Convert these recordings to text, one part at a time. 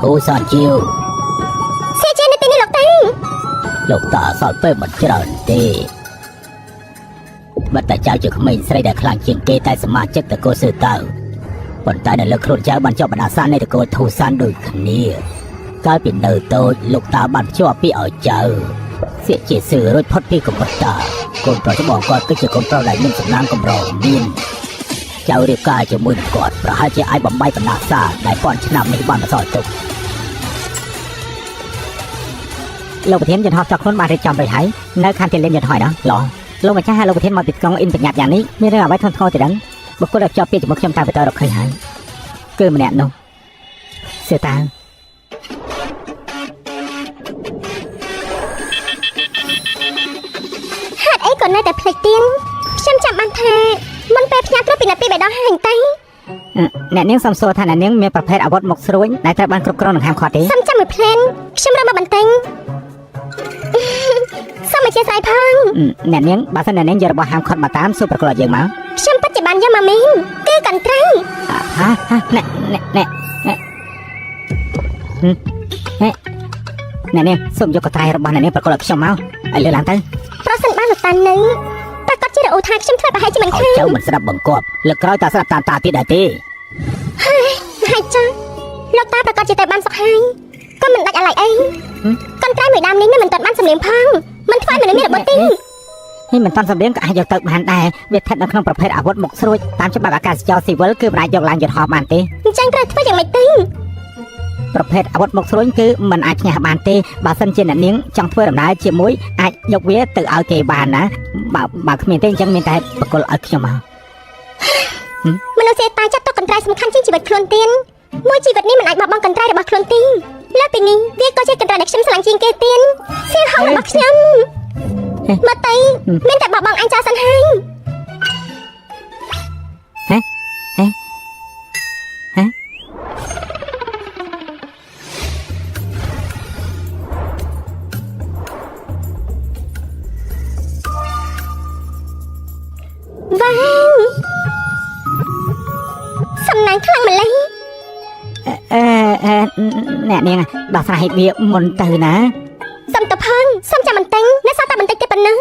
ធូសាជាវសេជានៅទីនេះលោកតាសល់ពេលមិនច្រើនទេបាត់តែចៅជាក្មេងស្រីដែលខ្លាំងជាងគេតែសមាជិកតកូលសឺតៅប៉ុន្តែនៅលើខ្លួនចៅបានជាប់បណ្ដាសានៃតកូលធូសានដូចគ្នាកាលពីនៅតូចលោកតាបានភ្ជាប់ពាក្យឲ្យចៅសៀកជាសឺរួចផុតពីកំពត់តាកូនប្រុសរបស់គាត់គឺជាកូនប្រុសដែលមានសំណាងកម្រមានចៅរៀបការជាមួយនឹងគាត់ប្រហែលជាអាចបំបីបណ្ដាសាដែលពាន់ឆ្នាំនេះបានបន្សល់ទុកលោកប្រធានយន្តហោះចောက်ខ្លួនបានរៀបចំរួចហើយនៅខាងទីលានយន្តហោះនោះលោកម្ចាស់ហើយលោកប្រធានមកពីកងអ៊ីនបញ្ញាតយ៉ាងនេះមានរឿងអ្វីធ្ងន់ធ្ងរទៅដឹងបុគ្គលដែលជាប់ពាក្យជាមួយខ្ញុំតាមបន្តរកឃើញហើយគឺម្នាក់នោះសៀតាហេតុអីក៏នៅតែភ្លេចទៀនខ្ញុំចាំបានថាមុនពេលផ្ញើគ្រូពីណាពីបេដងហើយតែអ្នកនាងសំសួរថាអ្នកនាងមានប្រភេទអាវុធមុខស្រួញដែលត្រូវបានគ្រប់គ្រងនឹងហាមឃាត់ទេសំចាំមួយភ្លែនខ្ញុំរើមកបន្ទិញសូមអធិស្ឋានផងអ្នកនាងបើសិនអ្នកនាងយករបស់ហាមឃាត់មកតាមសួរប្រកល់យើងមកខ្ញុំពិតជាបានយកមកមីងគឺកន្ត្រៃអ្នកនាងសូមយកកន្ត្រៃរបស់អ្នកនាងប្រកល់ឲ្យខ្ញុំមកឲ្យលើឡើងទៅប្រសិនបានលោកតានៅប្រកាសជារអ៊ូថាខ្ញុំធ្វើប្រហែលជាមិនខានចៅមិនស្ដាប់បង្គាប់លើកក្រោយតាស្ដាប់តាមតាទៀតដែរទេហើយចាលោកតាប្រកាសជាទៅបានសុខហើយក៏មិនដាច់អាឡ័យអីកន្ត្រៃមួយដើមនេះមិនទាន់បានសម្លៀងផងមិនធ្វើឲ្យមនុស្សមានរបត់ទេនេះមិនទាន់សម្លៀងក៏អាចយកទៅបានដែរវាស្ថិតនៅក្នុងប្រភេទអាវុធមុខស្រួចតាមច្បាប់អាកាសចរស៊ីវិលគឺមិនអាចយកឡើងយន្តហោះបានទេអញ្ចឹងត្រូវធ្វើយ៉ាងម៉េចទេប្រភេទអាវុធមុខស្រួយគឺមិនអាចឈ្នះបានទេបើសិនជាអ្នកនាងចង់ធ្វើដំណើរជាមួយអាចយកវាទៅឲ្យគេបានណាបើគ្មានទេអញ្ចឹងមានតែបកលឲ្យខ្ញុំមកមនុស្សតែចាត់ទុកកន្ត្រៃសំខាន់ជាងជីវិតខ្លួនទៀតមួយជីវិតនេះមិនអាចបោះបង់កន្ត្រៃរបស់ខ្លួនទេលើពីនេះវាក៏ជាកន្ត្រៃដែលខ្ញុំស្រឡាញ់ជាងគេទៀតសៀហោរបស់ខ្ញុំមកទៅមានតែបោះបង់អញចោលសិនហើយសំណាងខ្លាំងម្ល៉េះអ្នកនាងដោះស្រាយហេតុវាមុនទៅណាសុំទៅផងសុំចាំបន្តិចនៅសល់តែបន្តិចទេប៉ុណ្ណឹង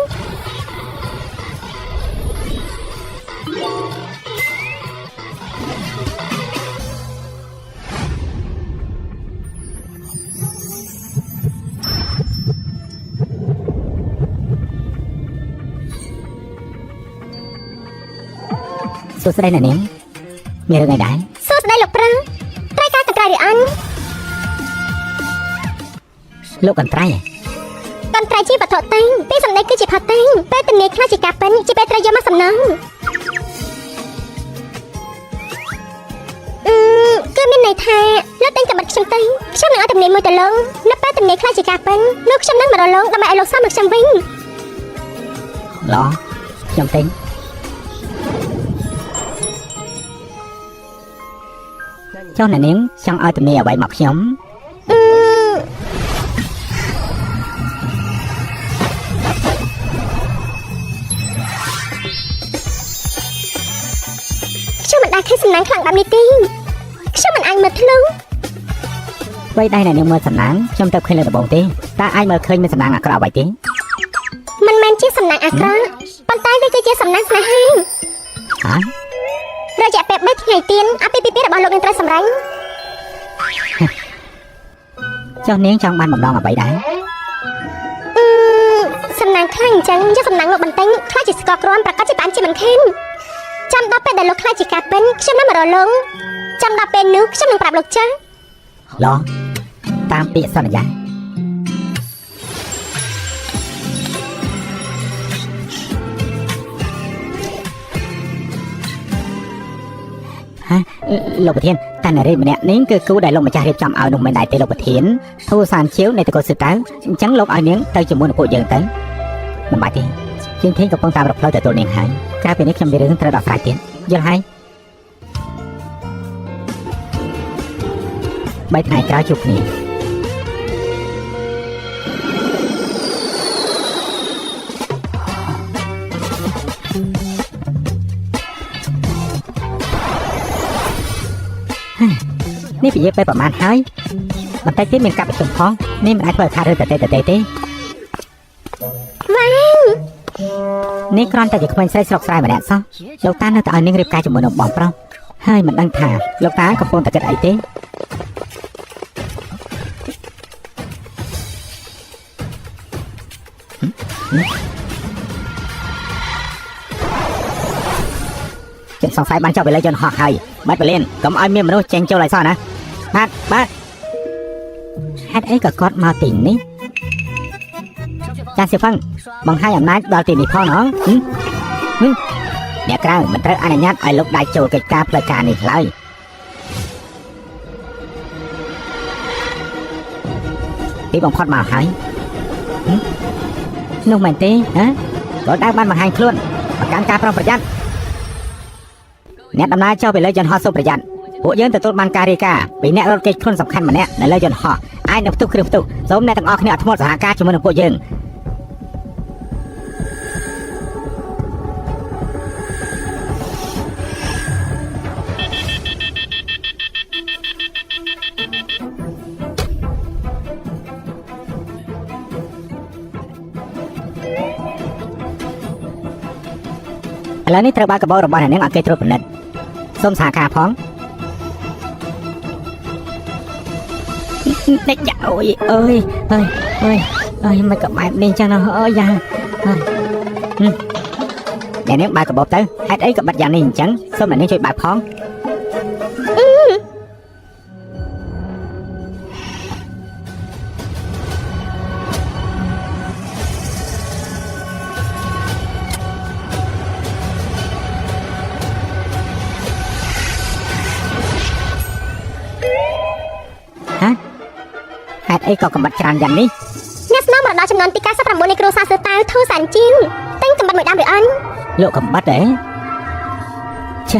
សួស្ដីអ្នកនាងមានរឿងអីដែរសួស្ដីលោកប្រាំត្រូវការកន្ត្រៃឬអញលោកកន្ត្រៃជាវត្ថុតែងពេលសម្ដែងគឺជាផាតែងពេលទំនេរខ្លះជាការប៉ិនជាពេលត្រូវយកមកសំណងគឺមានន័យថាលោកតែងតែបិទខ្ញុំទៅខ្ញុំនឹងឲ្យទំនេរមួយទៅលងនៅពេលទំនេរខ្លះជាការប៉ិនលោកខ្ញុំនឹងមករលងដើម្បីឲ្យលោកសមមកខ្ញុំវិញល្អខ្ញុំទិញចុះអ្នកនាងចង់ឲ្យទំនេរអ្វីមកខ្ញុំខ្ញុំមិនដែលឃើញសំណាងខ្លាំងបែបនេះទេខ្ញុំមិនអាចមើលធ្លុងអ្វីដែរអ្នកនាងមើលសំណាងខ្ញុំទៅឃើញលើដំបងទេតើអាចមើលឃើញមានសំណាងអាក្រក់អ្វីទេមិនមែនជាសំណាងអាក្រក់ប៉ុន្តែវាគឺជាសំណាងស្នេហារយៈពេល3ថ្ងៃទៀតអាពាហ៍ពិពាហ៍របស់លោកនឹងត្រូវសម្រេចចុះនាងចង់បានបំណងអ្វីដែរសំណាងខ្លាំងអញ្ចឹងយកសំណាងលោកបន្ទិញខ្លាចជាស្កក្រមប្រកាសជាបានជាមិនខានចាំដល់ពេលដែលលោកខ្លាចជាការពេញខ្ញុំនឹងមករលងចាំដល់ពេលនោះខ្ញុំនឹងប្រាប់លោកចាស់ឡោះតាមពាក្យសន្យាលោកប្រធានតានារីម្នាក់នេះគឺគូដែលលោកម្ចាស់រៀបចំឲ្យនោះមិនដែរទេលោកប្រធានធូសានជាវនៃតកូលសឺតៅអញ្ចឹងលោកឲ្យនាងទៅជាមួយនឹងពួកយើងទៅមិនបាច់ទេជាងធីកំពុងតាមរកផ្លូវទៅទទួលនាងហើយក្រៅពីនេះខ្ញុំមានរឿងត្រូវដោះស្រាយទៀតយល់ហើយ3ថ្ងៃក្រោយជួបគ្នានេះនិយាយไปប្រហែលហើយ បន្តិចទៀតមានកាប់ប្រជុំផងនេះមិនអាចធ្វើខាតឬតេទេវ៉ាងនេះគ្រាន់តែជាក្មេងស្រីស្រុកស្រែម្នាក់សោះលោកតានៅតែឲ្យនាងរៀបការជាមួយនឹងបងប្រុសហើយមិនដឹងថាលោកតាកំពុងតែគិតអីទេចិនសង្ស័យបានចុះទៅលើយន្តហោះហើយបាត់បលៀនកុំឲ្យមានមនុស្សចេញចូលឲ្យសោះណាបាទហេតុអីក៏គាត់មកទីនេះចាសៀវឹងបង្ហាញអំណាចដល់ទីនេះផងហ៎អ្នកក្រៅមិនត្រូវអនុញ្ញាតឲ្យលោកដៃចូលកិច្ចការផ្លូវការនេះឡើយទីបំផុតមកហើយនោះមែនទេហ៎លោកដៅបានបង្ហាញខ្លួនប្រកាន់ការប្រុងប្រយ័ត្នអ្នកដំណើរចុះពីលើយន្តហោះសូមប្រយ័ត្នពួកយើងទទួលបានការរាយការណ៍ពីអ្នករត់គេចខ្លួនសំខាន់ម្នាក់នៅលើយន្តហោះអាចនឹងផ្ទុះគ្រឿងផ្ទុះសូមអ្នកទាំងអស់គ្នាអត់ធ្មត់សហការជាមួយនឹងពួកយើងឥឡូវនេះត្រូវបើកកបោរបស់អ្នកនាងឲ្យគេត្រួតពិនិត្យសូមសហការផងតែយ៉ាអូយអើយមិនក៏បែបនេះចឹងណាអូយយ៉ាអ្នកនាងបើកកបោទៅហេតុអីក៏បិទយ៉ាងនេះអញ្ចឹងសូមអ្នកនាងជួយបើកផងហេតុអីក៏កំបិតច្រើនយ៉ាងនេះអ្នកស្នងមកដល់ចំនួនទី99នៃគ្រួសារសឺតាវធូសានជាងតែងកំបិតមួយដើមឬអន់លោកកំបិតទេឈឹ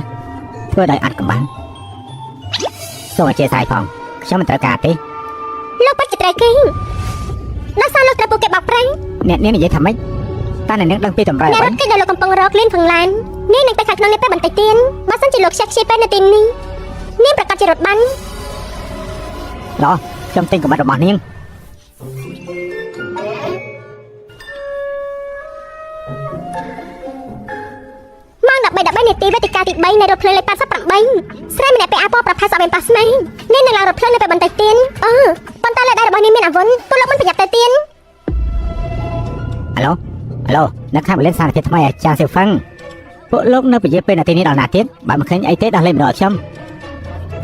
ធ្វើដោយអត់កំបាំងសូមអធិស្ឋានផងខ្ញុំមិនត្រូវការទេលោកពិតជាត្រូវគេដល់សារលោកត្រូវពួកគេបោកប្រាំងអ្នកនាងនិយាយថាម៉េចតើអ្នកនាងដឹងពីតម្រូវអ្វីអ្នកគេដែលលោកកំពុងរកលៀនផងឡាននេះនឹងទៅខាងក្នុងនេះពេលបន្តិចទៀតបើសិនជាលោកខ្ជិះពេលនៅទីនេះនាងប្រកាសជារត់បានឡោះខ្ញុំទិញកំបិតរបស់នាងម៉ោង13នាទីវេទិកាទី3នៃរថភ្លើងលេខ88ស្រីម្នាក់ពាក់អាវពណ៌ប្រផាសអបិនប៉ាស្មីនាងនឹងឡើងរថភ្លើងនៅពេលបន្តិចទៀតប៉ុន្តែលើដៃរបស់នាងមានអាវុធទូលោកមិនប្រយ័ត្នទៅទៀតអាឡូនៅខាងបលិនសារភាពថ្មីអាចារ្យសៀវហ្វឹងពួកលោកនៅពជាពេលនាទីនេះដល់ណាទៀតបើមិនឃើញអីទេដោះលេខម្ដងខ្ញុំ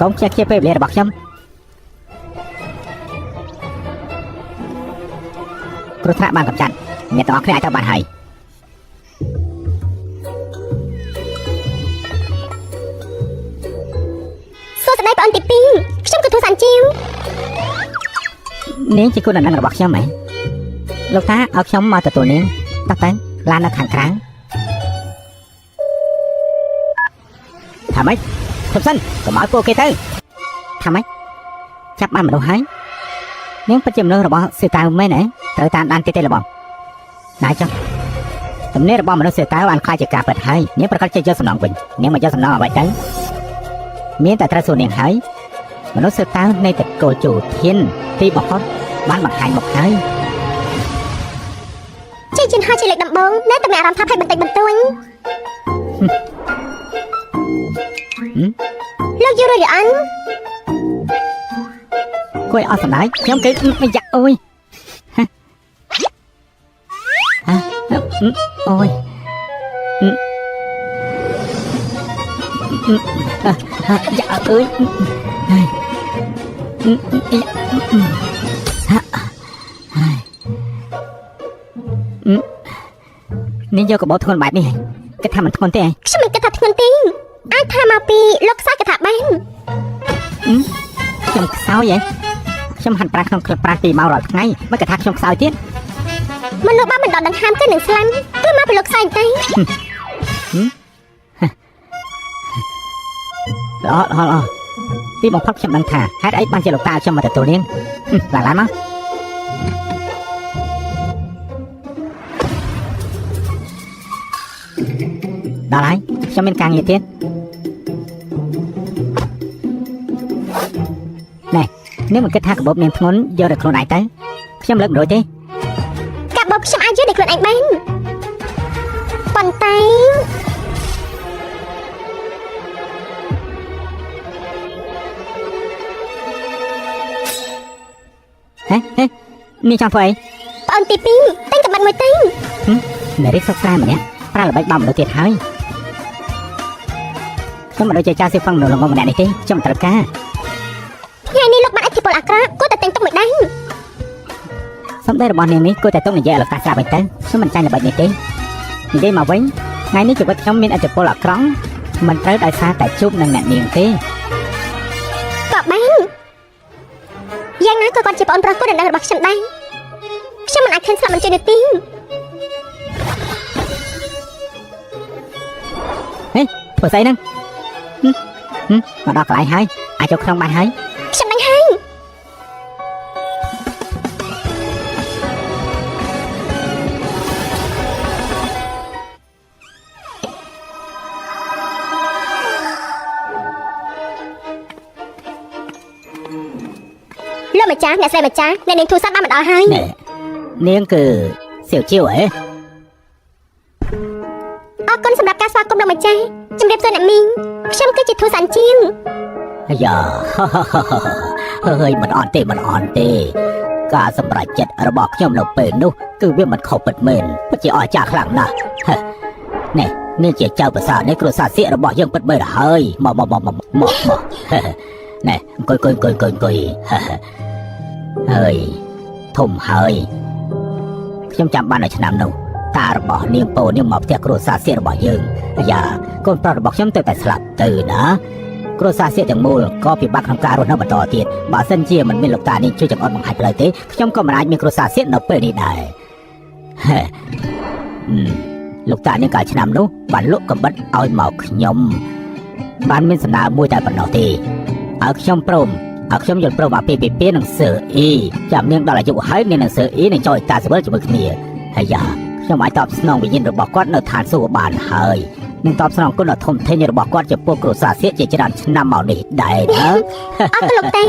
កុំខ្ជិះពេលវេលារបស់ខ្ញុំគ្រោះថ្នាក់បានកម្ចាត់អ្នកទាំងអស់គ្នាអាចទៅបានហើយសួស្តីបងអូនទី2ខ្ញុំគឺធូសានជាវនាងជាគុណដំណឹងរបស់ខ្ញុំហ៎លោកតាឲ្យខ្ញុំមកទទួលនាងតោះតែឡាននៅខាងក្រៅថាម៉េចខ្ញុំសិនកុំឲ្យពួកគេទៅថាម៉េចចាប់បានមនុស្សហើយនាងពិតជាមនុស្សរបស់សៀតាវមែនទេត្រូវតាមដានទីទេរបស់ណាចុះទំនេររបស់មនុស្សសៀតាវបានខ្លាចជាការពិតហើយនាងប្រកាសជាយកសំណងវិញនាងមកយកសំណងអ្វីទៅមានតែត្រូវសួរនាងហើយមនុស្សសៀតាវនៃតកូលជូធានទីបំផុតបានបង្ហាញមកហើយជិះជិនហើយជាលេខដំបងនៅតែមានអារម្មណ៍ថាភ័យបន្តិចបន្តួចលោកយូរ៉ូអានគួយអត់សម្ដាយខ្ញុំគេមិនយ៉ាក់អូយអូយយ៉ាក់អើយនេះយកកបោធ្ងន់បែបនេះគេថាមិនធ្ងន់ទេខ្ញុំមិនគិតថាធ្ងន់ទេអាចថាមកពីលោកខ្សោយក៏ថាបានខ្ញុំខ្សោយហ៎ខ្ញុំហាន់ប្រាក្នុងក្លឹបប្រាទីមករាល់ថ្ងៃមិនគេថាខ្ញុំខ្សោយទៀតមនុស្សបានមិនដល់ដង្ហើមគឺនឹងស្លាប់គឺមកពីលោកខ្សោយទេល្អទីបំផុតខ្ញុំដឹងថាហេតុអីបានជាលោកតាខ្ញុំមកទទួលនាងឡើងមកដល់ហើយខ្ញុំមានការងារទៀតណែ nếu mà kết tha cả bốp nêm ngón do đượcខ្លួនឯងទៅខ្ញុំលើកមិនរួចទេ កាបបខ្ញុំអាចយកដោយខ្លួនឯងបានប៉ុន្តែ ហេនេះចង់ធ្វើអី ប្អូនទី2តែងកំបាត់មួយទៅ អ្នករៀបសិក្សម្នាក់ប្រើល្បិចបំមនុស្សទៀតហើយខ្ញុំមិនដូចជាចាស់ស៊ីហ្វឹងនៅល្ងងម្នាក់នេះទេខ្ញុំត្រូវការ ថ្ងៃនេះលោកបានអធិពលអាក្រក់គួរតែតែងទុកមួយដៃ សម្ដីរបស់នាងនេះគួរតែទុកនិយាយឲ្យលោកតាស្ដាប់វិញទៅខ្ញុំមិនចាញ់ល្បិចនេះទេនិយាយមកវិញថ្ងៃនេះជីវិតខ្ញុំមានអធិពលអាក្រក់មិនត្រូវដោយសារតែជួបនឹងអ្នកនាងទេ ក៏បានយ៉ាងណាក៏គាត់ជាប្អូនប្រុសកូនដណ្ដឹងរបស់ខ្ញុំដែរខ្ញុំមិនអាចឃើញស្លាប់មិនជួយនោះទេ ធ្វើស្អីហ្នឹងមកដល់កន្លែងហើយអាចចូលក្នុងបានហើយ ខ្ញុំដឹងហើយលោកម្ចាស់អ្នកស្រីម្ចាស់អ្នកនាងទូរស័ព្ទបានមកដល់ហើយ នាងគឺសៀវជាវហ៎ អរគុណសម្រាប់ការស្វាគមន៍លោកម្ចាស់ជំរាបសួរអ្នកមីងខ្ញុំគឺជាធូសាន់ជាង អាយ៉ាហើយមិនអន់ទេការសម្រេចចិត្តរបស់ខ្ញុំនៅពេលនោះគឺវាមិនខុសពិតមែនពិតជាអស្ចារ្យខ្លាំងណាស់នេះនាងជាចៅប្រសានៃគ្រួសារសៀករបស់យើងពិតមែនហើយមកណែអង្គុយហើយធំហើយខ្ញុំចាំបាននៅឆ្នាំនោះតារបស់នាងពោនាងមកផ្ទះគ្រួសារសៀករបស់យើងអាយ៉ាកូនប្រុសរបស់ខ្ញុំទៅតែស្លាប់ទៅណាគ្រួសារសៀកទាំងមូលក៏ពិបាកក្នុងការរស់នៅបន្តទៀតបើសិនជាមិនមានលោកតានាងជួយចង្អុលបង្ហាញផ្លូវទេខ្ញុំក៏មិនអាចមានគ្រួសារសៀកនៅពេលនេះដែរលោកតានាងកាលឆ្នាំនោះបានលក់កំបិតឲ្យមកខ្ញុំបានមានសំណើមួយតែប៉ុណ្ណោះទេឲ្យខ្ញុំព្រមឲ្យខ្ញុំយល់ព្រមអាពីពីនឹងសើអ៊ីចាំនាងដល់អាយុហើយនាងនឹងសើអ៊ីនឹងចោលតាស្វិលជាមួយគ្នាហើយយ៉ាខ្ញុំអាចតបស្នងវិញ្ញាណរបស់គាត់នៅឋានសួគ៌បានហើយនឹងតបស្នងគុណធម៌ធេញរបស់គាត់ចំពោះគ្រួសារសៀកជាច្រើនឆ្នាំមកនេះដែរណា អរគុណលោកតា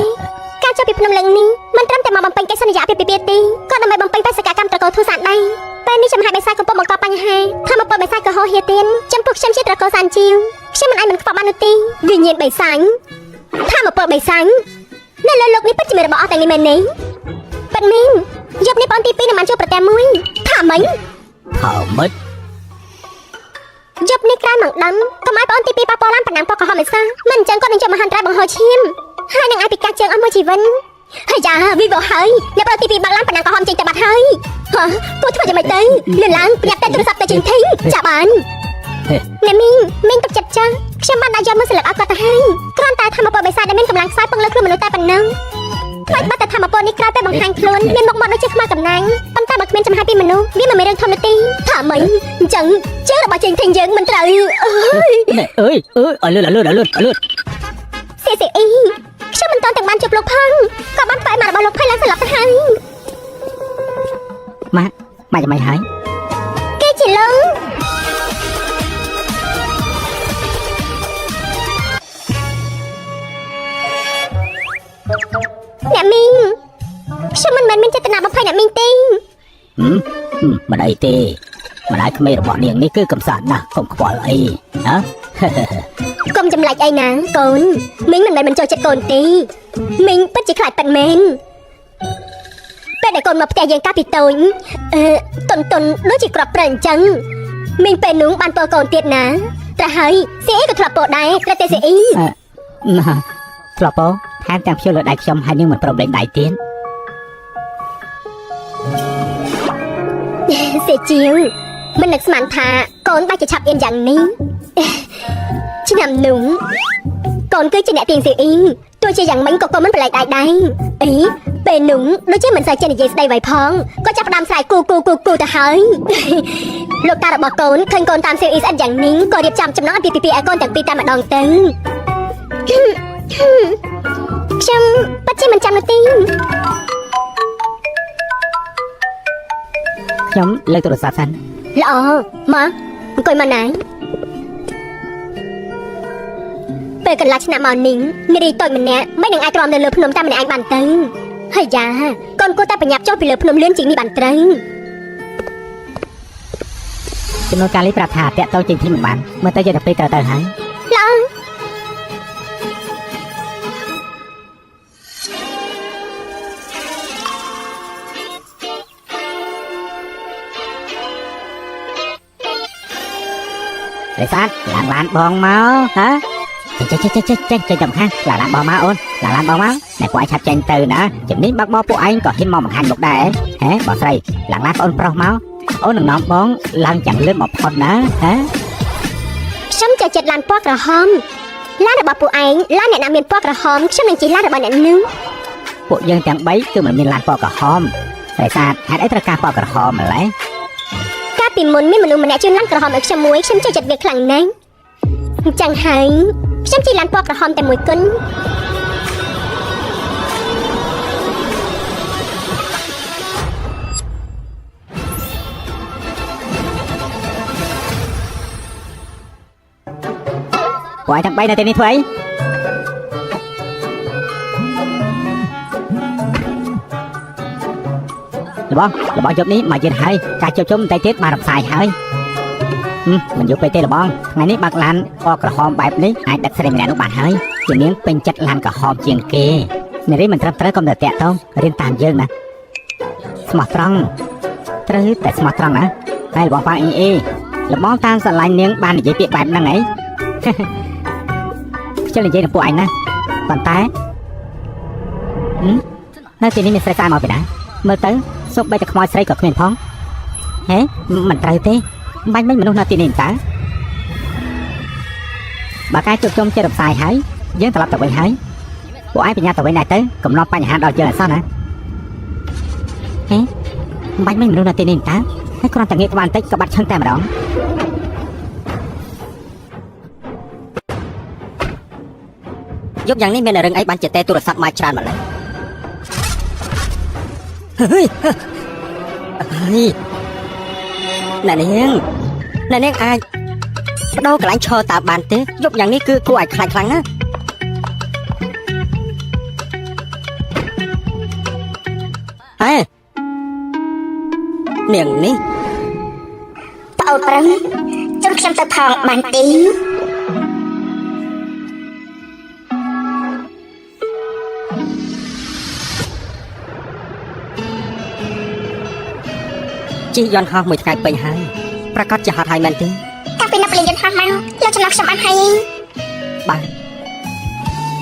ការចូលពីភ្នំលឹងនេះមិនត្រឹមតែមកបំពេញកិច្ចសន្យាពីទេក៏ដើម្បីបំពេញបេសកកម្មត្រកូលធូសានដែរពេលនេះចំហាយបេសាកំពុងបង្កបញ្ហាថាមកពលបេសាក៏ហោហៀទៀនចំពោះខ្ញុំជាត្រកូលសានជីវខ្ញុំមិនអាចមិនខ្វល់បាននោះទេវិញ្ញាណបេសាញ់ថាមកពលបេសាញ់នៅលើលោកនេះពិតជាមានរបស់អស់ទាំងនេះមែនទេប៉ិនមីងយប់នេះបងទី2នឹងបានជួបប្រទះមួយថាម៉េច យប់នេះក្រោយមកដឹងកុំឲ្យបងទី2ប៉ះពាល់ឡើងបណ្ដាំពកកំហុសមិនសោះមិនអញ្ចឹងគាត់នឹងជាមហាន្តរាយបង្ហូរឈាមហើយនឹងឲ្យពិការជើងអស់មួយជីវិតហើយយ៉ាវីវហើយអ្នកបងទី2បាត់ឡើងបណ្ដាំកំហុសចេញទៅបាត់ហើយគួរធ្វើយ៉ាងម៉េចទៅលឿនឡើងប្រាប់តែទូរស័ព្ទទៅជិញធីចាបានអ្នកមីងទុកចិត្តចាស់ខ្ញុំបានដាក់យកមកសិលឹកឲ្យគាត់ទៅហើយគ្រាន់តែធម្មពលបិសាចដែលមានកម្លាំងខ្សោយពឹងលើខ្លួនមនុស្សតែប៉ុណ្ណឹងថ្មីបាត់តែធម្មពលនេះក្រោយពេលបង្ហាញខ្លួនមានមុខមាត់ដូចជាខ្មៅកំណាញ់ប៉ុន្តែបើគ្មានចំហាយពីមនុស្សវាមិនមានរឿងធម្មតាទេថាម៉េចអញ្ចឹងជើងរបស់ជើងធីងយើងមិនត្រូវអើយឲ្យលឿនសេអ៊ីខ្ញុំមិនតន់ទាំងបានជួបលោកផងក៏បានផ្សាយមករបស់លោកភ័យឡើងស្លាប់ទៅហើយម៉ាក់យ៉ាងម៉េចហើយគេជាលងអ្នកមីងខ្ញុំមិនមែនមានចេតនាបំភ័យអ្នកមីងទេមិនអីទេម្ដាយក្មេងរបស់នាងនេះគឺកំសាន្តណាស់កុំខ្វល់អីណាកុំចម្លែកអីណាកូនមីងមិនមែនមិនចូលចិត្តកូនទេមីងពិតជាខ្លាចប៉ិនមែនពេលដែលកូនមកផ្ទះយើងកាលពីតូចតុនដូចជាក្របព្រៃអញ្ចឹងមីងពេលនោះបានពោលកូនទៀតណាត្រាស់ហើយសេអ៊ីក៏ធ្លាប់ពោលដែរតែសេអ៊ីណាធ្លាប់ពោលថែមទាំងភ្ជួរលើដៃខ្ញុំហើយនាងមិនព្រមលេងដៃទៀតសេជាវមិននឹកស្មានថាកូនបាច់ជាឆាប់អៀនយ៉ាងនេះឆ្នាំនោះកូនគឺជាអ្នកទៀងសេអ៊ីទោះជាយ៉ាងម៉េចក៏កូនមិនប្រឡែកដៃដែរអីពេលនោះដូចជាមិនសូវចេះនិយាយស្ដីໄວផងក៏ចាប់ផ្ដើមស្រែកគូទៅហើយលោកតារបស់កូនឃើញកូនតាមសេអ៊ីស្អិតយ៉ាងនេះក៏រៀបចំចំណងអាពាហ៍ពិពាហ៍ឲ្យកូនទាំងពីរតែម្ដងទៅខ្ញុំពិតជាមិនចាំនោះទេខ្ញុំលើកទូរស័ព្ទសិនល្អមកអង្គុយមកណា ពេលកន្លះឆ្នាំមកនេះនារីតូចម្នាក់មិននឹងអាចទ្រាំនៅលើភ្នំតែម្នាក់ឯងបានទៅហើយយ៉ាកូនគួរតែប្រញាប់ចុះពីលើភ្នំលឿនជាងនេះបានត្រូវ ចំនួនកាលីប្រាប់ថាតាក់តងជាងទីមិនបានមើលទៅជាតែពេលត្រូវទៅហើយ ល្អ រេសាទឡានបងមកហ៎ចេញចាំខាងឡានបងមកអូនឡានបងមកអ្នកពួកឯងឆាប់ចេញទៅណាជំនាញបាក់បោពួកឯងក៏ហ៊ានមកបង្ហាញមុខដែរហ៎បងស្រីឡានបងប្រុសមកអូននឹងនាំបងឡើងចាំលឿនមកផុតណាហ៎ ខ្ញុំចូលចិត្តឡានពណ៌ក្រហមឡានរបស់ពួកឯងឡានអ្នកណាមានពណ៌ក្រហមខ្ញុំនឹងជិះឡានរបស់អ្នកនឹង ពួកយើងទាំង3គឺមិនមានឡានពណ៌ក្រហមរេសាទហេតុអីត្រូវការពណ៌ក្រហមម្ល៉េះ កាលពីមុនមានមនុស្សម្នាក់ជឿនឡានក្រហមឲ្យខ្ញុំមួយខ្ញុំចូលចិត្តវាខ្លាំងណាស់អញ្ចឹងហើយខ្ញុំជិះឡានពណ៌ក្រហមតែមួយគត់ ពួកឯងទាំង3នៅទីនេះធ្វើអីរបស់យប់នេះមកយឺតហើយការជួបជុំតែទៀតបានរំសាយហើយមិនយូរពេកទេរបស់ថ្ងៃនេះបើកឡានពណ៌ក្រហមបែបនេះអាចដឹកស្រីម្នាក់នោះបានហើយជានាងពេញចិត្តឡានក្រហមជាងគេនារីមិនត្រឹមត្រូវកុំតែតាក់ទងរៀនតាមយើងណាស្មោះត្រង់ត្រូវតែស្មោះត្រង់ណាតែរបស់ប៉ាអ៊ីរបស់តាមស្រឡាញ់នាងបាននិយាយពាក្យបែបហ្នឹងហី ខ្ញុំនិយាយនឹងពួកឯងណាប៉ុន្តែនៅទីនេះមានស្រីស្អាតមកពីណាមើលទៅសូម្បីតែខ្មោចស្រីក៏គ្មានផងហេមិនត្រូវទេបាញ់មិញមនុស្សនៅទីនេះតើបើកាយជួបជុំជារំសាយហើយយើងត្រឡប់ទៅវិញហើយពួកឯងបញ្ញាទៅវិញដែរទៅកំណត់បញ្ហាដល់យើងអត់សោះណាហេបាញ់មិញមនុស្សនៅទីនេះតើហើយគ្រាន់តែងាកក្បាលបន្តិចក៏បាត់ឈឹងតែម្ដង យប់យ៉ាងនេះមានរឿងអីបានជាតែទូរស័ព្ទមកច្រើនម្ល៉េះហេណែនាងអាចបដូរកន្លែងឈរតាមបានទេយប់យ៉ាងនេះគឺគួរឲ្យខ្លាចខ្លាំងណាស់ហេនាងនេះ ប្អូនប្រឹងចង់ខ្ញុំទៅផងបានទេ ជិះយន្តហោះមួយថ្ងៃពេញហើយប្រកាសជាហត់ហើយមែនទេ កាលពីអ្នកលេងយន្តហោះមកលោកចំណាប់ខ្ញុំបានហើយ បាទ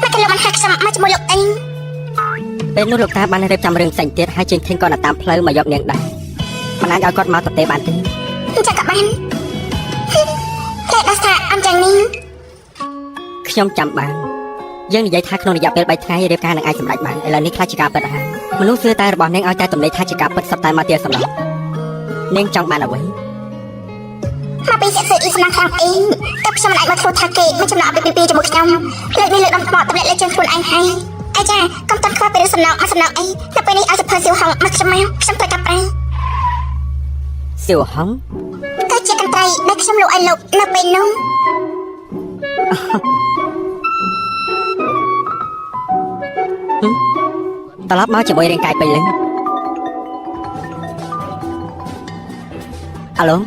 មកគេលោកបានហាក់ខ្ញុំមកជាមួយលោកអី ពេលនោះលោកតាបានរៀបចំរឿងផ្សេងទៀតហើយជើងធៀងក៏នៅតាមផ្លូវមកយកនាងដែរមិនអាចឲ្យគាត់មកទៅទេបានទេ អញ្ចឹងក៏បានតែដល់ស្ថាអញ្ចឹងនេះ ខ្ញុំចាំបានយើងនិយាយថាក្នុងរយៈពេល3ថ្ងៃរៀបការនឹងអាចសម្រេចបានឥឡូវនេះខ្លាចជាការពិតហើយមនុស្សជឿតែរបស់នាងឲ្យតែទំនេរថាជាការពិតសពតែមកទៀតសម្រាប់នាងចង់បានអ្វី មកពីសិស្សអ៊ីស្លាមខាងអីតែខ្ញុំមិនអាចមកធ្វើថាគេមិនចំណោះពីពីជាមួយខ្ញុំលើកនេះលើកដំបកតម្លាក់លើជើងខ្លួនឯងហើយអាចាកុំតន់ខ្វល់ពីរឿងសំណងអត់សំណងអីតែពេលនេះឲ្យសភើសៀវហងមកខ្ញុំត្រូវកាប់ប្រៃ សៀវហង គឺជាកន្ត្រៃដែលខ្ញុំលក់ឲ្យលោកនៅពេលនោះ ត្រឡប់មកជាមួយរាងកាយពេញលេងអាឡូ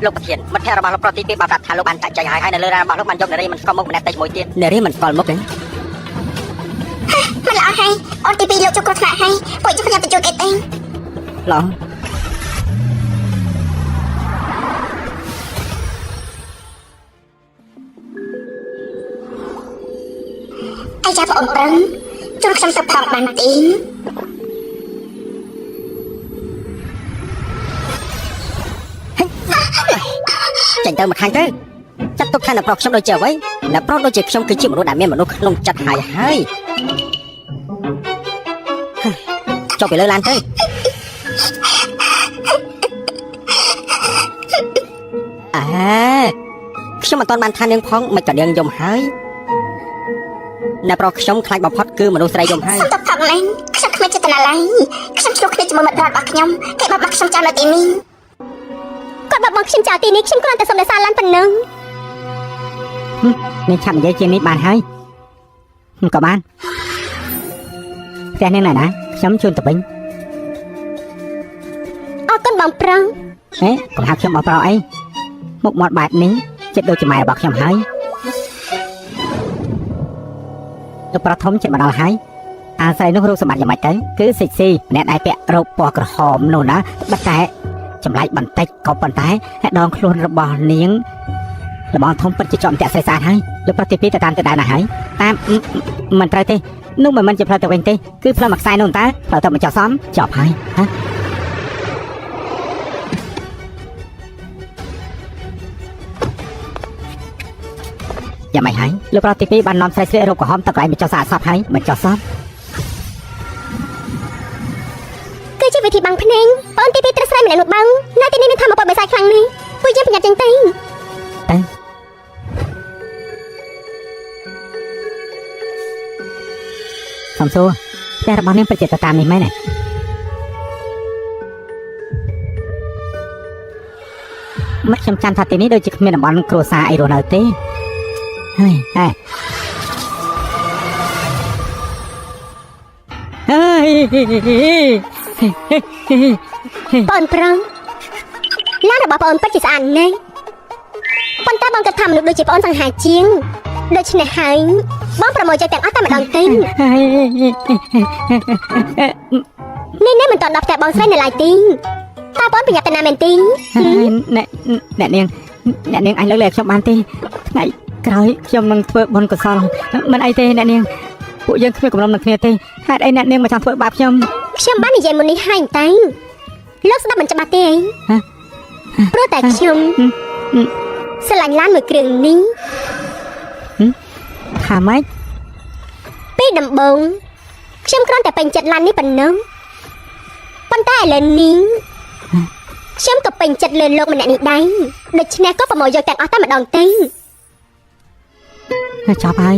លោកប្រធានមិត្តភក្តិរបស់លោកប្រទី2បានប្រាប់ថាលោកបានតាក់ចែងហើយនៅលើរានរបស់លោកបានយកនារីមិនស្គាល់មុខម្នាក់តិចមួយទៀតនារីមិនស្គាល់មុខទេ មិនល្អហើយអូនទី2លោកជួបគ្រោះថ្នាក់ហើយពួកយើងខ្ញុំទៅជួយគេទេ ឡង អាចាបងអ៊ំប្រឹងជួយខ្ញុំទៅផងបានទេ ចេញទៅមកខាងទៅចាត់ទុកថាអ្នកប្រុសខ្ញុំដូចជាអ្វីអ្នកប្រុសដូចជាខ្ញុំគឺជាមនុស្សដែលមានមនុស្សក្នុងចិត្តហើយចុះពីលើឡានទៅខ្ញុំមិនទាន់បានថានាងផងមិនក៏នាងយំហើយអ្នកប្រុសខ្ញុំខ្លាចបំផុតគឺមនុស្សស្រីយំហើយ ទៅផងលេងខ្ញុំគ្មានចេតនាឡើយខ្ញុំឆ្លោះគ្នាជាមួយមិត្តភក្តិរបស់ខ្ញុំគេបាក់ខ្ញុំចោលនៅទីនេះគាត់បាក់ខ្ញុំចោលទីនេះខ្ញុំគ្រាន់តែសុំតែសារឡានប៉ុណ្ណឹង នាងឆាប់និយាយជាងនេះបានហើយ ក៏បានផ្ទះនាងណាខ្ញុំជូនទៅវិញ អរគុណបងប្រុស ហេកុំហៅខ្ញុំបងប្រុសអីមុខមាត់បែបនេះចិត្តដូចជាម៉ែរបស់ខ្ញុំហើយលោកប្រុសធំចិត្តមកដល់ហើយអាស្រ័យនោះរូបសម្បត្តិយ៉ាងម៉េចទៅគឺសិចស៊ីម្នាក់ដែលពាក់រ៉ូបពណ៌ក្រហមនោះណាបតែចម្លែកបន្តិចក៏ប៉ុន្តែដងខ្លួនរបស់នាងលបងធំពិតជាជាប់តាក់ស្រីស្អាតហើយលោកប្រុសទី2ទៅតាមទៅដែរណាហើយតាមមិនត្រូវទេនោះមិនមែនជាផ្លូវទៅវិញទេគឺផ្លូវមួយខ្សែនោះតើផ្លូវទៅមកចោះសំចប់ហើយហ៎យ៉ាងម៉េចហើយលោកប្រុសទី2បាននាំស្រីស្រីរូបក្រហមទៅកន្លែងមកចោះស្អាតសពហើយមិនចោះសព គឺជាវិធីបាំងភ្នែកបងទី2ត្រូវស្រីម្នាក់នោះបាំងនៅទីនេះមានធម្មពលបិសាចខ្លាំងណាស់ពួកយើងប្រញាប់ចឹងទៅសំសួរផ្ទះរបស់នាងពិតជាទៅតាមនេះមែនទេមិនខ្ញុំចាំថាទីនេះដូចជាគ្មានតំបន់គ្រួសារអីរស់នៅទេហើយបងប្រុសឡានរបស់បងពិតជាស្អាតណាស់ប៉ុន្តែបងគិតថាមនុស្សដូចជាបងសង្ហាជាងដូច្នេះហើយបងប្រមូលចិត្តទាំងអស់តែម្ដងទេនេះមិនតន់ដល់ផ្ទះបងស្រីនៅឡើយទេតើបងប្រញាប់ទៅណាមែនទេអ្នកនាងអញលើកលែងខ្ញុំបានទេថ្ងៃក្រោយខ្ញុំនឹងធ្វើបុណ្យកុសលមិនអីទេអ្នកនាងពួកយើងគ្មានកំណត់នឹងគ្នាទេហេតុអីអ្នកនាងមកចង់ធ្វើបាបខ្ញុំបាននិយាយមុននេះហើយតែលោកស្ដាប់មិនច្បាស់ទេព្រោះតែខ្ញុំស្រឡាញ់ឡានមួយគ្រឿងនេះថាម៉េចពីដំបូងខ្ញុំគ្រាន់តែពេញចិត្តឡាននេះប៉ុណ្ណឹងប៉ុន្តែឥឡូវនេះខ្ញុំក៏ពេញចិត្តលើលោកម្នាក់នេះដែរដូច្នេះក៏ប្រមូលយកទាំងអស់តែម្ដងទេចប់ហើយ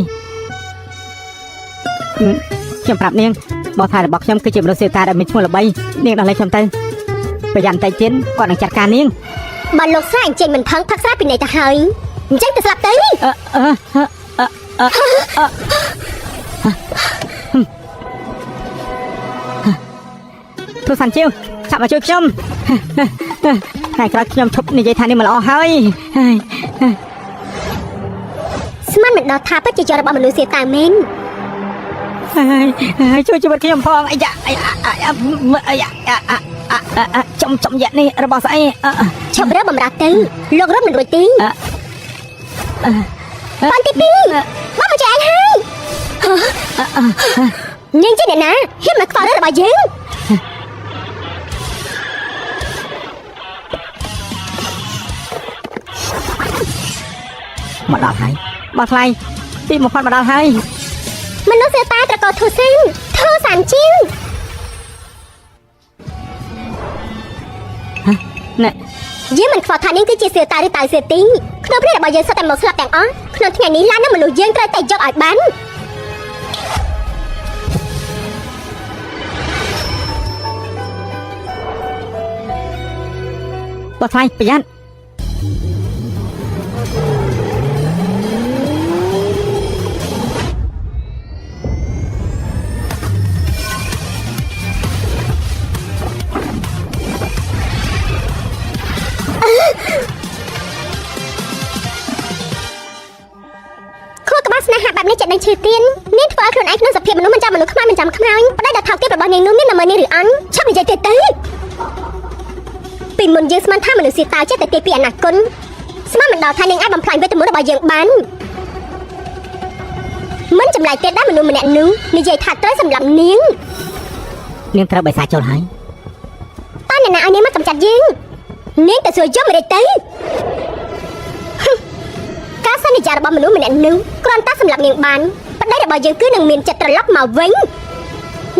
ខ្ញុំប្រាប់នាងបងថារបស់ខ្ញុំគឺជាមនុស្សសេតាដែលមានឈ្មោះល្បីនាងដល់លេខខ្ញុំទៅប្រយ័ត្នតែទៀតគាត់នឹងចាត់ការនាងបើលោកស្រីអញ្ចឹងមិនផឹងផឹកស្រាពីណីទៅហើយអញ្ចឹងទៅស្លាប់ទៅទូសាន់ជាវឆាប់មកជួយខ្ញុំថ្ងៃក្រោយខ្ញុំឈប់និយាយថានេះមិនល្អហើយស្មានមិនដល់ថាពិតជារបស់មនុស្សសេតាមែនជួយជីវិតខ្ញុំផងអាយ៉ាចំយ៉ានេះរបស់ស្អីឈប់រើបំរើទៅលោករត់មិនរួចទេបានទី2មកមកចែកហើយនាងជាអ្នកណាហ៊ានមកខ្វល់រើរបស់យើងមកដល់ហើយបងថ្លៃទីមកផាត់មកដល់ហើយមនុស្សសេតាត្រកោធូសានជាងណែយើងមិនខ្វល់ថានាងគឺជាសេតាឬតៅសេទីក្នុងព្រះរបស់យើងសុទ្ធតែមកស្លាប់ទាំងអស់ក្នុងថ្ងៃនេះឡានមនុស្សយើងត្រូវតែយកឲ្យបានបងថ្លៃប្រយ័ត្នស្នេហាបែបនេះចិត្តនឹងឈឺទៀននាងធ្វើឲ្យខ្លួនឯងក្នុងសភាពមនុស្សមិនចាំមនុស្សខ្មៅមិនចាំខ្មៅប្តីដល់ថោកទាបរបស់នាងនោះមានន័យនេះឬអន់ឈប់និយាយទៀតទៅពីមុនយើងស្មានថាមនុស្សសេតាចេះតែទាយពីអនាគតស្មានមិនដល់ថានាងអាចបំផ្លាញវេទមន្តរបស់យើងបានមិនចម្លែកទេដែរមនុស្សម្នាក់នោះនិយាយថាត្រូវសម្លាប់នាងត្រូវបិសាចចូលហើយតើអ្នកណាឲ្យនាងមកកំចាត់យើងនាងទៅសួរយកមិនទេទៅការសន្យារបស់មនុស្សម្នាក់នោះគ្រាន់តែសម្រាប់នាងបានប្តីរបស់យើងគឺនឹងមានចិត្តត្រឡប់មកវិញ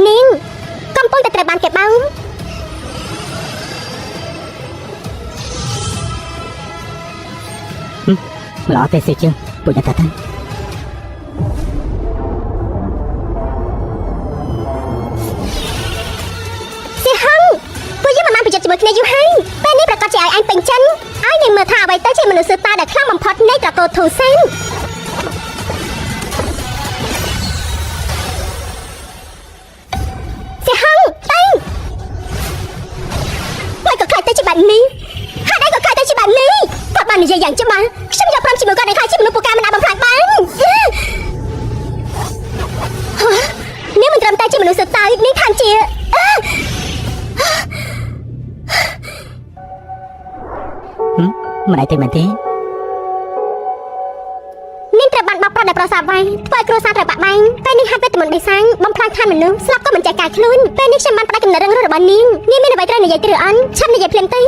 នាងកំពុងតែត្រូវបានគេបោកម្ល៉េះទេសិជើពុញតាតាសិហឹងពួកយើងមិនបានប្រយុទ្ធជាមួយគ្នាយូរហើយពេលនេះប្រកាសជាឲ្យអញពេញចិត្តឲ្យនាងមើលថាអ្វីទៅជាមនុស្សសេតាដែលខ្លាំងបំផុតនៃត្រកូលធូសិន និយាយយ៉ាងច្បាស់ខ្ញុំយកព្រមជាមួយគាត់នឹងខ្លាចជាមនុស្សពូកែមិនអាចបំផ្លាញបាននាងមិនត្រឹមតែជាមនុស្សសត្វតើនាងថែមជាមិនអីទេមែនទេនាងត្រូវបានបោកប្រាស់ដោយប្រសាវាយធ្វើឲ្យគ្រួសារត្រូវបាក់បែកពេលនាងហាត់វេទមន្តបិសាចបំផ្លាញឋានមនុស្សស្លាប់ក៏មិនចេះកាយខ្លួនពេលនេះខ្ញុំបានផ្ដាច់កំណត់រឿងរបស់នាងមានអ្វីត្រូវនិយាយទៅឬអន់ឆាប់និយាយភ្លាមទៅ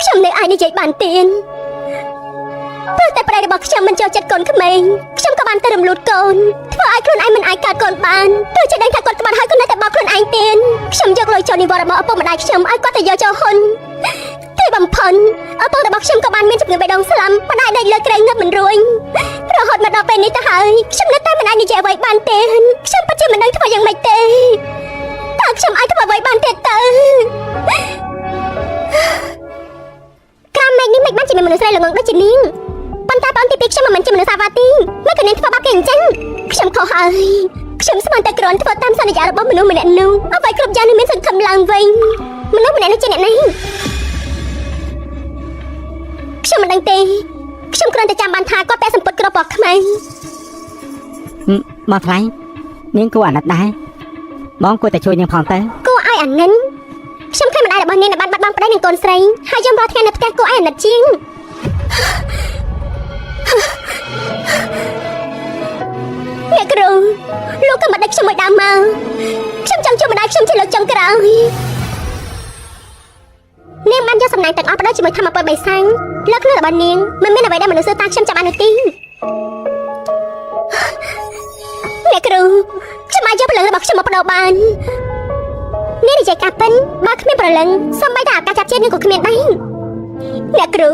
ខ្ញុំនៅអាចនិយាយបានទេព្រោះតែប្តីរបស់ខ្ញុំមិនចូលចិត្តកូនក្មេងខ្ញុំក៏បានទៅរំលូតកូនធ្វើឲ្យខ្លួនឯងមិនអាចកើតកូនបានទោះជាដឹងថាគាត់ក្បត់ហើយក៏នៅតែបោកខ្លួនឯងទេខ្ញុំយកលុយចូលនិវត្តន៍របស់ឪពុកម្ដាយខ្ញុំឲ្យគាត់ទៅយកចូលហ៊ុនទីបំផុតឪពុករបស់ខ្ញុំក៏បានមានជំងឺបេះដូងស្លាំបណ្ដាលដេកលើក្រែងងឹតមិនរួញរហូតមកដល់ពេលនេះទៅហើយខ្ញុំនៅតែមិនអាចនិយាយអ្វីបានទេខ្ញុំពិតជាមិនដឹងធ្វើយ៉ាងម៉េចទេតើខ្ញុំអាចធ្វើអ្វីបានទេទៅក្រំមេឃនេះមិនបានជាមនុស្សស្រីល្ងងដូចជានាងប៉ុន្តែបងទីពីខ្ញុំមិនជាមនុស្សសាវ៉ាទីមិនក៏នាងធ្វើបាបគេអញ្ចឹងខ្ញុំខុសហើយខ្ញុំស្មានតែគ្រាន់ធ្វើតាមសន្យារបស់មនុស្សម្នាក់នោះអ្វីគ្រប់យ៉ាងនឹងមានសង្ឃឹមឡើងវិញមនុស្សម្នាក់នោះជាអ្នកណាខ្ញុំមិនដឹងទេខ្ញុំគ្រាន់តែចាំបានថាគាត់ពាក់សម្ពុតក្រពណ៌ខ្មៅមកថ្លៃនាងគួរអាណិតដែរបងគួរតែជួយនាងផងទៅគួរឲ្យអាណិតខ្ញុំឃើញម្ដាយរបស់នាងបានបាត់បង់ប្តីនិងកូនស្រីហើយយំរាល់ថ្ងៃនៅផ្ទះគួរឲ្យអាណិតជាងអ្នកគ្រូលោកក៏មិនដឹកខ្ញុំមកដើមមកខ្ញុំចង់ជួបម្ដាយខ្ញុំជាលើកចុងក្រោយនាងបានយកសំណាញ់ទាំងអស់បដូរជាមួយធម្មពលបិសាចលើខ្លួនរបស់នាងមិនមានអ្វីដែលមនុស្សតាមខ្ញុំចាំបាននោះទេអ្នកគ្រូខ្ញុំអាចយកព្រលឹងរបស់ខ្ញុំមកបដូរបាននាងនិយាយការពិនបើគ្មានព្រលឹងសូម្បីតែឱកាសចាប់ជាតិនាងក៏គ្មានដែរអ្នកគ្រូ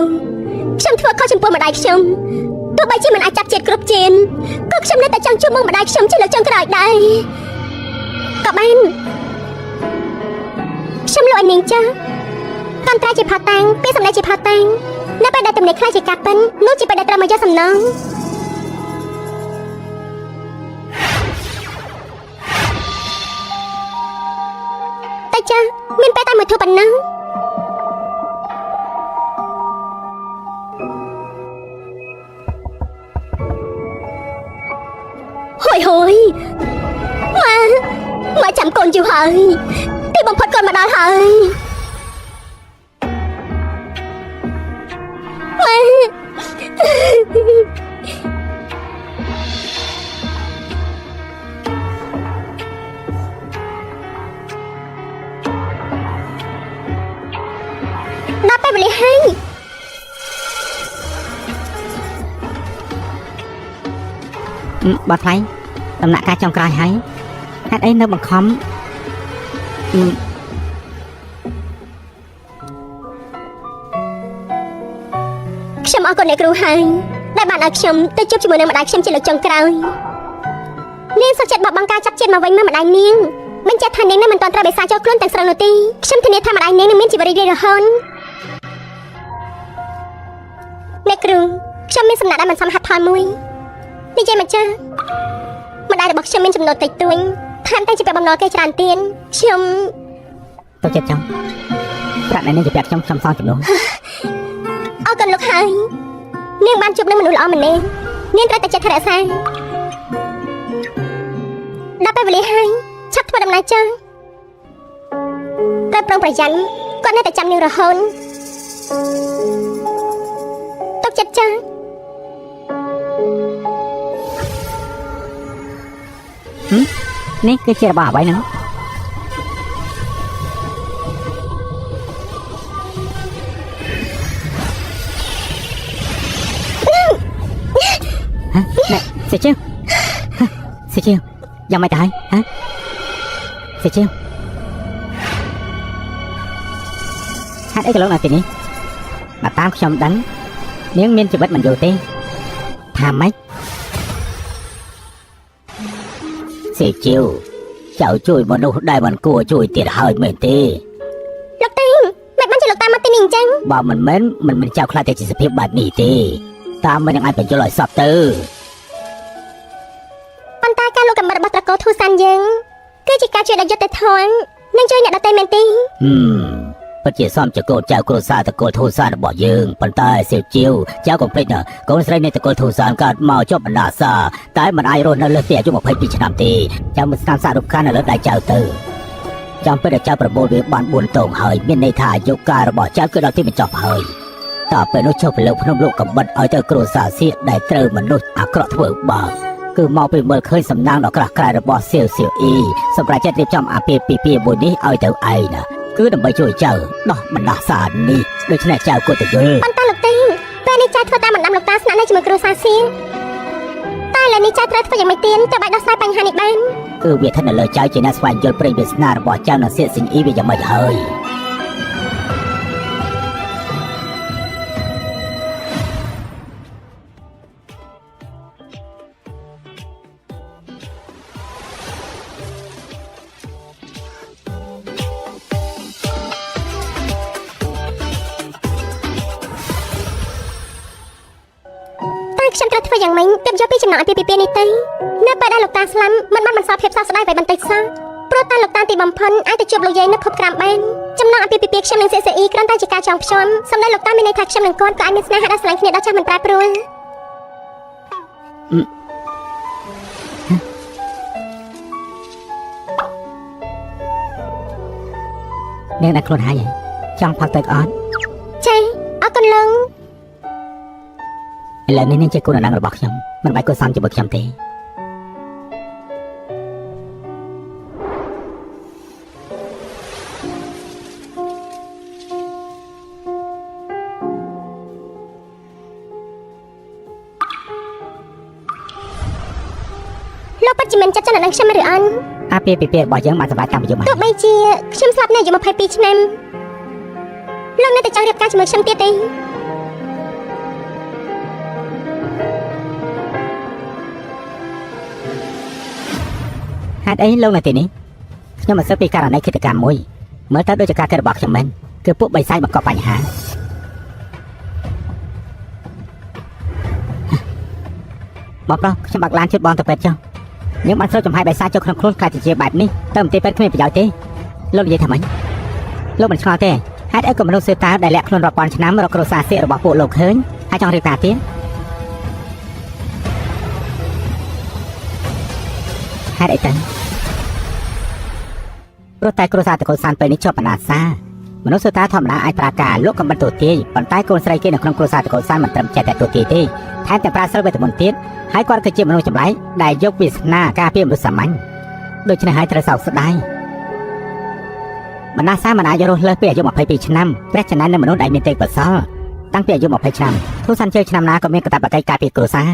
ខ្ញុំធ្វើខុសចំពោះម្ដាយខ្ញុំទោះបីជាមិនអាចចាប់ជាតិគ្រប់ជាតិក៏ខ្ញុំនៅតែចង់ជួបមុខម្ដាយខ្ញុំជាលើកចុងក្រោយដែរក៏បានខ្ញុំលោកឲ្យនាងចាស់កន្ត្រៃជាផាតាំងពេលសម្ដែងជាផាតាំងនៅពេលដែលទំនេរខ្លាចជាការពិននោះជាពេលដែលត្រូវមកយកសំណងតែចាស់មានពេលតែមួយធូបប៉ុណ្ណឹងហួយមកចាំកូនយូរហើយទីបំផុតកូនមកដល់ហើយដល់ពេលវេលាហើយបាត់ថ្លៃដំណាក់កាលចុងក្រោយហើយហេតុអីនៅបង្ខំខ្ញុំអរគុណអ្នកគ្រូហើយដែលបានឲ្យខ្ញុំទៅជួបជាមួយនឹងម្ដាយខ្ញុំជាលើកចុងក្រោយនាងសុខចិត្តបបបង្ការចាប់ជាតិមកវិញមកម្ដាយនាងបញ្ជាក់ថានាងនឹងមិនទាន់ត្រូវបិសាចចូលខ្លួនទាំងស្រុងនោះទេខ្ញុំធានាថាម្ដាយនាងនឹងមានជីវិតរីករាយរហូតអ្នកគ្រូខ្ញុំមានសំណាក់ដែលមិនសមហេតុផលមួយនិយាយមកចាម្ដាយរបស់ខ្ញុំមានចំណូលតិចតួចថែមទាំងជាពាក់បំណុលគេច្រើនទៀតខ្ញុំទៅចិត្តចង់ប្រាក់នៃនាងជាពាក់ខ្ញុំសងចំណូលអរគុណលោកហើយនាងបានជួបនឹងមនុស្សល្អម្នាក់នាងត្រូវតែចិត្តរក្សាដល់ពេលវេលាហើយឆាប់ធ្វើដំណើរចាត្រូវប្រុងប្រយ័ត្នគាត់នៅតែចាំនាងរហូតទុកចិត្តចានេះគឺជារបស់អ្វីហ្នឹងសេជឿយ៉ាងម៉េចទៅហើយហ៎សេជឿហេតុអីក៏លោកនៅទីនេះមកតាមខ្ញុំដឹងនាងមានជីវិតមិនយូរទេថាម៉េចសេជឿចៅជួយមនុស្សដែលមិនគួរជួយទៀតហើយមែនទេលោកទីមិនបានជាលោកតាមមកទីនេះអញ្ចឹងបើមិនមែនមិនចៅខ្លាចតែជាសភាពបែបនេះទេតាមមិននឹងអាចបញ្យល់ឲ្យសពទៅប៉ុន្តែការលោកកំណត់របស់ត្រកូលធូសានយើងគឺជាការជួយដល់យុទ្ធធននឹងជួយអ្នកដទៃមែនទេ ពិតជាសមជាកូនចៅគ្រួសារតកូលធូសានរបស់យើងប៉ុន្តែសៀវជាវចៅកុំភ្លេចណាកូនស្រីនៃតកូលធូសានកើតមកជាប់បណ្ដាសាតែមិនអាចរស់នៅលើផ្ទះអាយុ22ឆ្នាំទេចៅមិនស្នាមសាក់រូបខាននៅលើដៃចៅទៅចាំពេលដែលចៅប្រមូលវាបាន4តោងហើយមានន័យថាអាយុកាលរបស់ចៅគឺដល់ទីបញ្ចប់ហើយតើពេលនោះឈប់ទៅលើភ្នំលោកកំបិតឲ្យទៅគ្រួសារសៀកដែលត្រូវមនុស្សអាក្រក់ធ្វើបាបគឺមកពីមើលឃើញសំណាងដ៏ក្រាស់ក្រែលរបស់សៀវអ៊ីសម្រាប់ចិត្តរៀបចំអាពាហ៍ពិពាហ៍មួយនេះឲ្យទៅឯងណាគឺដើម្បីជួយចៅដោះបណ្ដាសានេះដូច្នេះចៅគួរតែយល់ប៉ុន្តែលោកទីពេលនេះចៅធ្វើតាមបណ្ដាំលោកតាស្នាក់នៅជាមួយគ្រួសារសៀកតែឥឡូវនេះចៅត្រូវធ្វើយ៉ាងម៉េចទៀតទៅអាចដោះស្រាយបញ្ហានេះបានគឺវាស្ថិតនៅលើចៅជាអ្នកស្វែងយល់ព្រេងវាសនារបស់ចៅនៅសៀកស៊ីងអ៊ីវាយ៉ាងម៉េចហើយខ្ញុំត្រូវធ្វើយ៉ាងម៉េចទើបយកពីចំណងអាពាហ៍ពិពាហ៍នេះទៅនៅពេលដែលលោកតាស្លាប់មិនបានបន្សល់ភាពសោកស្ដាយអ្វីបន្តិចសោះព្រោះតែលោកតាទីបំផុតអាចទៅជួបលោកយាយនៅភពក្រោមបានចំណងអាពាហ៍ពិពាហ៍ខ្ញុំនិងសៀកអ៊ីគ្រាន់តែជាការចងភ្ជាប់សម្រាប់លោកតាមានន័យថាខ្ញុំនិងគាត់ក៏អាចមានស្នេហាដ៏ស្រឡាញ់គ្នាដល់ចាស់មិនប្រែប្រួលអ្នកដាក់ខ្លួនហើយចង់ផឹកទឹកអត់ចាអរគុណលោកឥឡូវនេះនាងជាកូនអនាគតរបស់ខ្ញុំមិនបាច់គួរសមជាមួយខ្ញុំទេលោកពិតជាមិនចាត់ចែងនឹងខ្ញុំឬអត់អាពាហ៍ពិពាហ៍របស់យើងបានសម្រេចតាមយុទ្ធទោះបីជាខ្ញុំស្លាប់នៅអាយុ22ឆ្នាំលោកនៅតែចង់រៀបការជាមួយខ្ញុំទៀតទេហេតុអីលោកនៅទីនេះខ្ញុំមកសើពីករណីឃាតកម្មមួយមើលទៅដូចជាការគិតរបស់ខ្ញុំមែនគឺពួកបិសាចបង្កប់បញ្ហាបងប្រុសខ្ញុំបាក់ឡានជិតបងទៅពេទ្យចុះយើងបានស្រូបចំហាយបិសាចចូលក្នុងខ្លួនខ្លាចជាបែបនេះទៅមន្ទីរពេទ្យគ្មានប្រយោជន៍ទេលោកនិយាយថាម៉េចលោកមិនឆ្ងល់ទេហេតុអីក៏មនុស្សសើតាដែលលាក់ខ្លួនរាប់ពាន់ឆ្នាំរកគ្រួសារសៀករបស់ពួកលោកឃើញហើយចង់រៀបការទៀតហេតុអីទៅព្រោះតែគ្រួសារតកូលសានពេលនេះជាប់បណ្ដាសាមនុស្សសតាធម្មតាអាចប្រើការលក់កំបិតទូទាយប៉ុន្តែកូនស្រីគេនៅក្នុងគ្រួសារតកូលសានមិនត្រឹមចេះតែទូទាយទេថែមទាំងប្រើសិលវេទមន្តទៀតហើយគាត់គឺជាមនុស្សចម្លែកដែលយកវាសនាការពារមនុស្សសាមញ្ញដូច្នេះហើយត្រូវសោកស្ដាយបណ្ដាសាមិនអាចរស់លើសពីអាយុ22ឆ្នាំព្រះច័ន្ទនៅមនុស្សដែលមានទេពកោសល្យតាំងពីអាយុ20ឆ្នាំធូរសានជើឆ្នាំណាក៏មានកាតព្វកិច្ចការពារគ្រួសារ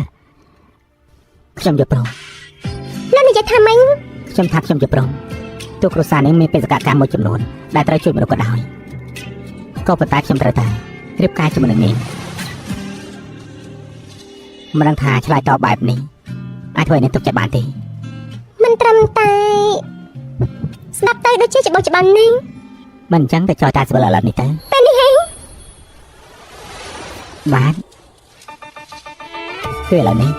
ខ្ញុំយល់ព្រមលោកនិយាយថាម៉េចខ្ញុំថាខ្ញុំយល់ព្រមទូគ្រួសារនេះមានបេសកកម្មមួយចំនួនដែលត្រូវជួយមនុស្សក៏ដោយក៏ប៉ុន្តែខ្ញុំត្រូវតែរៀបការជាមួយនឹងនាងមិនដឹងថាឆ្លើយតបបែបនេះអាចធ្វើឲ្យអ្នកទុកចិត្តបានទេមិនត្រឹមតែស្ដាប់ទៅដូចជាច្បោះច្បន់នេះមិនអញ្ចឹងតែចោលតាស្វល់ឥឡូវនេះទៅពេលនេះហីបាទគឺឥឡូវនេះ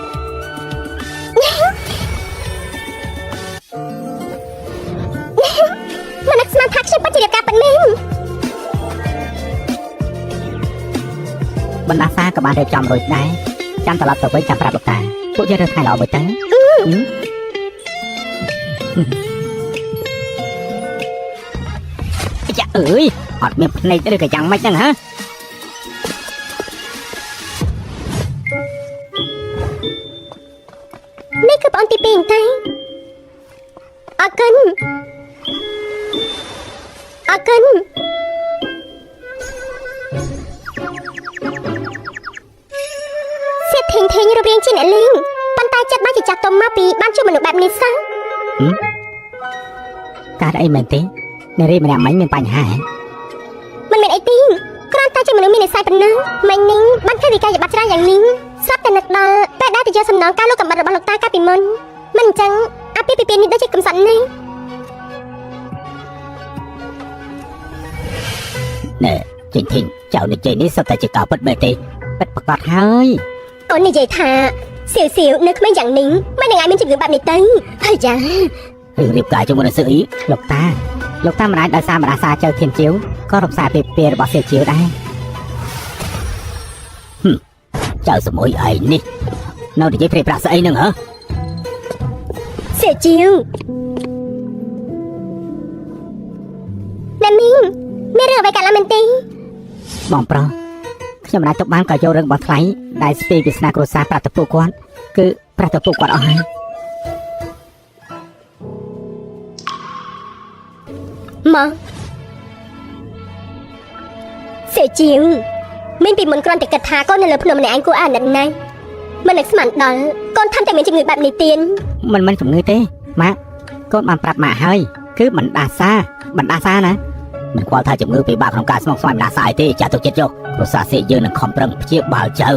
មិនស្មានថាខ្ញុំពិតជារៀបការពិតមែនបណ្ដាសាក៏បានរៀបចំរួចដែរចាំត្រឡប់ទៅវិញចាំប្រាប់លោកតាពួកយើងរើសថ្ងៃល្អមួយទៅចាអើយអត់មានភ្នែកឬក៏យ៉ាងម៉េចហ្នឹងហ៎នេះគឺបងទី2ទេអរគុណអរគុណសេដ្ឋីរូបរាងជាអ្នកលេងប៉ុន្តែចិត្តបានជាចាស់ទុំមកពីបានជួបមនុស្សបែបនេះសោះកើតអីមែនទេនារីម្នាក់មិញមានបញ្ហាមិនមានអីទេគ្រាន់តែជាមនុស្សមាននិស្ស័យប៉ុណ្ណឹងមិញនេះបានឃើញវិការយបាត់ច្រើនយ៉ាងនេះស្រាប់តែនឹកដល់ពេលដែលទៅយកសំណងការលោកកំបិតរបស់លោកតាកាលពីមុនមិនអញ្ចឹងអាពាហ៍ពិពាហ៍នេះដូចជាកំសត់នេះណែចេញធីងចៅនិយាយនេះសុទ្ធតែជាការពិតមែនទេពិតប្រកបហើយអូននិយាយថាសៀវនៅក្មេងយ៉ាងនេះមិននឹងអាចមានជំងឺបែបនេះទៅហើយចារឿងរៀបការជាមួយនឹងសៀវអ៊ីលោកតា លោកតាមិនអាចដោយសារបដាសាចៅធានជាវក៏រំសាយពីរបស់សៀវជាវដែរចៅសមួយឯងនេះនៅនិយាយព្រៃប្រាក់ស្អីហ្នឹងហ៎សៀវជាវណាមីងមានរឿងអ្វីកើតឡើងមែនទេបងប្រុសខ្ញុំមិនអាចទុកបានក៏យករឿងរបស់ថ្លៃដែលស្ពីវាសនាគ្រួសារប្រាប់ទៅពួកគាត់គឺប្រាប់ទៅពួកគាត់អស់ហើយមកសៀវជាវមានពីមុនគ្រាន់តែគិតថាកូននៅលើភ្នំម្នាក់ឯងគួរអាណិតណាស់មិននឹកស្មានដល់កូនថែមតែមានជំងឺបែបនេះទៀតមិនជំងឺទេម៉ាក់កូនបានប្រាប់ម៉ាក់ហើយគឺបណ្ដាសាណាមិនខ្វល់ថាជំងឺពិបាកក្នុងការស្មុគស្មាញបណ្ដាសាអីទេចាស់ទុកចិត្តយកគ្រួសារសៀកយើងនឹងខំប្រឹងព្យាបាលចៅ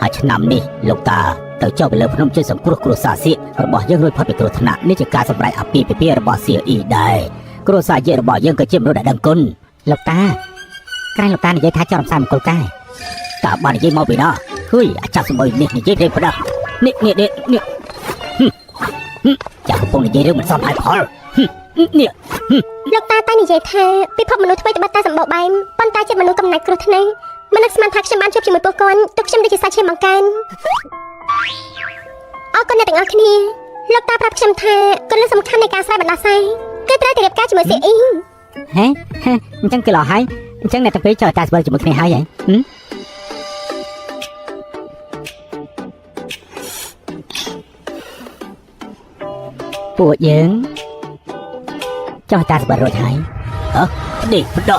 ហើយឆ្នាំនេះលោកតាទៅចុះទៅលើភ្នំជួយសង្គ្រោះគ្រួសារសៀករបស់យើងរួចផុតពីគ្រោះថ្នាក់នេះជាការសម្រេចអាពាហ៍ពិពាហ៍របស់សៀកអ៊ីដែរគ្រួសារយើងរបស់យើងក៏ជាមនុស្សដែលដឹងគុណលោកតាក្រែងលោកតានិយាយថាចង់រំសាយមង្គលកាយតើបាននិយាយមកពីណាហុយអាចាស់សម្បូរនេះនិយាយព្រៃផ្ដាស់នេះចាស់កំពុងនិយាយរឿងមិនសមហេតុផលនេះលោកតាតែនិយាយថាពិភពមនុស្សធ្វើតែបាត់តែសម្បូរបែបប៉ុន្តែចិត្តមនុស្សកំណាច់គ្រោះថ្នាក់មិននឹកស្មានថាខ្ញុំបានជួបជាមួយពួកគាត់ទុកខ្ញុំដូចជាសាច់ឈាមបង្កើនអរគុណអ្នកទាំងអស់គ្នាលោកតាប្រាប់ខ្ញុំថាគន្លឹះសំខាន់នៃការស្រាយបណ្ដាសាយគឺត្រូវតែរៀបការជាមួយសៀអ៊ីហេអញ្ចឹងគឺល្អហើយអញ្ចឹងអ្នកទាំងពីរចូលតែស្បល់ជាមួយគ្នាហើយហ៎ពួកយើងចោះតាស្បរួចហើយនេះបដ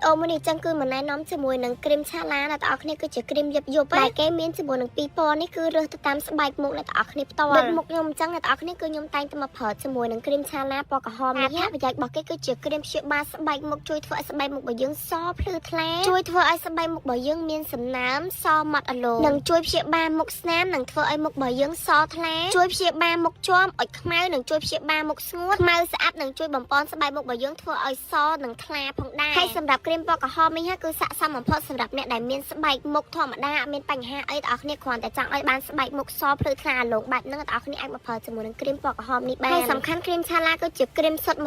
អូមួយនេះចឹងគឺមិនណែនាំជាមួយនឹងគ្រីមឆាឡាអ្នកទាំងអស់គ្នាគឺជាគ្រីមយប់ដែលគេមានជាមួយនឹងពីរពណ៌នេះគឺរើសទៅតាមស្បែកមុខអ្នកទាំងអស់គ្នាផ្ទាល់ដូចមុខខ្ញុំចឹងអ្នកទាំងអស់គ្នាគឺខ្ញុំតែងតែមកប្រើជាមួយនឹងគ្រីមឆាឡាពណ៌ក្រហមនេះប្រយោជន៍របស់គេគឺជាគ្រីមព្យាបាលស្បែកមុខជួយធ្វើឲ្យស្បែកមុខរបស់យើងសភ្លឺថ្លាជួយធ្វើឲ្យស្បែកមុខរបស់យើងមានសំណើមសម៉ត់អលោនិងជួយព្យាបាលមុខស្នាមនិងធ្វើឲ្យមុខរបស់យើងសថ្លាជួយព្យាបាលមុខជាំអុចខ្មៅនិងជួយព្យាបាលមុខស្ងួតខ្មៅស្អាតនិងជួយបំពន់ស្បែកមុខរបស់យើងធ្វើឲ្យសនិងថ្លាផងដែរហើយសម្រាប់គ្រីមពណ៌ក្រហមនេះគឺស័ក្តិសមបំផុតសម្រាប់អ្នកដែលមានស្បែកមុខធម្មតាអត់មានបញ្ហាអីទាំងអស់គ្នាគ្រាន់តែចង់ឲ្យបានស្បែកមុខសភ្លឺថ្លាលងបែបហ្នឹងទាំងអស់គ្នាអាចមកប្រើជាមួយនឹងគ្រីមពណ៌ក្រហមនេះបានហើយសំខាន់គ្រីមឆាឡាគឺជាគ្រីមសុទ្ធ 100%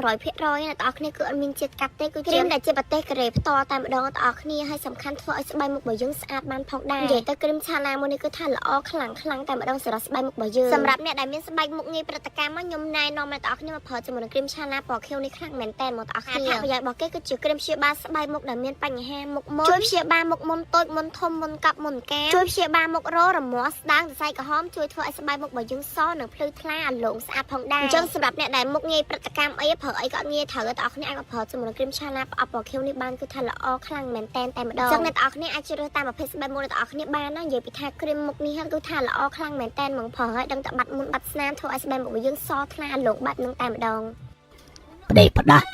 អ្នកទាំងអស់គ្នាគឺអត់មានជាតិកាត់ទេគឺគ្រីមដែលជាប្រទេសកូរ៉េផ្ទាល់តែម្ដងទាំងអស់គ្នាហើយសំខាន់ធ្វើឲ្យស្បែកមុខរបស់យើងស្អាតបានផងដែរនិយាយទៅគ្រីមឆាឡាមួយនេះគឺថាល្អខ្លាំងតែម្ដងសម្រាប់ស្បែកមុខរបស់យើងសម្រាប់អ្នកដែលមានស្បែកមុខងាយប្រតិកម្មមកខ្ញុំណែនាំអ្នកទាំងអស់គ្នាមកប្រើជាមួយនឹងគ្រីមឆាឡាពណ៌ខៀវនេះខ្លាំងមែនតើមកទាំងអស់គ្នាប្រយោជន៍របស់គេគឺជាគ្រីមព្យាបាលស្បែកមុខដែលមានបញ្ហាមុខមុនជួយព្យាបាលមុខមុនតូចមុនធំមុនកាប់មុនការជួយព្យាបាលមុខរមាស់ស្ដាងសរសៃក្រហមជួយធ្វើឲ្យស្បែកមុខរបស់យើងសនិងភ្លឺថ្លាលងស្អាតផងដែរអញ្ចឹងសម្រាប់អ្នកដែលមុខងាយប្រតិកម្មអីប្រើអីក៏ងាយត្រូវតែអ្នកនរអាចមកប្រើជាមួយនឹងគ្រីមឆាឡាផ្អប់ពណ៌ខៀវនេះបានគឺថាល្អខ្លាំងមែនតែម្ដងអញ្ចឹងអ្នកនរអាចជ្រើសតាមប្រភេទស្បែកមុខអ្នកនរបានណានិយាយពីថាគ្រីមមុខនេះគឺថាល្អខ្លាំងមែនតែមកប្រើឲ្យដឹងតែបាត់មុនបាត់ស្នាមធ្វើឲ្យស្បែកមុខរបស់យើងសថ្លាលងបាត់នឹងតែម្ដងប្តេផ្ដាស់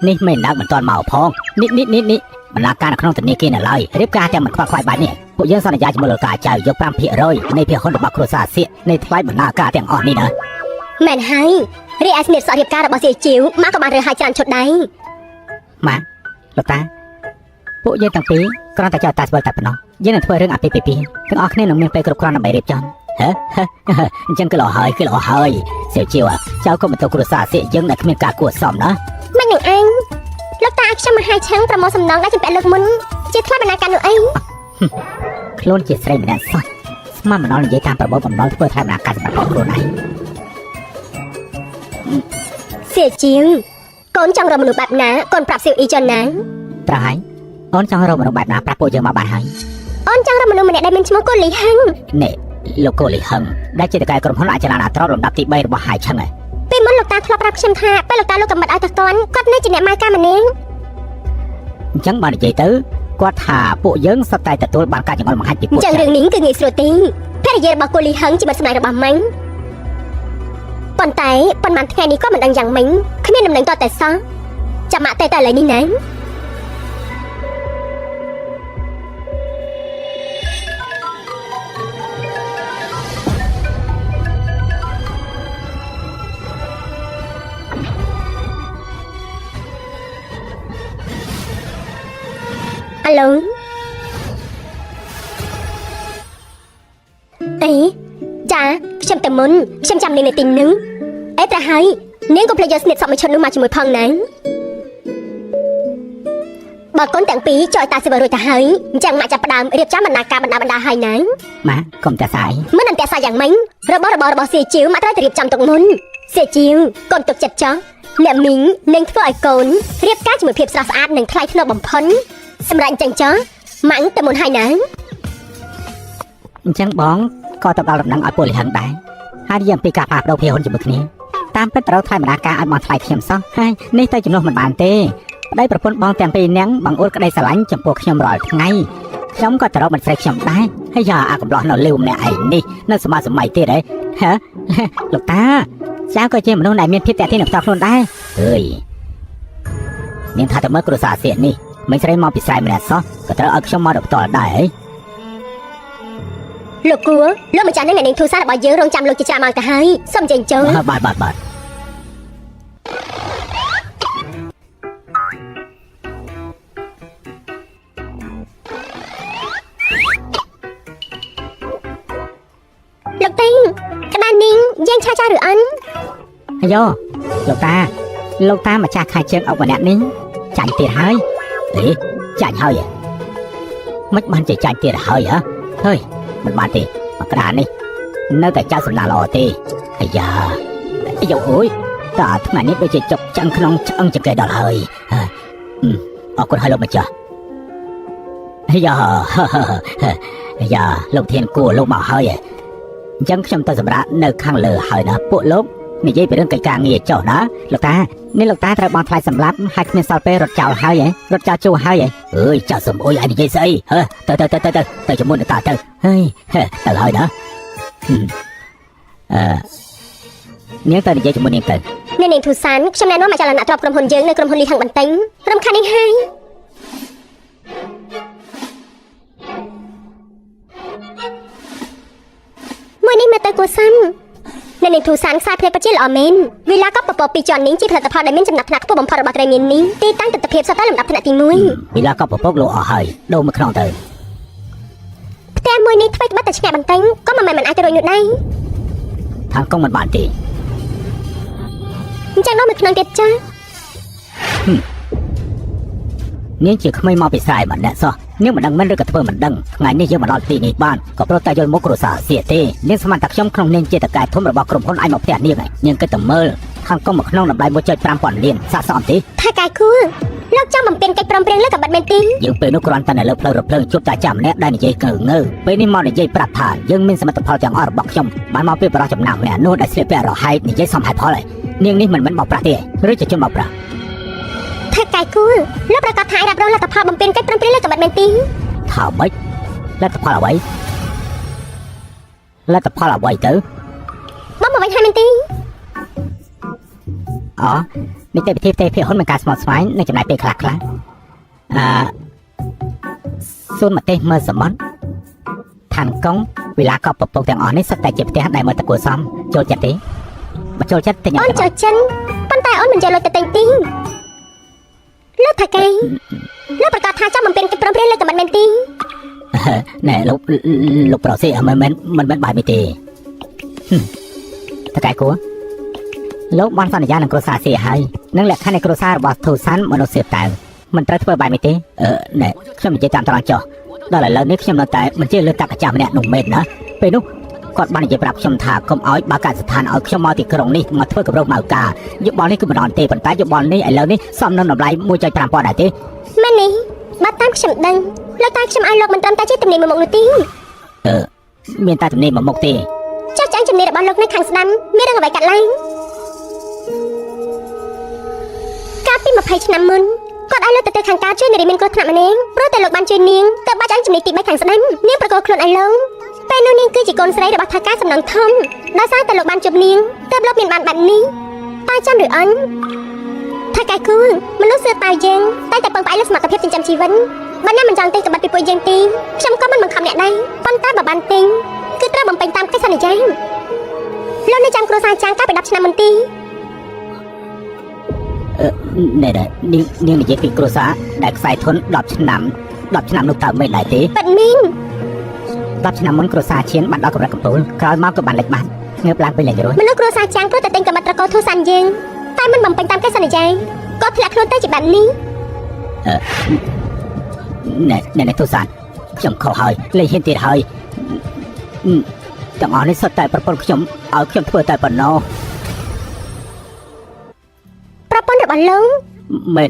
នេះមិនដើរមិនទាន់មកផងនេះបណ្ដាការនៅក្នុងធនាគារនៅឡើយរៀបការតែមិនខ្វះខ្វាយបាច់នេះពួកយើងសន្យាជាមួយលោកតាចៅយក 5% នៃភាគហ៊ុនរបស់គ្រួសារសៀកនៃថ្លៃបណ្ដាការទាំងអស់នេះណាមែនហើយរីឯស្នៀតសក់រៀបការរបស់សៀកជីវម៉ាក៏បានរើសឲ្យច្រើនឈុតដែរម៉ាលោកតាពួកយើងទាំងពីរគ្រាន់តែចោលតាស្បល់តែប៉ុណ្ណោះយើងនឹងធ្វើរឿងអាពាហ៍ពិពាហ៍ទាំងអស់គ្នានឹងមានពេលគ្រប់គ្រាន់ដើម្បីរៀបចំអញ្ចឹងគឺល្អហើយសៀកជីវចៅក៏បន្ទោគ្រួសារសៀកយើងដែលគ្មានការគួរសមណាមិននឹងអញលោកតាឲ្យខ្ញុំមកហាយឆឹងប្រមូលសំណងដែលជំពាក់លើកមុនជាថ្លៃបណ្ណាការនោះអីខ្លួនជាស្រីម្នាក់សោះស្មានមិនដល់និយាយតាមប្រព័ន្ធបំណុលធ្វើថ្លៃបណ្ណាការសម្រាប់ខ្លួនឯងសៀជាងកូនចង់រកមនុស្សបែបណាកូនប្រាប់សៀអ៊ីចឹងណាត្រូវហើយអូនចង់រកមនុស្សបែបណាប្រាប់ពួកយើងមកបានហើយអូនចង់រកមនុស្សម្នាក់ដែលមានឈ្មោះកូលីហឹងនេះលោកកូលីហឹងដែលជាតកែក្រុមហ៊ុនអចលនត្រលំដាប់ទី3របស់ហាយឆឹងពេលមុនលោកតាធ្លាប់ប្រាប់ខ្ញុំថាពេលលោកតាលោកកំបិតឲ្យទៅតាន់គាត់នៅជាអ្នកម៉ៅការម្នាក់អញ្ចឹងបាននិយាយទៅគាត់ថាពួកយើងសត្វតែទទួលបានការចង្អុលបង្ហាញពីពួកអញ្ចឹងរឿងនេះគឺងាយស្រួលទេភរិយារបស់កូលីហឹងជាបាត់សម្លាញ់របស់ម៉ាញ់ប៉ុន្តែប៉ុន្មានថ្ងៃនេះក៏មិនដឹងយ៉ាងម៉េចគ្មានដំណឹងតតែសោះចាំមកតែឥឡូវនេះណាអាឡូអេចាខ្ញុំទៅមុនខ្ញុំចាំលេងនៅទីនឹងអេតែហើយ នាងក៏ភ្លេចយកស្និតសក់មួយឈុតនោះមកជាមួយផងណាបើកូនទាំងពីរចុះឲ្យតាសិវរួចទៅហើយអញ្ចឹងម៉ាក់ចាប់ផ្ដើមរៀបចំបណ្ណាការបណ្ដាហើយណាម៉ាក់កុំតែសាយមិនអន្តរសាយ៉ាងម៉េចរបស់សៀជីវម៉ាក់ត្រូវតែរៀបចំទុកមុនសៀជីវកូនទុកចិត្តចោះអ្នកមីងនឹងធ្វើឲ្យកូនរៀបការជាមួយភាពស្រស់ស្អាតនិងថ្លៃថ្នូរបំផុតសម្រាប់អញ្ចឹងចោះម៉ាក់ទៅមុនហើយណាអញ្ចឹងបងក៏ទៅដល់ដំណឹងឲ្យពលិហឹងដែរហើយនិយាយអំពីការផ្លាស់ប្ដូរភាគហ៊ុនជាមួយគ្នាតាមពិតត្រូវថ្លៃបណ្ដាការឲ្យបងថ្លៃខ្ញុំសោះហើយនេះទៅជំនួសមិនបានទេប្តីប្រពន្ធបងទាំងពីរនាក់បងអួតក្តីស្រឡាញ់ចំពោះខ្ញុំរាល់ថ្ងៃខ្ញុំក៏ទៅរកមិនស្រីខ្ញុំដែរហើយយ៉ាអាកំឡោះនៅលីវម្នាក់ឯងនេះនៅសម័យទៀតហ៎លោកតាចាក៏ជាមនុស្សដែលមានភាពតាក់ទាញនឹងផ្ទាល់ខ្លួនដែរអើយនាងថាទៅមើលគ្រួសារសៀកនេះមិនស្រីមកពីស្រែម្នាក់សោះក៏ត្រូវឲ្យខ្ញុំមកដល់ផ្ទាល់ដែរហ៎លោកគួរលោកម្ចាស់នឹងអ្នកនាងទូរស័ព្ទរបស់យើងរងចាំលោកជាច្រើនម៉ោងទៅហើយសូមចេញចូលបាទលោកទីងក្តារនាងយើងឆាចាឬអន់អាយ៉ូលោកតាម្ចាស់ខែជើងអុកម្នាក់នេះចាញ់ទៀតហើយចាញ់ហើយមិនបានចាញ់ទៀតហើយហ៎ហើយមិនបានទេមកក្តារនេះនៅតែចៅសំណាល្អទេអាយ៉ាអូយតាអាថ្មនេះដូចជាចុកចាំងក្នុងឆ្អឹងចង្កេះដល់ហើយអរគុណហើយលោកម្ចាស់អាយ៉ាលោកធានគួរលោកមកហើយអញ្ចឹងខ្ញុំទៅសម្រាប់នៅខាងលើហើយណាពួកលោកនិយាយពីរឿងកិច្ចការងារចុះណាលោកតានេះលោកតាត្រូវបង់ថ្លៃសម្លាប់ហើយគ្មានសល់ពេលរត់ចោលហើយរត់ចោលជួហើយអើយចាស់សំអុយឯងនិយាយស្អីទៅជាមួយនឹងតាទៅហើយទៅហើយណានាងទៅនិយាយជាមួយនាងទៅនាងធូសានខ្ញុំណែនាំមកចលនាទ្របក្រុមហ៊ុនយើងនៅក្រុមហ៊ុនលីហឹងបន្ទិញរំខាននេះហើយមួយនេះមកទៅគួសាំនៅនឹងធូសានខ្សែភ្នែកពិតជាល្អមែនវិឡាក៏ពពកពីជាន់នេះជាផលិតផលដែលមានចំណាត់ថ្នាក់ខ្ពស់បំផុតរបស់ត្រីមាននេះទីតាំងទិដ្ឋភាពសុទ្ធតែលំដាប់ថ្នាក់ទី1វិឡាក៏ពពកលោអស់ហើយដូរមកក្នុងទៅផ្ទះមួយនេះធ្វើត្បិតតែឆ្ងាយបន្តិចក៏មិនអាចទៅរួចនោះដែរខាងកុំមិនបានទេអញ្ចឹងដូរមកក្នុងទៀតចានាងជាក្មេងមកពីស្រែម្នាក់សោះនាងមិនដឹងមិនឬក៏ធ្វើមិនដឹងថ្ងៃនេះយើងមកដល់ទីនេះបានក៏ព្រោះតែយល់មុខគ្រួសារសៀកទេនាងស្មានតែខ្ញុំក្នុងនាងជាតកែធំរបស់ក្រុមហ៊ុនឯងមកផ្ទះនាងគិតតែមើលខាងកុំមកក្នុងតម្លៃ 1.5 លានស័ក្តិសមទេថាកែគួរលោកចង់បំពេញកិច្ចព្រមព្រៀងលើកបាត់មែនទេយើងពេលនោះគ្រាន់តែនៅលើផ្លូវរថភ្លើងជួបតាចាស់ម្នាក់ដែលនិយាយកើងើពេលនេះមកនិយាយប្រាប់ថាយើងមានសមិទ្ធផលទាំងអស់របស់ខ្ញុំបានមកពីបរិះចំណាំម្នាក់នោះដែលស្លៀកពាក់រហែកនិយាយសំហេតុផលហើយនាងនេះមិនបោកប្រាស់ទេឬជាជនបោកប្រាស់ថាកែគួរលោកប្រកាសថារ៉ាប់រងលទ្ធផលបំពេញកិច្ចព្រមព្រៀងលើកបាត់មែនទេថាម៉េចលទ្ធផលអ្វីទៅបងមកវិញហើយមែនទេនីតិវិធីផ្ទៃភាគហ៊ុនមានការស្មុគស្មាញនិងចំណាយពេលខ្លះសួនមកទេសមើលសមុទ្រឋានកុងវិឡាកប់ពពកទាំងអស់នេះសុទ្ធតែជាផ្ទះដែលមើលតគួរសមចូលចិត្តទេបើចូលចិត្តតែខ្ញុំអូនចូលចិត្តប៉ុន្តែអូនមិនយកលុយទៅទិញទីលោកថាកែលោកប្រកាសថាចង់បំពេញកិច្ចព្រមព្រៀងលើកបាត់មែនទេណែលោកប្រុសស៊ីមិនបាយទេតកែគួរលោកបានសន្យានឹងគ្រួសារសៀហើយនឹងលក្ខខណ្ឌនៃគ្រួសាររបស់ធូសានមនុស្សសៀតៅមិនត្រូវធ្វើបាយទេណែខ្ញុំនិយាយតាមត្រង់ចុះដល់ឥឡូវនេះខ្ញុំនៅតែមិនជឿលើតាកាចាស់ម្នាក់នោះមែនណាពេលនោះគាត់បាននិយាយប្រាប់ខ្ញុំថាកុំឲ្យបើកស្ថានឲ្យខ្ញុំមកទីក្រុងនេះមកធ្វើកម្រោគមកការយោបល់នេះគឺមិនអត់ទេប៉ុន្តែយោបល់នេះឥឡូវនេះសមនឹងតម្លៃ 1.5 ពាន់ដែរទេមែននេះបើតាមខ្ញុំដឹងលោកតាខ្ញុំឲ្យលោកមិនត្រឹមតែជាទំនៀមមួយមុខនោះទេមានតែទំនៀមមួយមុខទេចាស់ចាស់ជំនាញរបស់លោកនៅខាងស្ដាំមានរឿងអ្វីកាត់ឡើងកាលពី20ឆ្នាំមុនគាត់ឲ្យលោកទៅខាងការជួយនារីមានគ្រោះថ្នាក់ម្នាក់ព្រោះតែលោកបានជួយនាងទៅបាច់ឲ្យជំនាញទី3ខាងស្ដាំនាងប្រកល់ខ្លួនឲ្យលោកពេលនោះនាងគឺជាកូនស្រីរបស់ថាការសំណងធំដោយសារតែលោកបានជួបនាងទើបលោកមានបានបែបនេះតាចាំឬអញថាកែគូមនុស្សសើតៅយើងតែពឹងផ្អែកលើសមត្ថភាពចិញ្ចឹមជីវិតបើអ្នកមិនចង់ទិញសម្បត្តិពីពួកយើងទេខ្ញុំក៏មិនបង្ខំអ្នកដែរប៉ុន្តែបើបានទិញគឺត្រូវបំពេញតាមកិច្ចសន្យាលោកនៅចាំគ្រួសារចាងកាលពី10ឆ្នាំមុនទេណែនាងនិយាយពីគ្រួសារដែលខ្សែធន10ឆ្នាំនោះតើមិនដែរទេប៉ិតមីង10ឆ្នាំមុនគ្រួសារឈៀនបានដល់កម្រិតកំពូលក្រោយមកក៏បានលិចបាត់ងើបឡើងវិញលេចរស់មនុស្សគ្រួសារចាងព្រោះតែទិញកម្រិតត្រកូលធូសានយើង តែមិនបំពេញតាមកិច្ចសន្យាក៏ធ្លាក់ខ្លួនទៅជាបែបនេះ ណែទូសានខ្ញុំខុសហើយលេងហ៊ានទៀតហើយទាំងអស់នេះសុទ្ធតែប្រពន្ធខ្ញុំឲ្យខ្ញុំធ្វើតែប៉ុណ្ណោះ ប្រពន្ធរបស់លោក មែន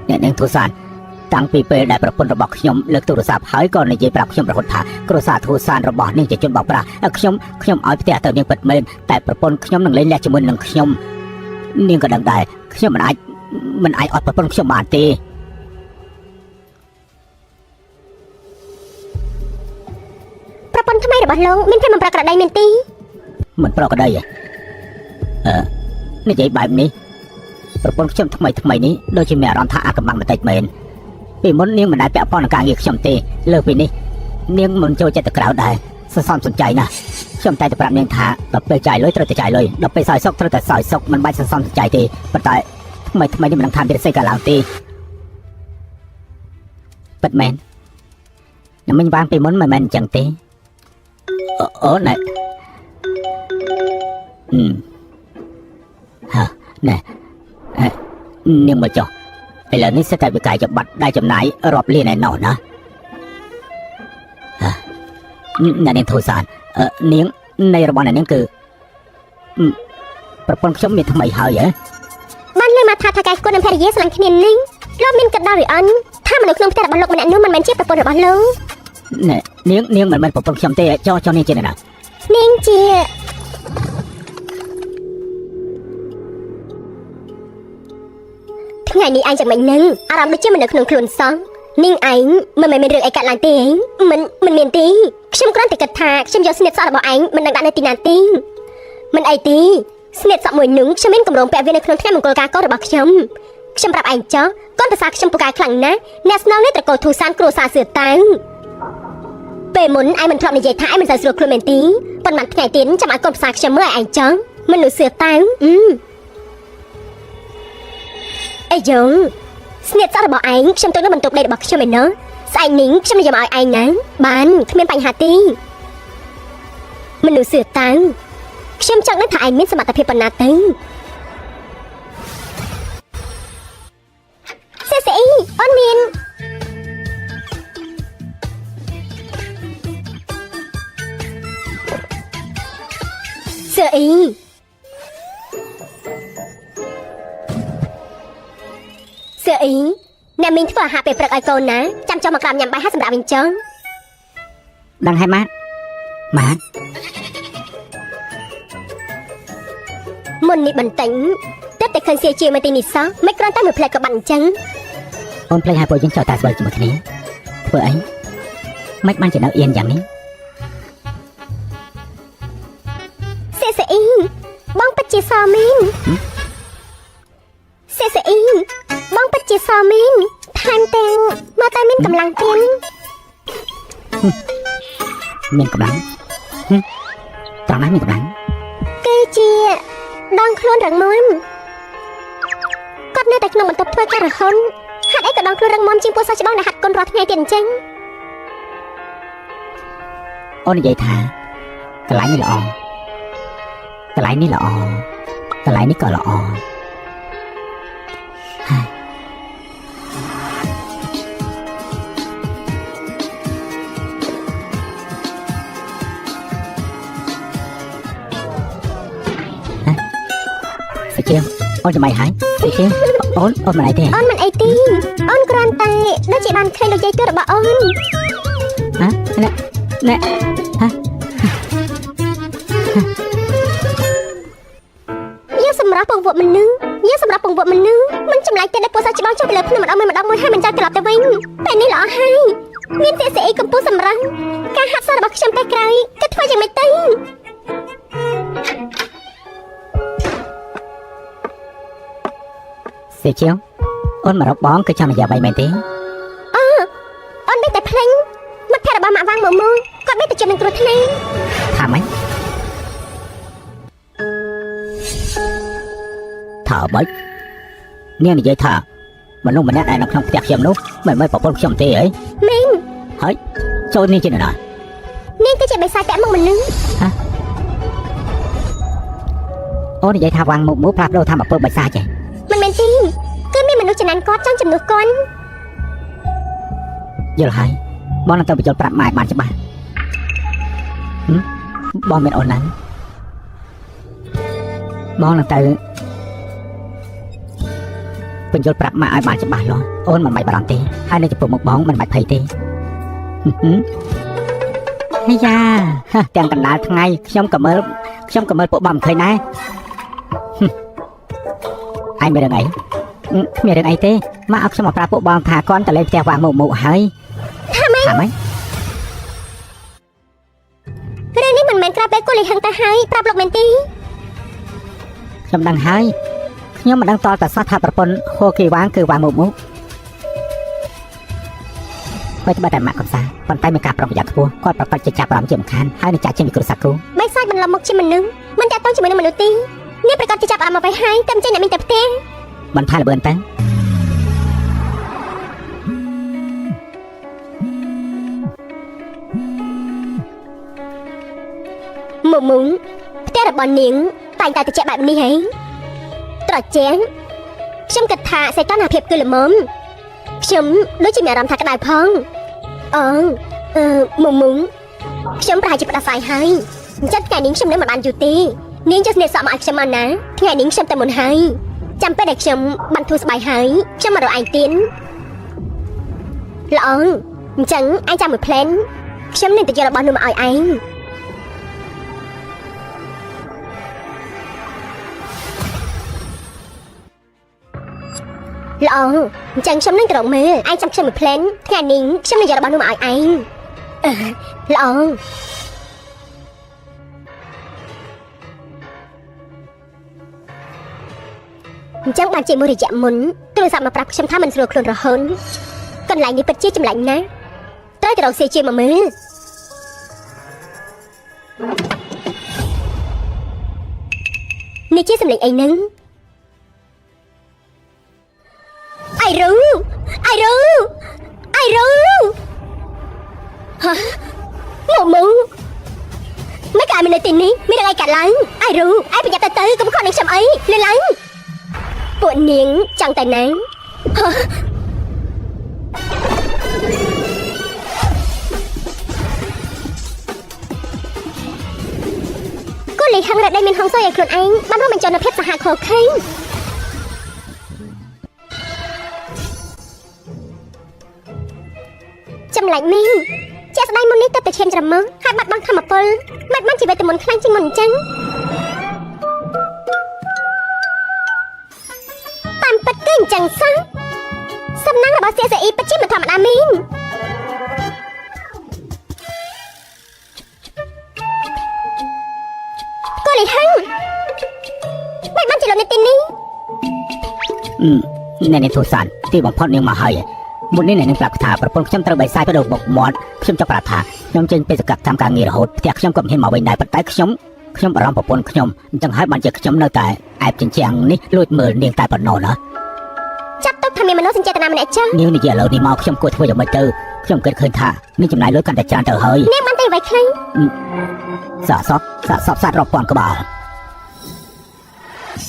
អ្នកទូសានតាំងពីពេលដែលប្រពន្ធរបស់ខ្ញុំលើកទូរស័ព្ទហើយក៏និយាយប្រាប់ខ្ញុំរហូតថាគ្រួសារទូសានរបស់នាងជាជនបោកប្រាស់ខ្ញុំឲ្យផ្ទះទៅនាងពិតមែនតែប្រពន្ធខ្ញុំនឹងលេងលះជាមួយនឹងខ្ញុំនាងក៏ដឹងដែរខ្ញុំមិនអាចអត់ប្រពន្ធខ្ញុំបានទេ ប្រពន្ធថ្មីរបស់លោកមានភាពមិនប្រក្រតីមែនទេ មិនប្រក្រតីនិយាយបែបនេះប្រពន្ធខ្ញុំថ្មីនេះដូចជាមានអារម្មណ៍ថាអាកំបាំងបន្តិចមែនពីមុននាងមិនដែលពាក់ព័ន្ធនឹងការងារខ្ញុំទេលើពីនេះនាងមិនចូលចិត្តទៅក្រៅដែរសន្សំសំចៃណាស់ខ្ញុំតែប្រាប់នាងថាដល់ពេលចាយលុយត្រូវតែចាយលុយដល់ពេលសោយសុកត្រូវតែសោយសុកមិនបាច់សន្សំសំចៃទេប៉ុន្តែថ្មីនេះមិនដឹងថាមានស្អីកើតឡើងទេពិតមែនខ្ញុំមិនបានពីមុនមិនមែនអញ្ចឹងទេអូណែណែនាងមកចុះឥឡូវនេះសិតតែវិកាយចំបាត់ដែលចំណាយរាប់លានឯណោះណានាងធូសាននាងនៃរបស់នាងគឺប្រពន្ធខ្ញុំមានថ្មីហើយហ៎បានលើមកថាកែគុណនិងភរិយាស្រឡាញ់គ្នានេះលោកមានកាត់ដល់ឬអន់ថាមនុស្សក្នុងផ្ទះរបស់លោកម្នាក់នោះមិនមែនជាប្រពន្ធរបស់លោក ណែនាងមិនមែនប្រពន្ធខ្ញុំទេចុះនាងជាណានាងជាថ្ងៃនេះឯងចាំមិននឹងអារម្មណ៍ដូចជាមនុស្សក្នុងខ្លួនសោះនាងឯងមិនមែនមានរឿងអីកើតឡើងទេមិនមានទេខ្ញុំគ្រាន់តែគិតថាខ្ញុំយកស្នៀតសក់របស់ឯងមិនដឹងដាក់នៅទីណាទេមិនអីទេស្នៀតសក់មួយនឹងខ្ញុំមានកម្រងពាក់វានៅក្នុងថ្ងៃមង្គលការកូនរបស់ខ្ញុំប្រាប់ឯងចុះកូនប្រសាខ្ញុំពូកែខ្លាំងណាស់អ្នកស្នងនេះត្រកូលធូសានគ្រួសារសឿតៅពេលមុនឯងមិនធ្លាប់និយាយថាឯងមិនសូវស្រួលខ្លួនមែនទេប៉ុន្មានថ្ងៃទៀតចាំឲ្យកូនប្រសាខ្ញុំមើលឯងចុះមនុស្សសឿតៅអីយ៉ងស្នៀតសក់របស់ឯងខ្ញុំទៅនៅបន្ទប់លេខរបស់ខ្ញុំឯណោះស្អែកនេះខ្ញុំនិយាយមកឲ្យឯងណាបានគ្មានបញ្ហាទេមនុស្សសឿតៅខ្ញុំចង់ដឹងថាឯងមានសមត្ថភាពប៉ុណ្ណាទៅស្អីអូនមានស្អីអ្នកមីងធ្វើអាហារពេលព្រឹកឲ្យកូនណាចាំចុះមកក្រាបញ៉ាំបាយហើយសម្រាប់វិញចុះដឹងហើយម៉ាក់មុននេះបន្តិចតែឃើញសៀជាមកទីនេះសោះមិនគ្រាន់តែមួយផ្លែក៏បាត់អញ្ចឹងអូនផ្លេចឲ្យពួកយើងចោលតែស្បែកជាមួយគ្នាធ្វើអីមិនបានជានៅអៀនយ៉ាងនេះស្អីបងពិតជាសមែនស្អីបងពិតជាសមែនថែមទាំងមកតែមានកម្លាំងទៀតមានកម្លាំងត្រង់ណាមានកម្លាំងគឺជាដងខ្លួនរឹងមាំគាត់នៅតែក្នុងបន្ទប់ធ្វើការរហូតហេតុអីក៏ដងខ្លួនរឹងមាំជាងពួកសិស្សច្បងដែលហាត់កុនរាល់ថ្ងៃទៀតអញ្ចឹងអូននិយាយថាកន្លែងនេះល្អកន្លែងនេះល្អកន្លែងនេះក៏ល្អជាអូនចាំបាយហើយជាអូនមិនអីទេអូនមិនអីទេអូនគ្រាន់តែដូចជាបានឃើញលោកយាយទោះរបស់អូនណែយើងសម្រាប់ពងវក់មនុស្សមិនចម្លែកទេដែលពួកសាច់ច្បងចុះទៅលើភ្នំម្ដងមួយហើយមិនចាត់ត្រឡប់ទៅវិញពេលនេះល្អហើយមានតែស្អីកំពុះសម្រឹងការហាត់សររបស់ខ្ញុំតែក្រោយគឺធ្វើយ៉ាងម៉េចទៅសេជាងអូនមករកបងគឺចាំរយៈ3មែនទេអូនមានតែភ្លេងមិត្តភក្តិរបស់ម៉ាក់វាងមកគាត់មានតែជំនាញគ្រោះថ្នាក់ថាម៉េចថាអ្វីនាងនិយាយថាមនុស្សម្នាក់ដែលនៅក្នុងផ្ទះខ្ញុំនោះមិនមែនប្រពន្ធខ្ញុំទេហីមែនហើយចូលនាងជានរណានាងគឺជាបិសាចពាក់មុខមនុស្ស អូននិយាយថាវាំងមុខមូផ្លាស់ប្ដូរថាមកពើបិសាចទេ មិនមែនទេគឺមានមនុស្សចំណានគាត់ចង់ជំនួសគាត់ យល់ហើយបងនឹងទៅបញ្យល់ប្រាប់ម៉ែបានច្បាស់បងមានអូនណាបងនឹងទៅបញ្យល់ប្រាប់ម៉ែឲ្យបានច្បាស់លាស់អូនមិនបាច់បារម្ភទេហើយនៅចំពោះមុខបងមិនបាច់ភ័យទេហេយ៉ាទាំងកណ្ដាលថ្ងៃខ្ញុំក៏មើលពួកបងមិនឃើញដែរឯងមានរឿងអីគ្មានរឿងអីទេមកឲ្យខ្ញុំមកប្រាប់ពួកបងថាគាត់ទៅលេងផ្ទះវ៉ាមុកហើយថាម៉េចរឿងនេះមិនមែនក្រាបពេលគូលីហឹងទៅហើយប្រាប់លោកមែនទេខ្ញុំដឹងហើយខ្ញុំមិនដឹងតតែសោះថាប្រពន្ធហូគីវ៉ាងគឺវ៉ាមុកបើច្បាស់តែម៉ាក់កំសាប៉ុន្តែមានការប្រុងប្រយ័ត្នខ្ពស់គាត់ប្រកាសជាចាប់អារម្មណ៍ជាមិនខានហើយនឹងចាក់ចេញពីគ្រួសារគ្រូបិសាចបន្លំមុខជាមនុស្សមិនតាក់ទងជាមួយនឹងមនុស្សទេនេះប្រកាសជាចាប់អារម្មណ៍អ្វីហើយតែមិនចេញអ្នកមានតែផ្ទះមិនថាល្បឿនទៅមុំផ្ទះរបស់នាងតែងតែត្រជាក់បែបនេះហីត្រជាក់ខ្ញុំគិតថាសីតុណ្ហភាពគឺល្មមខ្ញុំដូចជាមានអារម្មណ៍ថាក្តៅផងមុំខ្ញុំប្រហែលជាផ្ដាសាយហើយអញ្ចឹងថ្ងៃនេះខ្ញុំនៅមិនបានយូរទេនាងចុះស្នៀតសក់មកឲ្យខ្ញុំមកណាថ្ងៃនេះខ្ញុំទៅមុនហើយចាំពេលដែលខ្ញុំបានធូរស្បាយហើយខ្ញុំមករកឯងទៀតល្អអញ្ចឹងឯងចាំមួយផ្លែនខ្ញុំនឹងទៅយករបស់នោះមកឲ្យឯងល្អអញ្ចឹងខ្ញុំនឹងទៅរកមើលឯងចាំខ្ញុំមួយផ្លែនថ្ងៃនេះខ្ញុំនឹងយករបស់នោះមកឲ្យឯងល្អអញ្ចឹងបានជាមួយរយៈមុនទូរស័ព្ទមកប្រាប់ខ្ញុំថាមិនស្រួលខ្លួនរហូតកន្លែងនេះពិតជាចម្លែកណាស់ត្រូវទៅរកសេជាមកមើលនេះជាសម្លេងអីហ្នឹងអៃរូមុំមិនកាយមាននៅទីនេះមានរឿងអីកាត់ឡើងអៃរូឯងប្រយ័ត្នទៅកុំខកនឹងខ្ញុំអីលឿនឡើងពួកនាងចង់តែណាគូលីហឹងរត់ដេញមានហងសុយឲ្យខ្លួនឯងបានរួមបញ្ចូលនូវភាពសាហាវខកខេងចម្លែកមីងជាស្ដាយមុននេះទៅតែឈាមច្រមុះហើយបាត់បង់ធម្មពលបាត់បង់ជីវិតទៅមុនខ្លាំងជាងមុនអញ្ចឹងតាមពិតគឺអញ្ចឹងសោះសំណាងរបស់សៀសអ៊ីពិតជាមិនធម្មតាមីងគូលីហឹងបាត់បង់ជីវិតនៅទីនេះនេះទូសានទីបំផុតនាងមកហើយមុននេះនឹងប្រាប់ថាប្រពន្ធខ្ញុំត្រូវបិសាចទៅបុកមាត់ខ្ញុំចង់ប្រាប់ថាខ្ញុំចេញពីសកម្មតាមការងាររហូតផ្ទះខ្ញុំក៏មិនហ៊ានមកវិញដែរប៉ុន្តែខ្ញុំបារម្ភប្រពន្ធខ្ញុំអញ្ចឹងហើយបានជាខ្ញុំនៅតែអែបចិញ្ចាំងនេះលួចមើលនាងតែប៉ុណ្ណោះណាចាប់ទុកថាមានមនុស្សសញ្ចេតនាម្នាក់ចឹងនាងនិយាយឥឡូវនេះមកខ្ញុំគួរធ្វើយ៉ាងម៉េចទៅខ្ញុំគិតឃើញថានាងចំណាយលុយកាន់តែច្រើនទៅហើយនាងបានតែអ្វីខ្លីសាកសពសត្វរាប់ពាន់ក្បាល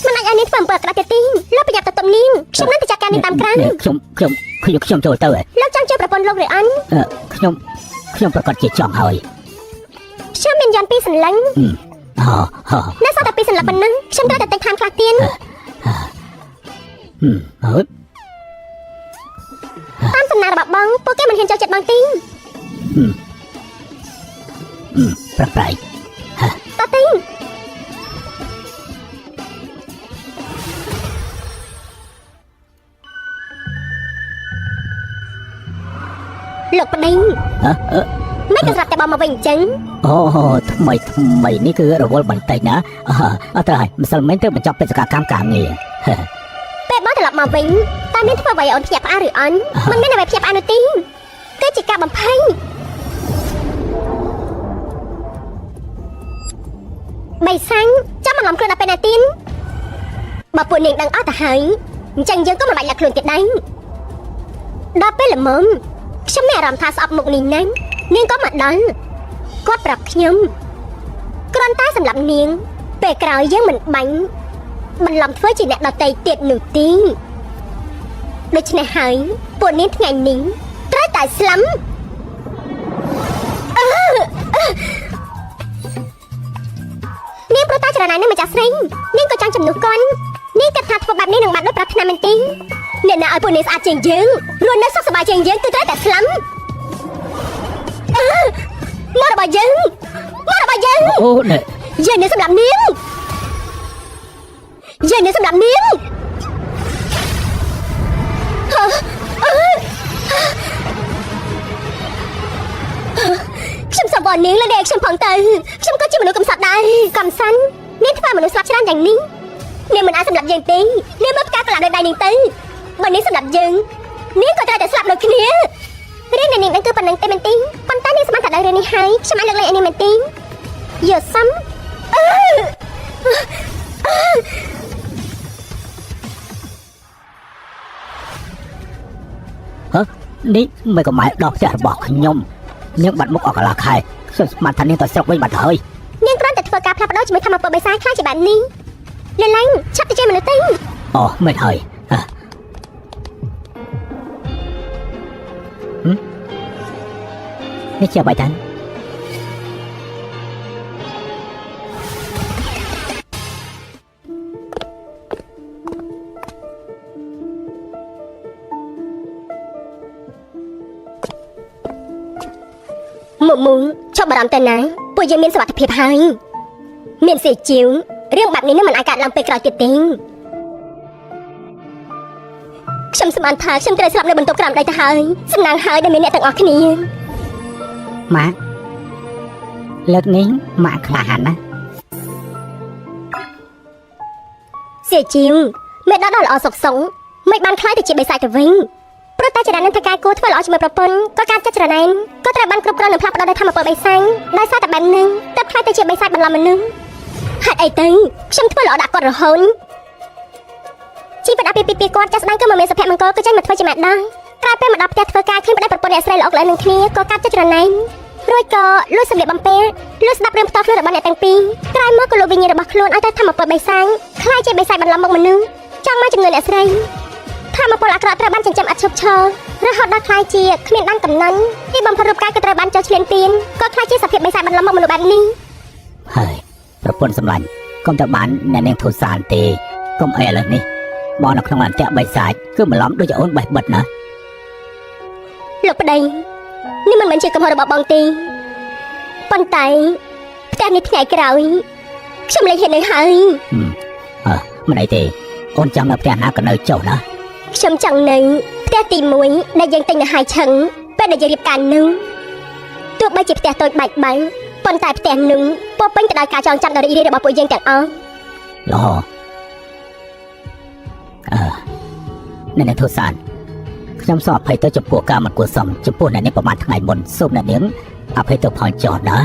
មិនអាចឲ្យនាងធ្វើអំពើអាក្រក់ទេទីលោកប្រយ័ត្នទៅទុំនាងខ្ញុំនឹងទៅចាត់ការនាងតាមក្រៅខ្ញុំចូលទៅលោកចង់ជួយប្រពន្ធលោកឬអញខ្ញុំប្រកាសជាចង់ហើយខ្ញុំមានយន្តពីសន្លឹងនៅសតតែពីសន្លឹងប៉ុណ្ណឹងខ្ញុំត្រូវតែទៅតាមខ្លះទៀតតាមសំណាងរបស់បងពួកគេមិនហ៊ានចូលចិត្តបងទីប្រប្រៃតទីលោកប្តីមិនក៏ស្រាប់តែបងមកវិញអញ្ចឹងអូថ្មីនេះគឺរវល់បន្តិចណាអត់ទៅហើយម្សិលមិញទៅបញ្ចប់បេសកកម្មការងារពេលបងត្រឡប់មកវិញតើមានធ្វើអ្វីឲ្យអូនភ្ញាក់ផ្អើលឬអន់មិនមានអ្វីភ្ញាក់ផ្អើលនោះទេគឺជាការបំភ័យបៃសាំងចាំមកឡំខ្លួនដល់ពេលណាទៀតបើពួកនាងដឹងអស់ទៅហើយអញ្ចឹងយើងក៏មិនបាច់លាក់ខ្លួនទៀតដែរដល់ពេលល្មមខ្ញុំមានអារម្មណ៍ថាស្អប់មុខនេះណាស់នាងក៏មកដល់គាត់ប្រាប់ខ្ញុំគ្រាន់តែសម្រាប់នាងពេលក្រោយយើងមិនបាញ់ បន្លំធ្វើជាអ្នកដតីទៀតនោះទេដូច្នេះហើយពួកនាងថ្ងៃនេះត្រូវតែស្លាប់នាងប្រតាចរណៃនឹងម្ចាស់ស្រីនាងក៏ចង់ជំនួសគាត់នាងគិតថាធ្វើបែបនេះនឹងបានដូចប្រាថ្នាមែនទេអ្នកណាឲ្យពួកនាងស្អាតជាងយើងរស់នៅសុខសប្បាយជាងយើងគឺត្រូវតែស្លាប់មករបស់យើងអូនេះ យើងនឹងសម្រាប់នាងខ្ញុំសប្បុរសនាងលើអ្នកខ្ញុំផងទៅខ្ញុំក៏ជាមនុស្សកំសត់ដែរកំសាន់នាងធ្វើមនុស្សស្លាប់ច្រើនយ៉ាងនេះនាងមិនអាចសម្រាប់យើងទេនាងមកផ្កាកន្លះដោយដៃនាងទៅបើនាងសម្រាប់យើងនាងក៏ត្រូវតែស្លាប់ដូចគ្នារឿងនាងនឹងគឺប៉ុណ្្នឹងទេមែនទេប៉ុន្តែនាងស្មានថាដល់រឿងនេះហើយខ្ញុំអាចលើកលែងនាងមែនទេយល់សំនេះមិនក៏ម៉ែដកផ្ទះរបស់ខ្ញុំនាងបាត់មុខអស់កន្លះខែខ្ញុំស្មានថានាងទៅស្រុកវិញបាត់ហើយនាងគ្រាន់តែធ្វើការផ្លាស់ប្ដូរជាមួយធម្មពលបិសាចខ្លាចជាបែបនេះលលាញ់ឆាប់ទៅជួយមនុស្សទៅអូមិនហើយនេះជាអ្វីតាមុំឈប់បារម្ភទៅណាពួកយើងមានសុវត្ថិភាពហើយមានសេជាវរឿងបែបនេះនឹងមិនអាចកើតឡើងពេលក្រោយទៀតទេខ្ញុំស្មានថាខ្ញុំត្រូវស្លាប់នៅបន្ទប់ក្រោមដីទៅហើយសំណាងហើយដែលមានអ្នកទាំងអស់គ្នាម៉ាក់លើកនេះម៉ាក់ក្លាហានណាសេជាវមិនដល់ល្អសុខសុងមិនបានខ្លាយទៅជាបិសាចទៅវិញព្រោះតែចរណនឹងធ្វើការគួរធ្វើល្អជាមួយប្រពន្ធក៏ការចាត់ចរណែនក៏ត្រូវបានគ្រប់គ្រងនិងផ្លាស់ប្ដូរដោយធម្មពលបិសាចដោយសារតែបែបហ្នឹងទើបខ្លាយទៅជាបិសាចបន្លំមនុស្សហេតុអីទៅខ្ញុំធ្វើល្អដាក់គាត់រហូតជីវិតអាពីគាត់ចាស់ស្ដាយក៏មិនមានសុភមង្គលក៏ចេញមកធ្វើជាម៉ែដែរក្រោយពេលមកដល់ផ្ទះធ្វើការឃើញប្តីប្រពន្ធអ្នកស្រីល្អកន្លែងនឹងគ្នាក៏កាត់ចិត្តចរណែនរួចក៏លួចសម្លៀកបំពាក់លួចស្ដាប់រឿងផ្ទាល់ខ្លួនរបស់អ្នកទាំងពីរក្រោយមកក៏លួចវិញ្ញាណរបស់ខ្លួនឲ្យទៅធម្មពលបិសាចខ្លាយជាបិសាចបន្លំមកមនុស្សចង់មកចំនួនអ្នកស្រីធម្មពលអាក្រក់ត្រូវបានចិញ្ចឹមអត់ឈប់ឈររហូតដល់ខ្លាយជាគ្មានដាំកំណត់ទីបំផុតរូបកាយក៏ត្រូវបានចោលឈ្លានពានក៏ខ្លាយជាសភាពបិសាចបន្លំមកមនុស្សបែបនេះហើយប្រពន្ធសម្លាញ់កុំទៅបានអ្នកនាងធូសានទេកុំអីឥឡូវនេះបងនៅក្នុងអន្តៈបិសាចគឺបន្លំដូចអូនបេះបិទណាលោកប្តីនេះមិនមែនជាកំហុសរបស់បងទេប៉ុន្តែផ្ទះនេះថ្ងៃក្រោយខ្ញុំលែងហ៊ាននៅហើយមិនអីទេអូនចង់នៅផ្ទះណាក៏នៅចុះណាខ្ញុំចង់នៅផ្ទះទី1ដែលយើងទិញនៅហាយឆឹងពេលដែលយើងរៀបការនោះទោះបីជាផ្ទះតូចបាច់បាំងប៉ុន្តែផ្ទះនោះពោពេញទៅដោយការចងចាំដ៏រីករាយរបស់ពួកយើងទាំងអស់ល្អអ្នកនាងធូសានខ្ញុំសូមអភ័យទៅចំពោះការមិនគួរសមចំពោះអ្នកនាងប្រហែលថ្ងៃមុនសូមអ្នកនាងអភ័យទៅផងចោះណា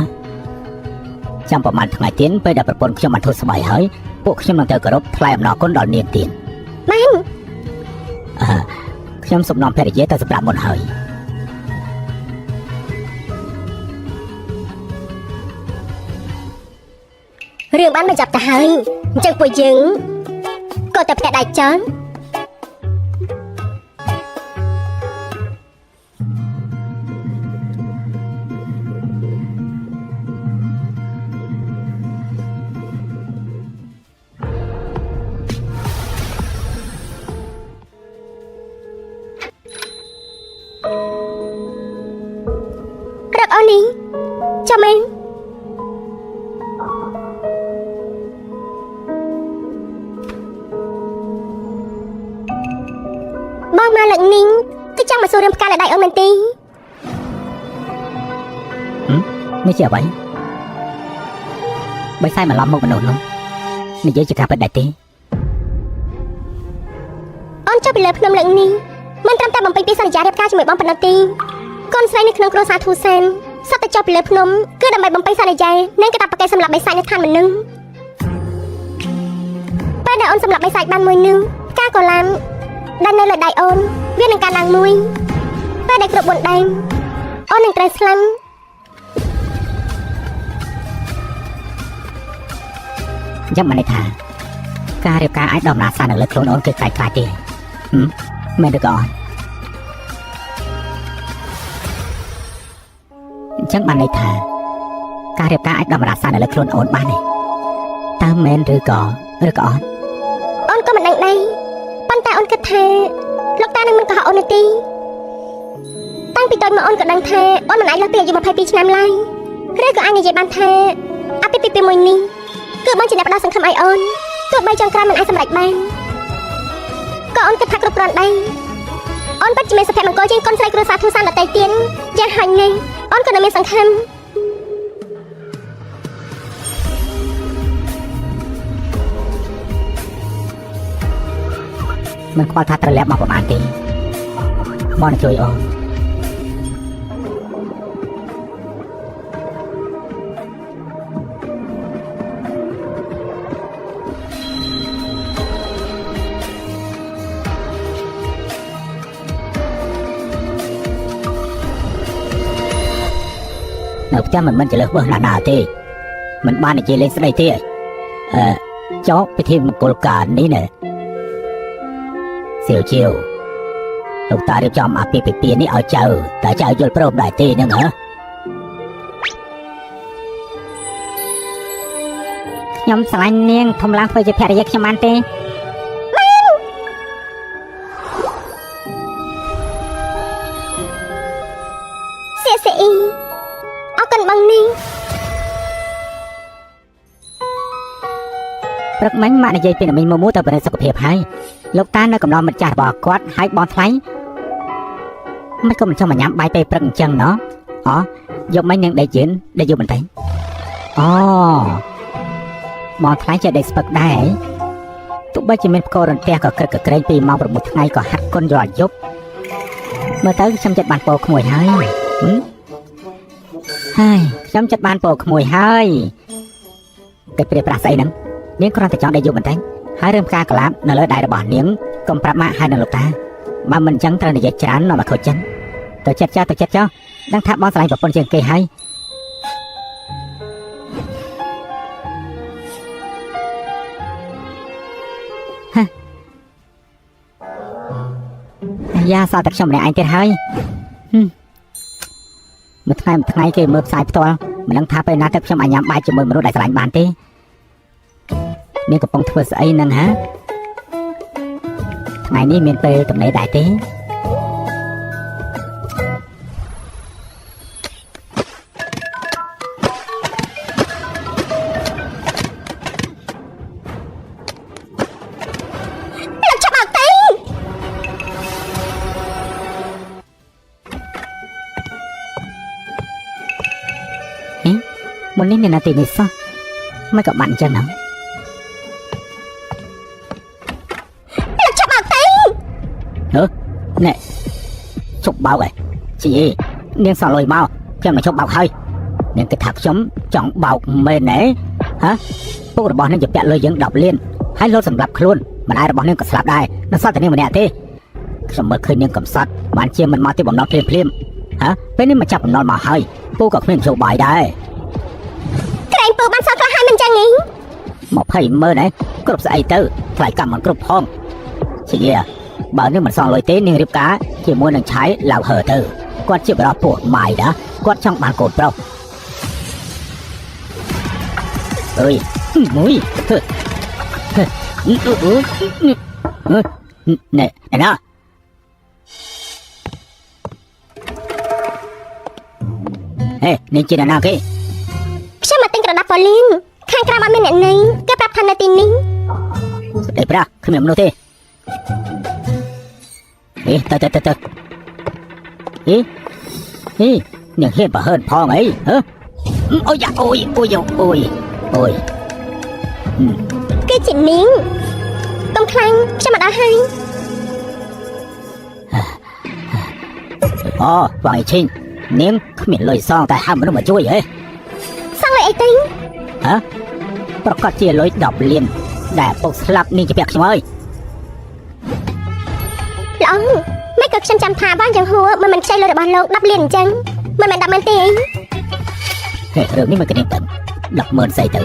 ចាំប្រហែលថ្ងៃទៀតពេលដែលប្រពន្ធខ្ញុំបានធូរស្បើយហើយពួកខ្ញុំនឹងទៅគោរពថ្លែងអំណរគុណដល់នាងទៀតម៉ែនខ្ញុំសូមនាំភរិយាទៅសម្រាប់មុនហើយរឿងបានបញ្ចប់ទៅហើយអញ្ចឹងពួកយើងក៏ទៅផ្ទះដៃចន់រកអូននេះចាំមែនបងមកលើកនេះគឺចង់មកសួររឿងផ្កាលើដៃអូនមែនទេនេះជាអ្វីបិសាចបន្លំមកមនុស្សនោះនិយាយជាការពិតដែរទេអូនចុះពីលើភ្នំលើកនេះមិនត្រឹមតែបំពេញពីសន្យារៀបការជាមួយបងប៉ុណ្ណោះទេកូនស្រីនៅក្នុងគ្រួសារធូសានសត្វតែចុះពីលើភ្នំគឺដើម្បីបំពេញសន្យានិងកាតព្វកិច្ចសម្រាប់បិសាចនៅឋានមនុស្សពេលដែលអូនសម្រាប់បិសាចបានមួយនឹងផ្កាកូឡាំដែលនៅលើដៃអូនវានឹងកាត់ឡើងមួយពេលដែលគ្រប់4ដៃអូននឹងត្រូវស្លាប់ចាំបានន័យថា ការរៀបការអាចដំណើរសារនៅលើខ្លួនអូនគឺខ្លាចទេមែនទេក៏អញ្ចឹងបានន័យថាការរៀបការអាចដំណើរសារនៅលើខ្លួនអូនបានទេតើមែនឬក៏អត់អូនក៏មិនដឹងដែរប៉ុន្តែអូនគិតថាលោកតានឹងមិនកុហកអូនទេតាំងពីតូចមកអូនក៏ដឹងថាអូនមិនអាចលើសពីអាយុ22ឆ្នាំឡើយឬក៏អាចនិយាយបានថាអាពាហ៍ពិពាហ៍មួយនេះគឺបងជាអ្នកផ្ដល់សង្ឃឹមឲ្យអូនទោះបីចុងក្រោយមិនអាចសម្រេចបានក៏អូនគិតថាគ្រប់គ្រាន់ដែរអូនពិតជាមានសុភមង្គលជាងកូនស្រីគ្រួសារធូសានដតៃទៀតយ៉ាងហោចណាស់អូនក៏នៅមានសង្ឃឹមមិនខ្វល់ថាត្រឡប់មកប្រហែលទេមកជួយអូននៅផ្ទះមិនជាលើសបោះណាទេមិនបាននិយាយលេងស្ដីទេចោពិធីមង្គលការនេះណែសៀវជាវលោកតារៀបចំអាពាហ៍ពិពាហ៍នេះឲ្យចៅតែចៅយល់ព្រមដែរទេហ្នឹងហ៎ខ្ញុំស្រឡាញ់នាងធំឡើងធ្វើជាភរិយាខ្ញុំបានទេសៀសអ៊ីអរគុណបងនេះព្រឹកមិញម៉ាក់និយាយពីណាមីមួយទៅបរិសុខភាពហើយលោកតានៅកំណត់មិត្តចាស់របស់គាត់ហើយបងថ្លៃមិនក៏មិនចង់មកញ៉ាំបាយពេលព្រឹកអញ្ចឹងណោះយកមិញនឹងដេកជឿនដេកយូរបន្តិចបងថ្លៃចេះដេកស្ពឹកដែរទោះបីជាមានផ្គររន្ទះក៏ក្រឹកក្រែងពីម៉ោង6ថ្ងៃក៏ហាត់គុណរាល់យប់មើលទៅខ្ញុំចិត្តបានពោក្មួយហើយខ្ញុំចិត្តបានពោក្មួយហើយតែព្រាប្រាស់ស្អីហ្នឹងនាងគ្រាន់តែចង់ដេកយប់បន្តិចហើយរឿងផ្កាកលាបនៅលើដៃរបស់នាងកុំប្រាប់ម៉ាក់ហើយនឹងលោកតាបើមិនអញ្ចឹងត្រូវនិយាយច្រើននាំឲ្យខូចចិត្តទៅចិត្តចោលដឹងថាបងស្រឡាញ់ប្រពន្ធជាងគេហើយយ៉ាសតែខ្ញុំម្នាក់ឯងទៀតហើយមួយថ្ងៃគេមើលផ្សាយផ្ទាល់មិនដឹងថាពេលណាទៅខ្ញុំអាចញ៉ាំបាយជាមួយមនុស្សដែលស្រឡាញ់បានទេនាងកំពុងធ្វើស្អីហ្នឹងហាថ្ងៃនេះមានពេលទំនេរដែរទេលោកចាប់អត់ទេមុននេះមាននាទីនេះសោះមិនក៏បាត់អញ្ចឹងហ្នឹងណែជប់បោកឯងជីនាងសល់លុយមកខ្ញុំមកជប់បោកហើយនាងគិតថាខ្ញុំចង់បោកមែនទេពុករបស់នាងជាពាក់លុយយើង10លានហើយលុតសម្រាប់ខ្លួនម្ដាយរបស់នាងក៏ស្លាប់ដែរនៅសល់តែនាងម្នាក់ទេខ្ញុំមើលឃើញនាងកំសត់បានជាមិនមកទីបំណុលភ្លាមពេលនេះមកចាប់បំណុលមកហើយពូក៏គ្មានចូលបាយដែរក្រែងពូបានសល់ខ្លះហើយមិនចឹងទេ200000ឯងគ្រប់ស្អីទៅថ្លៃកម្មមិនគ្រប់ផងជីបើនាងមិនសងលុយទេនាងរៀបការជាមួយនឹងឆៃឡៅហើទៅគាត់ជាបរិបទម៉ាយណាគាត់ចង់បានកូនប្រុសអើយមួយណែណានាងជាណាគេខ្ញុំមកទិញក្រដាសប៉ូលីនខាងក្រៅអត់មានអ្នកណីគេប្រាប់ថានៅទីនេះស្ដីប្រាស់គ្មានមនុស្សទេទៅនាងហ៊ានបើហើនផងអីអូយគេជានាងកុំខ្លាំងខ្ញុំមកដល់ហើយវ៉ាងអីឈិញនាងគ្មានលុយសងតែហៅមនុស្សមកជួយសងលុយអីទៅប្រកាសជាលុយ10លានដែលពុកស្លាប់នាងជាពាក់ខ្ញុំហើយល្អមិនក៏ខ្ញុំចាំថាបានយ៉ាងហួរមិនខ្ចីលុយរបស់លោក10លានអញ្ចឹងមិនមែន10ម៉ឺនទេរឿងនេះមិនគិតទៅ100000ស្អីទៅ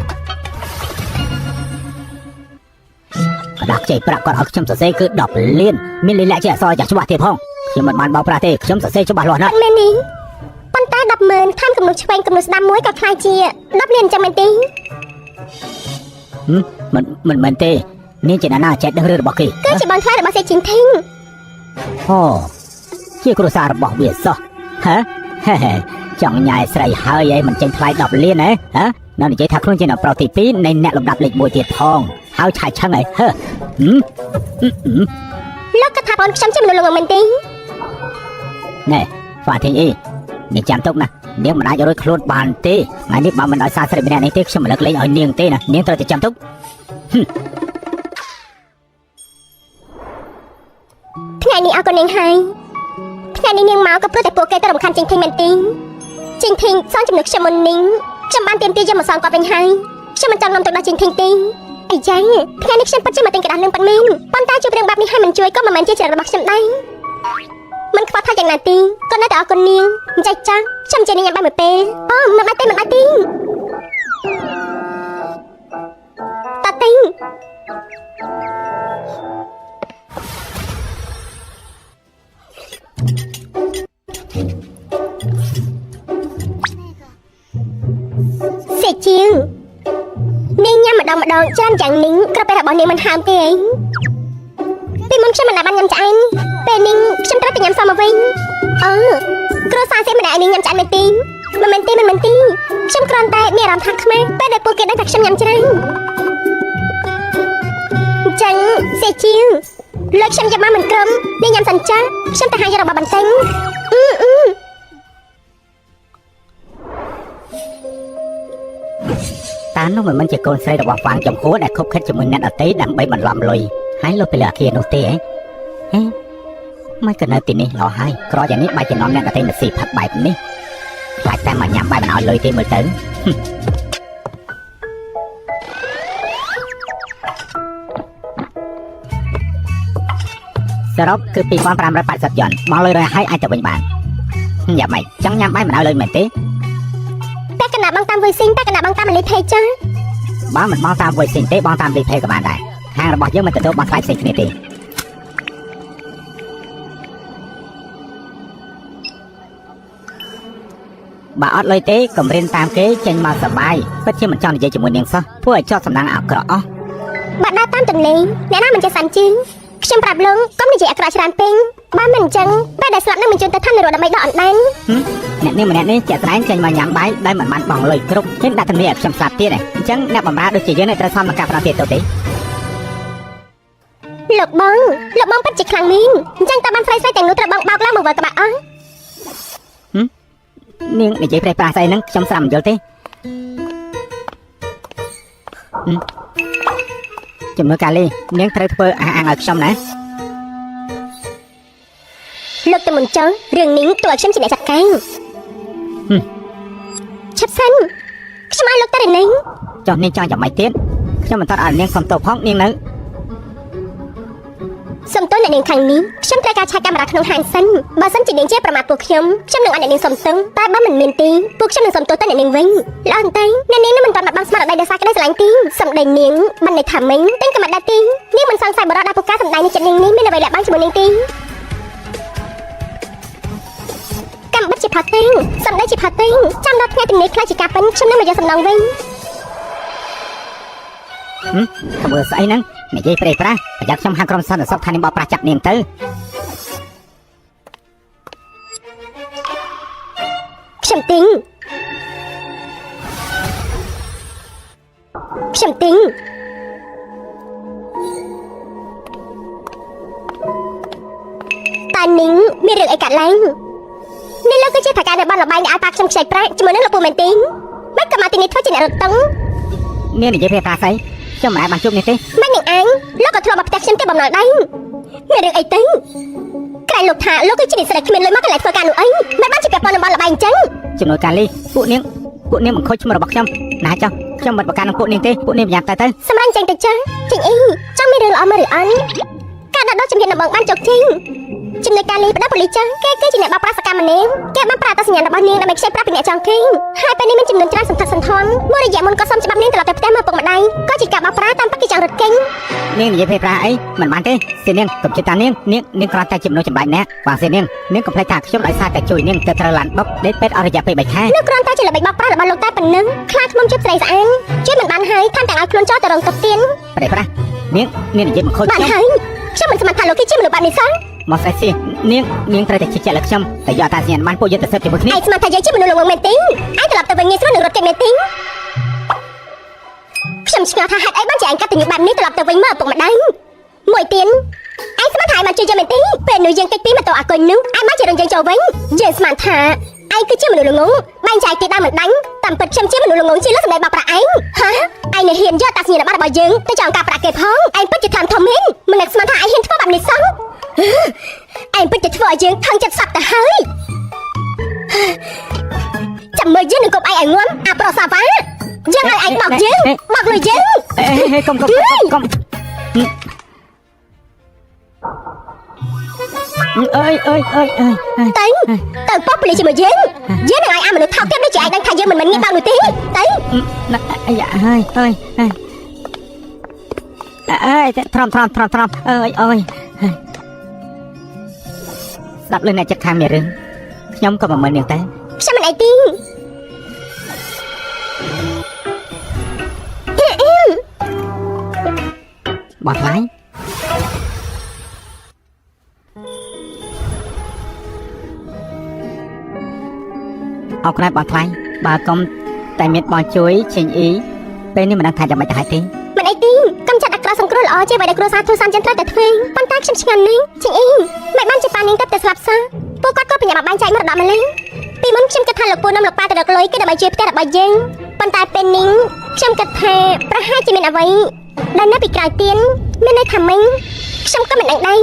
ដាស់ខ្ចីប្រាក់គាត់ឲ្យខ្ញុំសរសេរគឺ10លានមានលេខជាអក្សរយ៉ាងច្បាស់ទៀតផងខ្ញុំមិនបានបោកប្រាស់ទេខ្ញុំសរសេរច្បាស់លាស់ណាស់មែននេះប៉ុន្តែ100000តាមកំណត់ឆ្វេងកំណត់ស្ដាំមួយក៏ខ្លាយជា10លានចឹងមែនទេមិនមែនទេនាងជាណាចេះដឹងរឿងរបស់គេគឺជាបងថ្លៃរបស់សេជីងធីងអូជាគ្រួសាររបស់វាសោះហ៎ចង់ញ៉ាយស្រីហើយឯងមិនចេញថ្លៃ10លានហ៎នៅនិយាយថាខ្លួនជាអ្នកប្រុសទី2នៃអ្នកលំដាប់លេខ1ទៀតផងហើយឆាយឆឹងឯងលោកក៏ថាបងខ្ញុំជាមនុស្សល្ងងមែនទេណែហ្វាធីងអ៊ីនាងចាំទុកណានាងមិនអាចរួចខ្លួនបានទេថ្ងៃនេះបើមិនឲ្យសារស្រីម្នាក់នេះទេខ្ញុំមិនលើកលែងឲ្យនាងទេណានាងត្រូវតែចាំទុកថ្ងៃនេះអរគុណនាងហើយថ្ងៃនេះនាងមកក៏ព្រោះតែពួកគេទៅរំខានជីងធីងមែនទេជីងធីងសងចំណុចខ្ញុំមុននេះខ្ញុំបានទៀមទាយកមកសងគាត់វិញហើយខ្ញុំមិនចង់នាំទៅដល់ជីងធីងទេអីចឹងថ្ងៃនេះខ្ញុំពិតជាមកទិញกระดาษនឹងប៉ុន្មានប៉ុន្តែជួបរឿងបែបនេះហើយមិនជួយក៏មិនមែនជាចរិតរបស់ខ្ញុំដែរមិនខ្វះថាយ៉ាងណាទេក៏នៅតែអរគុណនាងអញ្ចឹងចាខ្ញុំជានាងញ៉ាំបាយមួយពេលអូមិនបាច់ទេតាទិញសេជាងនាងញ៉ាំម្ដងច្រើនយ៉ាងនេះក្រពេលរបស់នាងមិនហាមទេអីពីមុនខ្ញុំមិនបានញ៉ាំឆ្អែនពេលនេះខ្ញុំត្រូវតែញ៉ាំសមមកវិញគ្រូសាស្ត្រមិនដែលនាងញ៉ាំឆ្អែនមែនទេមិនមែនទេខ្ញុំគ្រាន់តែមានអារម្មណ៍ថាខ្មាស់ពេលដែលពួកគេដឹងថាខ្ញុំញ៉ាំច្រើនអញ្ចឹងសេជាងលើខ្ញុំយកមកមិនក្រុមនាងញ៉ាំសិនចាខ្ញុំទៅហៅយករបស់បន្ទិញតានោះមិនមែនជាកូនស្រីរបស់ហ្វាងចំហួរដែលខົບខិតជាមួយអ្នកដទៃដើម្បីបន្លំលុយហើយលុបពីលើអាគារនោះទេមិនក៏នៅទីនេះលោហើយក្រយ៉ាងនេះបាយចំណំអ្នកដទៃមកស៊ីផឹកបែបនេះខ្លាចតែមកញ៉ាំបាយមិនឲ្យលុយទេមើលទៅសរុបគឺ2580 យន់មកលុយរយឲ្យអាចទៅវិញបានយ៉ាប់ម៉េចចង់ញ៉ាំបាយមិនឲ្យលុយមែនទេតែកណ្ដាបងតាមវីស៊ីងតែកណ្ដាបងតាមលីផេចាបើមិនបងតាមវីស៊ីងទេបងតាមលីផេក៏បានដែរហាងរបស់យើងមិនទទួលបងថ្លៃផ្សេងគ្នាទេបើអត់លុយទេកុំរៀនតាមគេចេញមកសបាយពិតជាមិនចង់និយាយជាមួយនាងសោះធ្វើឲ្យចោតសំណាងអាក្រក់អស់បើដើរតាមទន្លេអ្នកណាមិនចេះសាន់ជើងខ្ញុំប្រាប់លោកកុំនិយាយអាក្រក់ច្រើនពេកបើមិនអញ្ចឹងពេលដែលស្លាប់នឹងបញ្ជូនទៅឋាននរកដើម្បីដកអណ្ដែងអ្នកនេះម្នាក់នេះជាក់ស្ដែងចេញមកញ៉ាំបាយដែលមិនបានបងលុយគ្រប់ចេញដាក់ធានាឲ្យខ្ញុំស្លាប់ទៀតអញ្ចឹងអ្នកបម្រើដូចជាយើងនឹងត្រូវសមនឹងការប្រាទៀតទៅទេលោកបងពិតជាខ្លាំងមែនអញ្ចឹងតើបានស្រីទាំងនោះត្រូវបងបោកឡើងមកវល់ក្បាក់អស់នាងនិយាយប្រេះប្រាស់ស្អីហ្នឹងខ្ញុំស្ដាប់មិនយល់ទេជំនួយកាលីនាងត្រូវធ្វើអាងឲ្យខ្ញុំណាលោកទៅមុនចុះរឿងនេះតើខ្ញុំជាអ្នកចាត់ការឆាប់សិនខ្ញុំឲ្យលោកទៅនេះចុះនាងចង់យ៉ាងម៉េចទៀតខ្ញុំមិនតន់ឲ្យនាងសុំទោសផងនាងនៅសុំទោសអ្នកនាងខាងនេះខ្ញុំត្រូវការឆែកកាមេរ៉ាក្នុងហាងសិនបើសិនជានាងជាប្រមាថពួកខ្ញុំនឹងឲ្យអ្នកនាងសុំទោសតែបើមិនមានទេពួកខ្ញុំនឹងសុំទោសទៅអ្នកនាងវិញល្អអន្តែអ្នកនាងនឹងមិនទាន់បាត់បង់ស្មារតីដោយសារក្តីស្រឡាញ់ទេសម្ដីនាងបានន័យថាមិញតែក៏មិនដែរទេនាងមិនសង្ស័យបរិបទដែលពួកការសម្ដែងនេះចិត្តនាងនេះមានអ្វីលាក់បាំងជាមួយនាងទេកម្មបិទជាផាតេងសម្ដីជាផាតេងចាំដល់ថ្ងៃទាំងនេះខ្លាចជាការពិនខ្ញុំនឹងមកយកសំណងវិញធ្វើស្អីហ្នឹងនិយាយប្រេះប្រាស់ប្រយ័ត្នខ្ញុំហាក្រុមសន្តិសុខថានាងបោកប្រាស់ចាប់នាងទៅខ្ញុំទិញតានីងមានរឿងអីកាត់ឡើងនេះលោកគឺជាថៅកែនៅបានលបែងឲ្យប៉ាខ្ញុំខ្ចីប្រាក់ជាមួយនឹងលោកពូមែនទេមិនក៏មកទីនេះធ្វើជាអ្នករត់តឹងនាងនិយាយប្រេះប្រាស់ស្អីខ្ញុំមិនអាចបានជួបនាងទេមិននាងអញលោកក៏ធ្លាប់មកផ្ទះខ្ញុំទេបំណងដែរមានរឿងអីទៅក្រែងលោកថាលោកគឺជានិស្សិតគ្មានលុយមកកន្លែងធ្វើការនោះអីមិនបានជាពាក់ព័ន្ធនឹងបានលបែងអញ្ចឹងជំនួយកាលីពួកនាងមិនខូចឈ្មោះរបស់ខ្ញុំណាចុះខ្ញុំមិនប្រកាន់នឹងពួកនាងទេពួកនាងប្រយ័ត្នទៅសម្រាប់ចេញទៅចាជីងអីចង់មានរឿងល្អមកឬអត់ការដាក់ដកជំហានដំបងបានជោគជ័យ ចំណុចការនេះបដិបលីចឹងគេគឺជាអ្នកបោកប្រាស់សកម្មនាងគេបានប្រើតែសញ្ញារបស់នាងដើម្បីខ្ចីប្រាក់ពីអ្នកចង់ឃើញហើយពេលនេះមានចំនួនច្រើនសន្ធឹកសន្ធាប់មួយរយៈមុនក៏សុំច្បាប់នាងត្រឡប់ទៅផ្ទះមើលពុកម្ដាយក៏ជាការបោកប្រាស់តាមពិតគេចង់រត់គេញនាងនិយាយពេលប្រាអីមិនបានទេសៀនាងកុំចិត្តតានាងគ្រាន់តែជាមនុស្សចម្បាច់អ្នកបាទសៀនាងកុំភ្លេចថាខ្ញុំដោយសារតែជួយនាងទៅត្រូវឡានបុកដេកពេទ្យអស់រយៈពេល3ខែនោះគ្រាន់តែជាល្បិចបោកប្រាស់របស់លោកតែប៉ុណ្ណឹងខ្លាចខ្ញុំជិបស្រីស្អានជួយមិនបានហើយថែមទាំងឲ្យខ្លួនចោលទៅរងទុកទៀនប្រេប្រានាងនិយាយមិនខុសបានហើយខ្ញុំមិនស្មានថាលោកគេជាមនុស្សបែបនេះសោះមកស្អីសៀនាងត្រូវតែជិះចាក់លើខ្ញុំតែយកតាសញ្ញាបានពួកយើងទៅសិបជាមួយគ្នាឯងស្មានថាយើងជាមនុស្សល្ងងមែនទេឯងត្រឡប់ទៅវិញងាយស្រួលនឹងរត់គេមែនទេខ្ញុំឆ្ងល់ថាហេតុអីបានជាឯងកាត់ទៅបែបនេះត្រឡប់ទៅវិញមើលឪពុកម្ដាយមួយទៀនឯងស្មានថាឯងបានជួយយើងមែនទេពេលនោះយើងកិច្ចពីម៉ូតូអាគុយនោះឯងបានជារងយើងចូលវិញយើងស្មានថាឯងគឺជាមនុស្សល្ងងបែងចែកគេដើមមិនដាញ់តាមពិតខ្ញុំជាមនុស្សល្ងងជាលើសម្ដីបោកប្រាស់ឯងហ៎ឯងនៅហ៊ានយកតាសញ្ញាបត្ររបស់យើងទៅចងការប្រាក់គេផងឯងពិតជាធំធំមែនមិននឹកស្មានថាឯងហ៊ានធ្វើបែបនេះសោះឯងពិតជាធ្វើឲ្យយើងខឹងចិត្តសັບទៅហើយចាំមើលយើងនឹងគប់ឯងឲ្យងំអាប្រុសសាវ៉ាយើងឲ្យឯងបោកយើងបោកលុយយើងកុំអើយទៅប៉ោះប៉ូលីសជាមួយយើងនឹងឲ្យអាមនុស្សថោកទៀតដូចជាឯងដឹងថាយើងមិនងាយបោកនោះទេទៅយ៉ាហើយត្រង់អើយស្ដាប់លើអ្នកចិត្តខាងមានរឿងខ្ញុំក៏មិនមើលនាងតែខ្ញុំមិនអីទេបោះថ្លៃអរគុណបោះថ្លៃបើកុំតែមានបងជួយឈិញអ៊ីពេលនេះមិនដឹងថាយ៉ាងម៉េចទៅហើយទេមិនអីទេកុំចាត់អាក្រក់សង្គ្រោះល្អជាអ្វីដែលគ្រួសារទូសានចិនត្រូវតែធ្វើប៉ុន្តែខ្ញុំឆ្ងល់នេះឈិញអ៊ីមិនបានជាប៉ានាងទៅស្លាប់សោះពួកគាត់ក៏បញ្ញាបបាញ់ចែកម្ដងម្លេះពីមុនខ្ញុំគិតថាលោកពូនិងលោកប៉ាទៅរកលុយគឺដើម្បីជួយផ្ទះរបស់យើងប៉ុន្តែពេលនេះខ្ញុំគិតថាប្រហែលជាមានអ្វីដែលនៅពីក្រោយទៀនមានន័យថាមិញខ្ញុំក៏មិនដឹងដែរ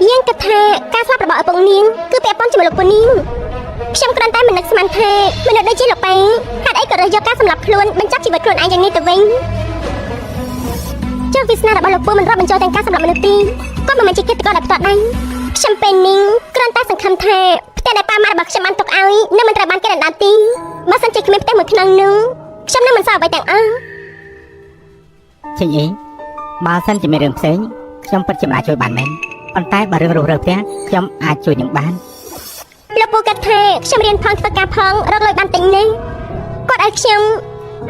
យើងគិតថាការស្លាប់របស់ឪពុកនាងគឺពាក់ព័ន្ធជាមួយលោកពូនាងខ្ញុំគ្រាន់តែមិននឹកស្មានថាមនុស្សដូចជាលោកប៉ែហេតុអីក៏រើសយកការសម្លាប់ខ្លួនបញ្ចប់ជីវិតខ្លួនឯងយ៉ាងនេះទៅវិញចុះវាសនារបស់លោកពូមិនរាប់បញ្ចូលទាំងការសម្លាប់មនុស្សទេក៏មិនមែនជាកិច្ចការដែលផ្ទាល់ដែរខ្ញុំពេលនេះគ្រាន់តែសង្ឃឹមថាផ្ទះដែលប៉ាម៉ារបស់ខ្ញុំបានទុកឲ្យនឹងមិនត្រូវបានគេដណ្ដើមទេបើសិនជាគ្មានផ្ទះមួយក្នុងនោះខ្ញុំនឹងមិនសល់អ្វីទាំងអស់ឈិញអីបើសិនជាមានរឿងផ្សេងខ្ញុំពិតជាមិនអាចជួយបានមែនប៉ុន្តែបើរឿងរស់រើផ្ទះខ្ញុំអាចជួយនឹងបានលោកពូគិតថាខ្ញុំរៀនផងធ្វើការផងរកលុយបានទិញនេះគាត់ឲ្យខ្ញុំ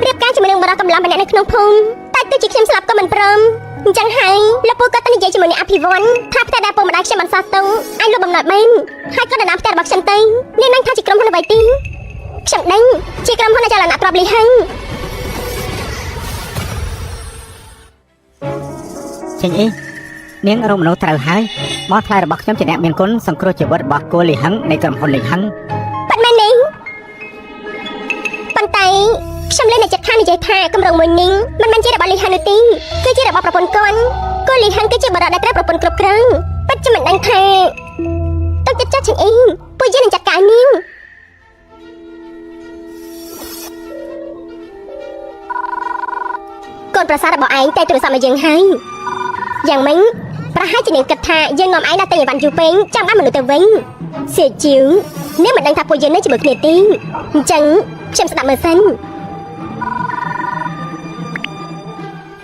រៀបការជាមួយនឹងបរិយាកម្លាំងម្នាក់នៅក្នុងភូមិតែទោះជាខ្ញុំស្លាប់ក៏មិនព្រមអញ្ចឹងហើយលោកពូក៏ទៅនិយាយជាមួយអ្នកអភិវឌ្ឍថាផ្ទះដែលពុកម្ដាយខ្ញុំបានសោះទៅអញលោកបំណត់មែនហើយក៏ដណ្ដើមផ្ទះរបស់ខ្ញុំទៅនាងនឹងថាជាក្រុមហ៊ុនអ្វីទីខ្ញុំដឹងជាក្រុមហ៊ុនអចលនៈទ្រព្យលីហឹងឈិញអីនាងរងមនុស្សត្រូវហើយមកថ្លៃរបស់ខ្ញុំជាអ្នកមានគុណសង្គ្រោះជីវិតរបស់គូលីហឹងនៃក្រុមហ៊ុនលីហឹងប៉ិតមែនទេប៉ុន្តែខ្ញុំលេងនៅចិត្តខាងនិយាយថាគម្រោងមួយនេះមិនមែនជារបស់លីហឹងនោះទេគឺជារបស់ប្រពន្ធគាត់គូលីហឹងគឺជាបរិយាដែលត្រូវប្រពន្ធគ្រប់គ្រងប៉ិតខ្ញុំមិនដឹងថាទឹកចិត្តចាស់ជាងអីពួកយើងនឹងចាត់ការនាងកូនប្រសាររបស់ឯងតែទូរស័ព្ទមកយើងហើយយ៉ាងម៉េចប្រហែលជានាងគិតថាយើងនាំឯងដល់ទៅអីវ៉ាន់យូរពេកចាំបានមនុស្សទៅវិញសៀជាវនាងមិនដឹងថាពួកយើងនៅជាមួយគ្នាទេអញ្ចឹងខ្ញុំស្ដាប់មើលសិន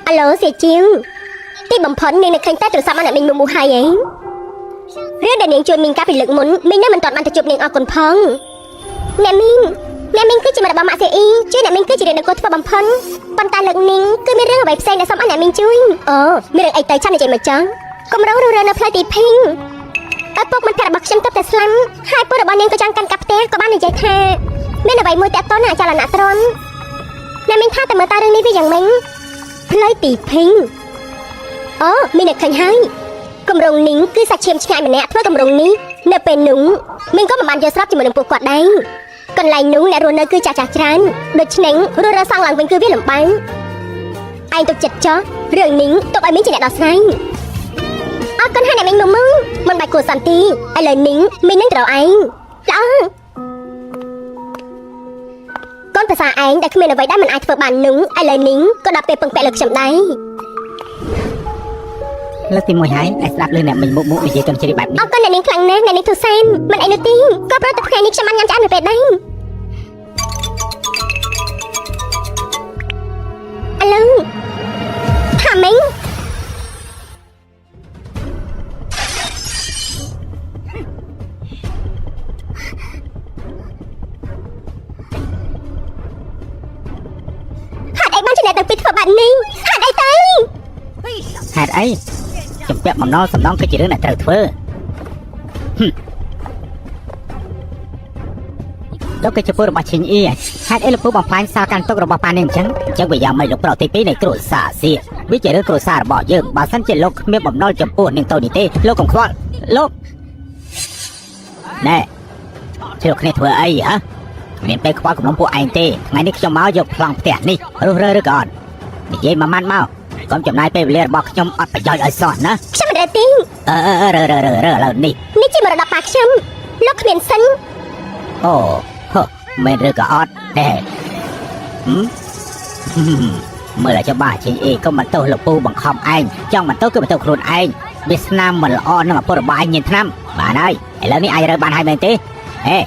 អាឡូសៀជាវទីបំផុតនាងនៅឃើញតែទូរស័ព្ទមកអ្នកមីងមូហើយឯងរឿងដែលនាងជួយមីងកាលពីលើកមុនមីងនៅមិនទាន់បានទៅជួបនាងអរគុណផងអ្នកមីងគឺជាមិត្តរបស់ម៉ាក់សេអ៊ីជួយអ្នកមីងគឺជារឿងដែលគាត់ធ្វើបំផុតប៉ុន្តែលើកនេះគឺមានរឿងអ្វីផ្សេងដែលសូមឲ្យអ្នកមីងជួយអូមានរឿងអីទៅចាំនិយាយមកចង់គម្រោងរស់នៅផ្លូវទីភីងឪពុកមិនប្រាប់របស់ខ្ញុំទៅតែស្លាប់ហើយពុករបស់នាងក៏ចង់កាន់កាប់ផ្ទះក៏បាននិយាយថាមានអ្វីមួយតាក់ទងនឹងអចលនៈទ្រាំអ្នកមីងថាតែមើលតើរឿងនេះវាយ៉ាងម៉េចផ្លូវទីភីងអូមីងនឹកឃើញហើយគម្រោងនេះគឺសាច់ឈាមឆ្ងាយម្នាក់ធ្វើគម្រោងនេះនៅពេលនោះមីងក៏មិនបានយកស្រាប់ជាមួយនឹងពួកគាត់ដែរកន្លែងនោះអ្នករស់នៅគឺចាស់ច្រើនដូច្នេះរស់រើសង់ឡើងវិញគឺវាលំបាកឯងទុកចិត្តចោះរឿងនេះទុកឲ្យមីងជាអ្នកដោះស្រាយអរគុណហើយអ្នកមីងមិនបាច់គួរសន្តិឥឡូវនេះមីងនឹងត្រូវឯងល្អកូនភាសាឯងដែលគ្មានអ្វីដែលមិនអាចធ្វើបាននោះឥឡូវនេះក៏ដល់ពេលពឹងពាក់លើខ្ញុំដែរ លើកទី1ហើយតែស្ដាប់លឺអ្នកមិញមុខនិយាយទៅជ្រាបបែបនេះ អរគុណអ្នកនាងខ្លាំងណាស់អ្នកនាងទូសានមិនអីនោះទេក៏ព្រោះតែថ្ងៃនេះខ្ញុំបានញ៉ាំឆ្អែតនៅពេលដែរអាឡូថាមិញហេតុអីបានជាអ្នកទាំងពីរធ្វើបែបនេះហេតុអីទៅ ហេតុអីជំពាក់បំណុលសំដងគឺជារឿងដែលត្រូវធ្វើលោកគឺជាពលរបស់ឈិញអ៊ីហេតុអីលោកពូបំផ្លាញសារកាន់ទុករបស់ប៉ានាងអញ្ចឹងវាយ៉ាងម៉េចលោកប្រុសទី2នៃគ្រួសារសៀវាជារឿងគ្រួសាររបស់យើងបើសិនជាលោកគ្មានបំណុលចំពោះនាងតូននេះទេលោកកុំខ្វល់លោកណែជិះគ្នាធ្វើអីហ៎មានពេលខ្វល់កំណុំពួកឯងទេថ្ងៃនេះខ្ញុំមកយកប្លង់ផ្ទះនេះរុះរើឬក៏អត់និយាយមួយម៉ាត់មកកុំចំណាយពេលវេលារបស់ខ្ញុំអត់ប្រយោជន៍ឲ្យសោះណា ខ្ញុំមិនរើទេ រើឥឡូវនេះ នេះជាមរតកប៉ាខ្ញុំលោកគ្មានសិន អូហ៎មិនឬក៏អត់ហេមើលឲ្យច្បាស់ជាអីក៏មិនទោសលោកពូបង្ខំឯងចង់មិនទោសគឺមិនទោសខ្លួនឯងវាស្នាមមិនល្អនឹងឪពុករបស់ឯងញៀនថ្នាំបានហើយឥឡូវនេះអាចរើបានហើយមែនទេហេយ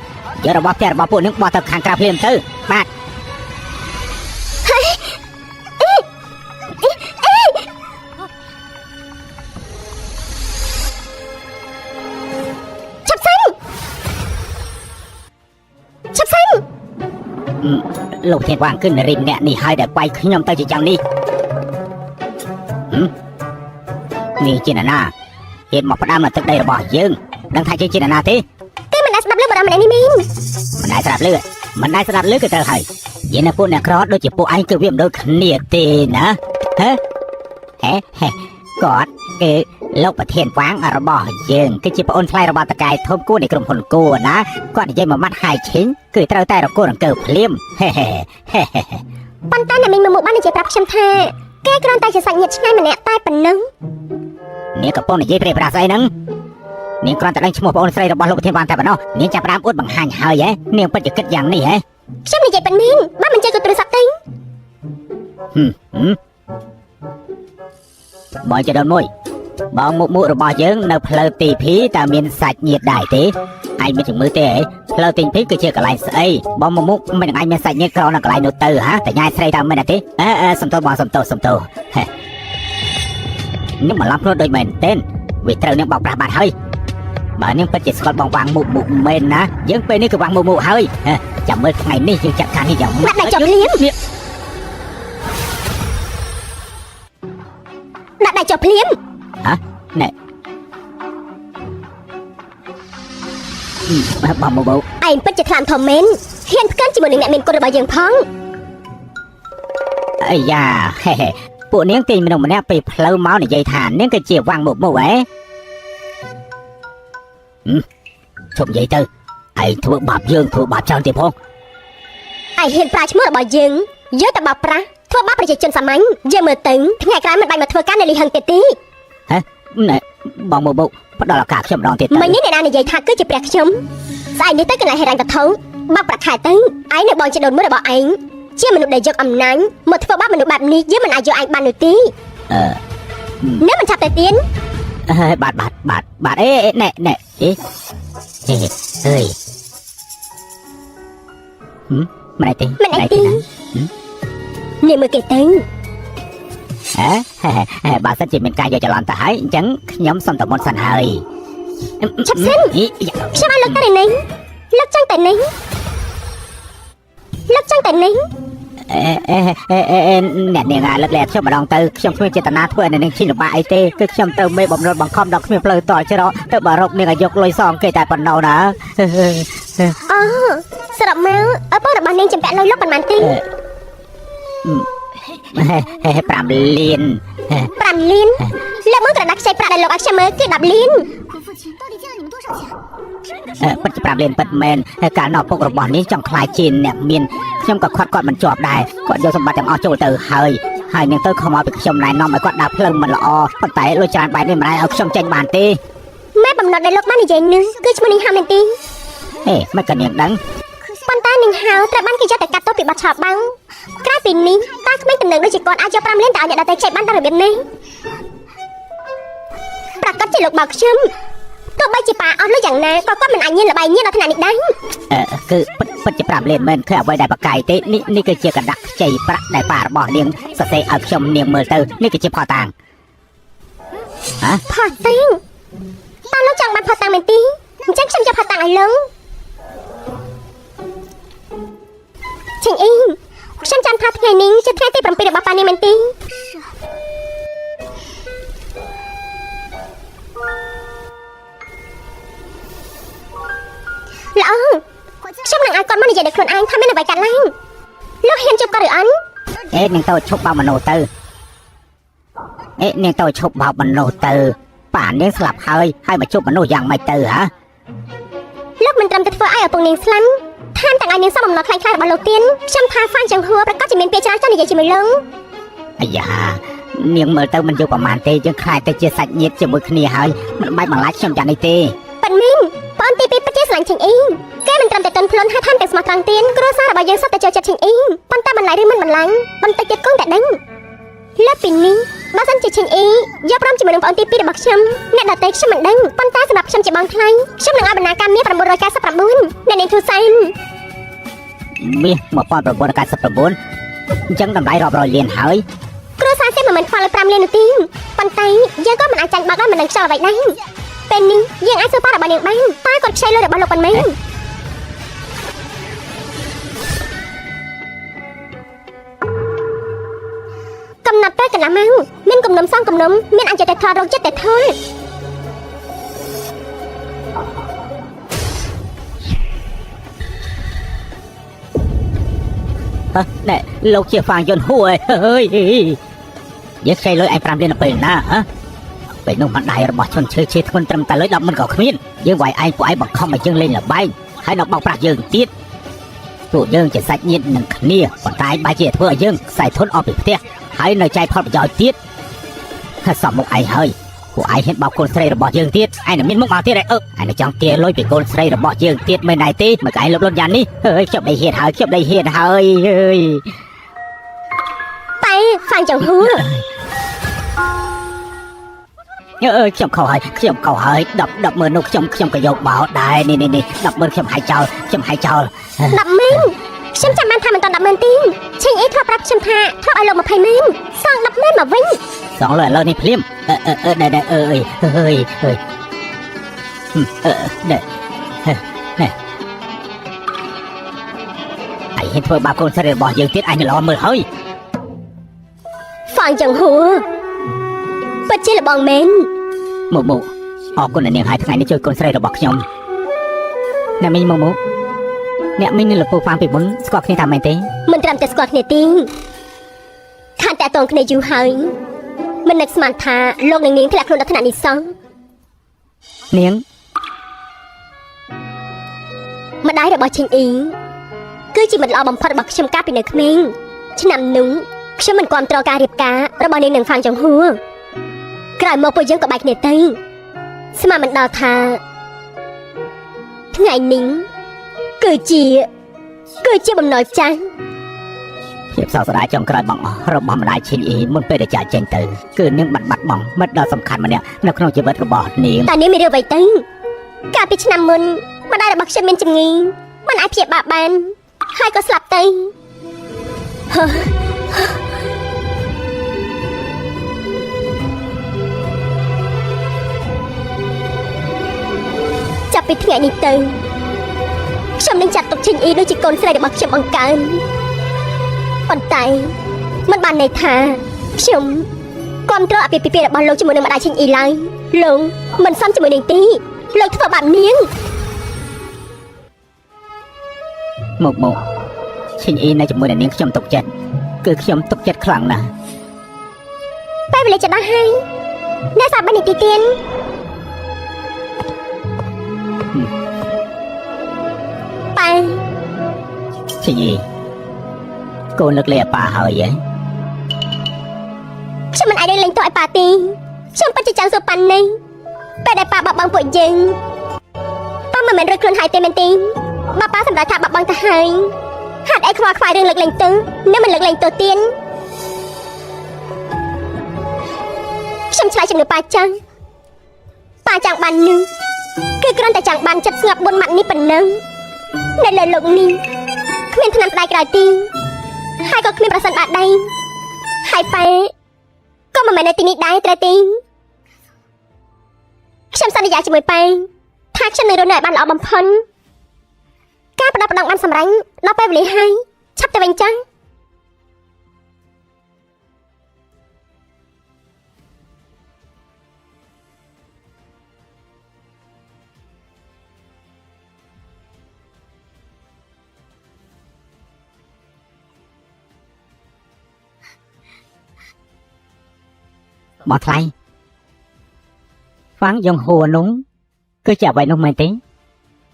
ករបស់ផ្ទះរបស់ពួកនឹងបោះទៅខាងក្រៅភ្លាមទៅបាទលោកធានវាងขึ้นរិមអ្នកនេះហើយដែលបាយខ្ញុំទៅជាយ៉ាងនេះនេះជាណាហេតុមកផ្ដាំនៅទឹកដីរបស់យើងដឹងថាជាណាទេ គេមិនដែលស្ដាប់លើបរិយាម្នាក់នេះមែន មិនដែលស្ដាប់លើគឺត្រូវហើយយានពួកអ្នកក្រដូចជាពួកឯងគឺវាមិនដូចគ្នាទេណាហេគាត់គឺលោកប្រធានវាងរបស់យើងគឺជាប្អូនថ្លៃរបស់តកែធំគួរនៃក្រុមហ៊ុនគួរណាគាត់និយាយមួយម៉ាត់ហាយឈិញគឺត្រូវតែរកូនរង្គើភ្លាមប៉ុន្តែអ្នកមីងមកបាននិយាយប្រាប់ខ្ញុំថាគេគ្រាន់តែជាសាច់ញាតិឆ្ងាយម្នាក់តែប៉ុណ្ណឹង នាងកំពុងនិយាយព្រៃប្រាស្អីហ្នឹងនាងគ្រាន់តែដឹងឈ្មោះប្អូនស្រីរបស់លោកប្រធានបានតែប៉ុណ្ណោះនាងចាប់ផ្ដើមអួតបង្ហាញហើយនាងពិតជាគិតយ៉ាងនេះខ្ញុំនិយាយប៉ុណ្ណឹងបើមិនចេះក៏ទូរស័ព្ទទៅបើជាដល់មួយបងមុខរបស់យើងនៅផ្លូវទី2តើមានសាច់ញាតិដែរទេឯងមានជំងឺទេផ្លូវទី2គឺជាកន្លែងស្អីបងមុខមិននឹងឯងមានសាច់ញាតិក្រនៅកន្លែងនោះទៅតែញ៉ាយស្រីតាមមិនទេសំទោសបងសំទោសខ្ញុំមកឡំខ្លួនដូចមែនទេវាត្រូវនឹងបោកប្រាស់បាត់ហើយបើនាងពិតជាស្គាល់បងវាងមុខមែនណាយើងពេលនេះគឺវាងមុខហើយចាំមើលថ្ងៃនេះយើងចាត់ការនេះយ៉ាងម៉េចដាក់ដៃចុះភ្លាមដាក់ដៃចុះភ្លាមណែបងឯងពិតជាខ្លាំងធំមែនហ៊ានផ្កាន់ជាមួយនឹងអ្នកមានគុណរបស់យើងផងអាយ៉ាពួកនាងទាញមនុស្សម្នាក់ពីផ្លូវមកនិយាយថានាងគឺជាវាងមុខជប់និយាយទៅឯងធ្វើបាបយើងធ្វើបាបច្រើនទៀតផងឯងហ៊ានប្រាឈ្មោះរបស់យើងយកទៅបោកប្រាស់ធ្វើបាបប្រជាជនសាមញ្ញយើងមើលទៅថ្ងៃក្រោយមិនបាច់មកធ្វើការនៅលីហឹងទៀតទេណែបងមុខផ្ដល់ឱកាសខ្ញុំម្ដងទៀតមិញនេះអ្នកណានិយាយថាគឺជាព្រះខ្ញុំស្អែកនេះទៅកន្លែងហេរ៉ាញ់កថោបាក់ប្រាក់ខែទៅឯងនៅបងជាដូនមួយរបស់ឯងជាមនុស្សដែលយកអំណាចមកធ្វើបាបមនុស្សបែបនេះយើងមិនអាចយកឯងបាននោះទេនេះមិនឆាប់ទៅទៀតបាទអេណែអើយមិនអីទេនេះមើលគេទៅបើសិនជាមានការយកច្រឡំទៅហើយអញ្ចឹងខ្ញុំសុំតមុនសិនហើយឆាប់សិនខ្ញុំឲ្យលោកទៅនេះលោកចង់ទៅនេះអ្នកនាងលើកលែខ្ញុំម្ដងទៅខ្ញុំគ្មានចេតនាធ្វើឲ្យនាងឈិញលំបាកអីទេគឺខ្ញុំទៅមេបំណុលបង្ខំដល់គ្មានផ្លូវតល់ច្រកទៅបារកនាងឲ្យយកលុយសងគេតែប៉ុណ្ណោះណាសរុបមកឪពុករបស់នាងចំពាក់លុយលោកប៉ុន្មានទេ5លានលើកមើលក្រដាស់ខ្ចីប្រាក់ដែលលោកឲ្យខ្ញុំមើលគឺ10លានពិតជា5លានពិតមែនកាលនៅឪពុករបស់នាងចង់ខ្លាចជាអ្នកមានខ្ញុំក៏គាត់មិនជាប់ដែរគាត់យកសម្បត្តិទាំងអស់ចូលទៅហើយនាងទៅខំមកពីខ្ញុំណែនាំឲ្យគាត់ដើរផ្លូវមិនល្អប៉ុន្តែលុយច្រើនបែបនេះមិនអាចឲ្យខ្ញុំចេញបានទេម៉ែបំណត់ដែលលោកបាននិយាយនេះគឺឈ្មោះនាងហៅមែនទេមិនក៏នាងដឹងប៉ុន្តែនាងហៅត្រូវបានគេយកទៅកាត់ទោសពីបទឆោបបាំងក្រៅពីនេះតើក្មេងតំណែងដូចជាគាត់អាចយក5លានទៅឲ្យអ្នកដទៃខ្ចីបានតាមរបៀបនេះ ប្រកាសជាលោកបោកខ្ញុំទោះបីជាប៉ាអស់លុយយ៉ាងណាក៏គាត់មិនអាចញៀនល្បែងញៀនដល់ថ្នាក់នេះដែរគឺពិតជាប្រាប់លេនមិនគឺអ្វីដែលបកាយទេនេះគឺជាកណ្ដាស់ខ្ចីប្រាក់ដែលប៉ារបស់នាងសរសេរឲ្យខ្ញុំនាងមើលទៅនេះគឺជាផតាំងផតាំងប៉ាលោកចង់បានផតាំងមែនទេអញ្ចឹងខ្ញុំจะផតាំងឲ្យលោកចេញអ៊ីខ្ញុំចាំថាថ្ងៃនេះជាថ្ងៃទី7របស់ប៉ានាងមែនទេល្អខ្ញុំនឹងឲ្យគាត់មកនិយាយដល់ខ្លួនឯងថាមានអ្វីកើតឡើងលោកហ៊ានជប់គាត់ឬអត់នាងទៅឈប់បោកមនុស្សទៅនាងទៅឈប់បោកមនុស្សទៅប៉ានាងស្លាប់ហើយមកជប់មនុស្សយ៉ាងម៉េចទៅហ៎លោកមិនត្រឹមតែធ្វើឲ្យឪពុកនាងស្លាប់ថែមទាំងឲ្យនាងសំអំណរខ្លាំងៗរបស់លោកទៀតខ្ញុំថាហ្វាញចង្ហួរប្រកាសជាមានពេលច្រើនចង់និយាយជាមួយលោកអាយ៉ានាងមើលទៅមិនយូរប្រហែលទេយើងខ្លាចទៅជាសាច់ញាតិជាមួយគ្នាហើយមិនបាច់បន្លាចខ្ញុំយ៉ាងនេះទេប៉ិនមីងបងទីពីពិតជាស្រឡាញ់ឈិងអ៊ីគេមិនត្រឹមតែទន់ភ្លន់ហើយថែមទាំងស្មោះត្រង់ទៀតគ្រួសាររបស់យើងសុទ្ធតែចូលចិត្តឈិងអ៊ីប៉ុន្តែបន្លាយឬមិនបន្លាញបន្តិចទៀតគង់តែដឹងលើពីនេះបើសិនជាឈិងអ៊ីយកព្រមជាមួយនឹងបងទីពីរបស់ខ្ញុំអ្នកដតេខ្ញុំមិនដឹងប៉ុន្តែសម្រាប់ខ្ញុំជាបងថ្លៃខ្ញុំនឹងឲ្យបណ្ណាការមាស999អ្នកនាងធូសែនមាស1999អញ្ចឹងតម្លៃរាប់រយលានហើយគ្រួសារសិមិនមែនខ្វល់លើ5លាននោះទេប៉ុន្តែយើងក៏មិនអាចចាញ់បាក់ដល់មិនដឹងខ្យល់អ្វីដែរពេលនេះយើងអាចសួរប៉ារបស់នាងបានតែគាត់ខ្ចីលុយរបស់លោកប៉ុណ្ណេះកំណត់ពេលកន្លះម៉ោងមានគំនុំសងគំនុំមានអញ្ជតែថតរោគចិត្តតែថុលណែលោកជាហ្វាងយន្តហួរអើយយើងខ្ចីលុយឯង5លានទៅពេលណាហ៎ពេលនោះមិនដៃរបស់ជនឈឺឈឺធ្ងន់ត្រឹមតែលុយ10មិនក៏គ្មានយើងវាយឯងពួកឯងបង្ខំឲ្យយើងលេងល្បែងហើយដល់បោកប្រាស់យើងទៀតពួកយើងជាសាច់ញាតិនឹងគ្នាប៉ុន្តែបែរជាធ្វើឲ្យយើងខ្សែធនអស់ពីផ្ទះហើយនៅចែកផលប្រយោជន៍ទៀតហើយសំមុខឯងហើយពួកឯងហ៊ានបោកកូនស្រីរបស់យើងទៀតឯងនឹងមានមុខមកទៀតឯងនឹងចង់ទាលុយពីកូនស្រីរបស់យើងទៀតមិនដែរទេមកឯងលុបលុនយ៉ាងនេះហើយខ្ញុំដីហ៊ានហើយខ្ញុំដីហ៊ានហើយតែហ្វាញចង្ហួរខ្ញុំខុសហើយ10ម៉ឺននោះខ្ញុំក៏យកបោដែរនេះ10ម៉ឺនខ្ញុំហាយចោល10ម៉ឺនខ្ញុំចាំបានថាមិនតាន់10ម៉ឺនទេឈិងអ៊ីធ្លាប់ប្រាប់ខ្ញុំថាធ្លាប់ឲ្យលោក20ម៉ឺនសង10ម៉ឺនមកវិញសងលើឥឡូវនេះភ្លាមដែរអើយណែឯងហ៊ានធ្វើបាបកូនស្រីរបស់យើងទៀតឯងល្អមើលហើយហ្វាញចង្ហួរពិតជាលបងមែនមកអរគុណនាងហើយថ្ងៃនេះជួយកូនស្រីរបស់ខ្ញុំអ្នកមីងមកអ្នកមីងនឹងលពូហ្វាងពីមុនស្គាល់គ្នាតាមមែនទេមិនត្រឹមតែស្គាល់គ្នាទេខានតែតងគ្នាយូរហើយមិននឹកស្មានថាលោកនឹងនាងធ្លាក់ខ្លួនដល់ថ្នាក់នេះសោះនាងម្ដាយរបស់ឈិងអ៊ីគឺជាមិត្តល្អបំផុតរបស់ខ្ញុំកាលពីនៅក្មេងឆ្នាំនោះខ្ញុំមិនគ្រប់គ្រងការរៀបការរបស់នាងនឹងហ្វាងចង្ហួរក្រោយមកពួកយើងក៏បែកគ្នាទៅស្មានមិនដល់ថាថ្ងៃនេះគឺជាបំណុលចាស់ភាពសោកស្ដាយចុងក្រោយបងរបស់ម្ដាយឈិនអ៊ីមុនពេលដែលចាក់ចេញទៅគឺនាងបាត់បង់មិត្តដ៏សំខាន់ម្នាក់នៅក្នុងជីវិតរបស់នាងតែនាងមានរឿងអ្វីទៅកាលពីឆ្នាំមុនម្ដាយរបស់ខ្ញុំមានជំងឺមិនអាចព្យាបាលបានហើយក៏ស្លាប់ទៅចាប់ពីថ្ងៃនេះទៅខ្ញុំនឹងចាត់ទុកឈិងអ៊ីដូចជាកូនស្រីរបស់ខ្ញុំបង្កើនប៉ុន្តែមិនបានន័យថាខ្ញុំគ្រប់គ្រងអាពាហ៍ពិពាហ៍របស់លោកជាមួយនឹងម្ដាយឈិងអ៊ីឡើយលោកមិនសមជាមួយនឹងទីលោកធ្វើបាបនាងមកឈិងអ៊ីនៅជាមួយនឹងនាងខ្ញុំទុកចិត្តគឺខ្ញុំទុកចិត្តខ្លាំងណាស់ពេលវេលាច្បាស់ហើយអ្នកសាប់បាននីតិទានប៉ាឈិងអ៊ីកូនលើកលែងប៉ាហើយខ្ញុំមិនអាចលេងទោសឲ្យប៉ាទេខ្ញុំពិតជាចង់សួរប៉ានេះពេលដែលប៉ាបបងពួកយើងប៉ាមិនមែនរត់ខ្លួនហើយទេមែនទេបើប៉ាសម្រាប់ថាបបងទៅហើយហេតុអីខ្វល់ខ្វាយរឿងលើកលែងទោសនឹងមិនលើកលែងទោសទៀតខ្ញុំឆ្លើយជំនួសប៉ាចឹង តាចង់បាននឹងគឺគ្រាន់តែចង់បានចិត្តស្ងប់4ម៉ាត់នេះប៉ុណ្ណឹងនៅលើលោកនេះគ្មានថ្នាំស្ដាយក្រោយទីហើយក៏គ្មានប្រសិនបាត់ដែរហើយប៉ែក៏មិនមែននៅទីនេះដែរត្រូវទីខ្ញុំសន្យាជាមួយប៉ែថាខ្ញុំនឹងរស់នៅឲ្យបានល្អបំផុតការផ្ដោតផ្ដងបានសម្រេចដល់ពេលវេលាហើយឆាប់ទៅវិញចឹងមកថ្លៃហ្វាំងយងហួរនោះគឺជាអ្វីនោះមែនទេ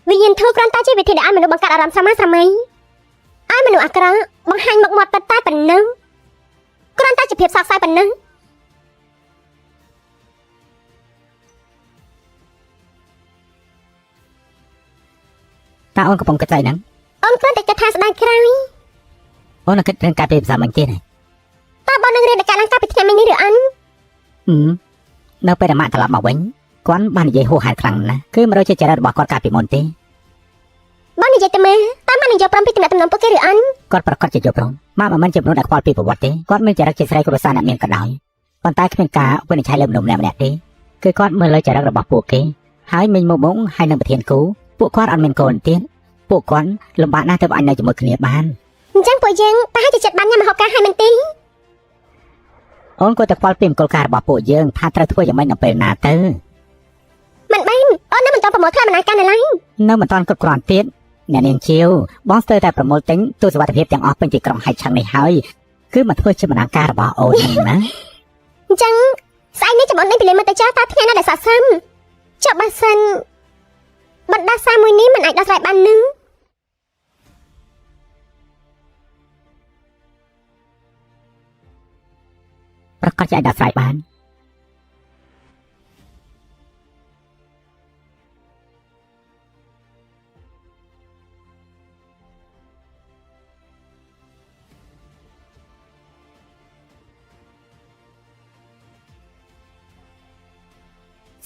វិញ្ញាណធូរគ្រាន់តែជាវិធីដែលឲ្យមនុស្សបង្កើតអារម្មណ៍សាមញ្ញឲ្យមនុស្សអាក្រក់បង្ហាញមុខមាត់តែប៉ុណ្ណឹងគ្រាន់តែជាភាពសោកសៅប៉ុណ្ណឹងតើអូនកំពុងគិតស្អីហ្នឹងអូនគ្រាន់តែគិតថាស្ដាយក្រោយអូននឹងគិតរឿងការពីភាសាមិញទៀតហើយតើបងនឹងរៀនការឡើងកាពីថ្ងៃមិញនេះឬអត់នៅពេលដែលម៉ាក់ត្រឡប់មកវិញគាត់បាននិយាយហួសហេតុខ្លាំងណាស់គឺមិនដូចជាចរិតរបស់គាត់កាលពីមុនទេបងនិយាយទៅមើលតើម៉ាក់នឹងយកព្រមពីតំណែងពួកគេឬអត់គាត់ប្រកាសជាយកព្រមម៉ាក់មិនមែនជាមនុស្សដែលខ្វល់ពីប្រវត្តិទេគាត់មានចរិតជាស្រីគ្រួសារអ្នកមានក៏ដោយប៉ុន្តែគ្មានការវិនិច្ឆ័យលើមនុស្សម្នាក់ទេគឺគាត់មើលលើចរិតរបស់ពួកគេហើយមិញមកបងហើយនឹងប្រធានគូពួកគាត់អត់មានកូនទៀតពួកគាត់លំបាកណាស់ទៅអាចនៅជាមួយគ្នាបានអញ្ចឹងពួកយើងប្រហែលជាចិត្តបានញ៉ាំម្ហូបការហើយមែនទេអូនគាត់តែខ្វល់ពីមង្គលការរបស់ពួកយើងថាត្រូវធ្វើយ៉ាងម៉េចនៅពេលណាទៅមិនបានអូននៅមិនទាន់ប្រមូលខ្លះបណ្ណាការនៅឡើយនៅមិនទាន់គ្រប់គ្រាន់ទៀតអ្នកនាងជាវបងស្ទើរតែប្រមូលទិញទូសុវត្ថិភាពទាំងអស់ពេញទីក្រុងហៃឆាំងនេះហើយគឺមកធ្វើជាបណ្ណាការរបស់អូនណាអញ្ចឹងស្អែកនេះចាំអូននេះពីលេមកទៅចាតើថ្ងៃណាដែលស័ក្តិសមចុះបើសិនបណ្ដាសារមួយនេះមិនអាចដោះស្រាយបាននឹងប្រកាសជាអាចដោះស្រាយបាន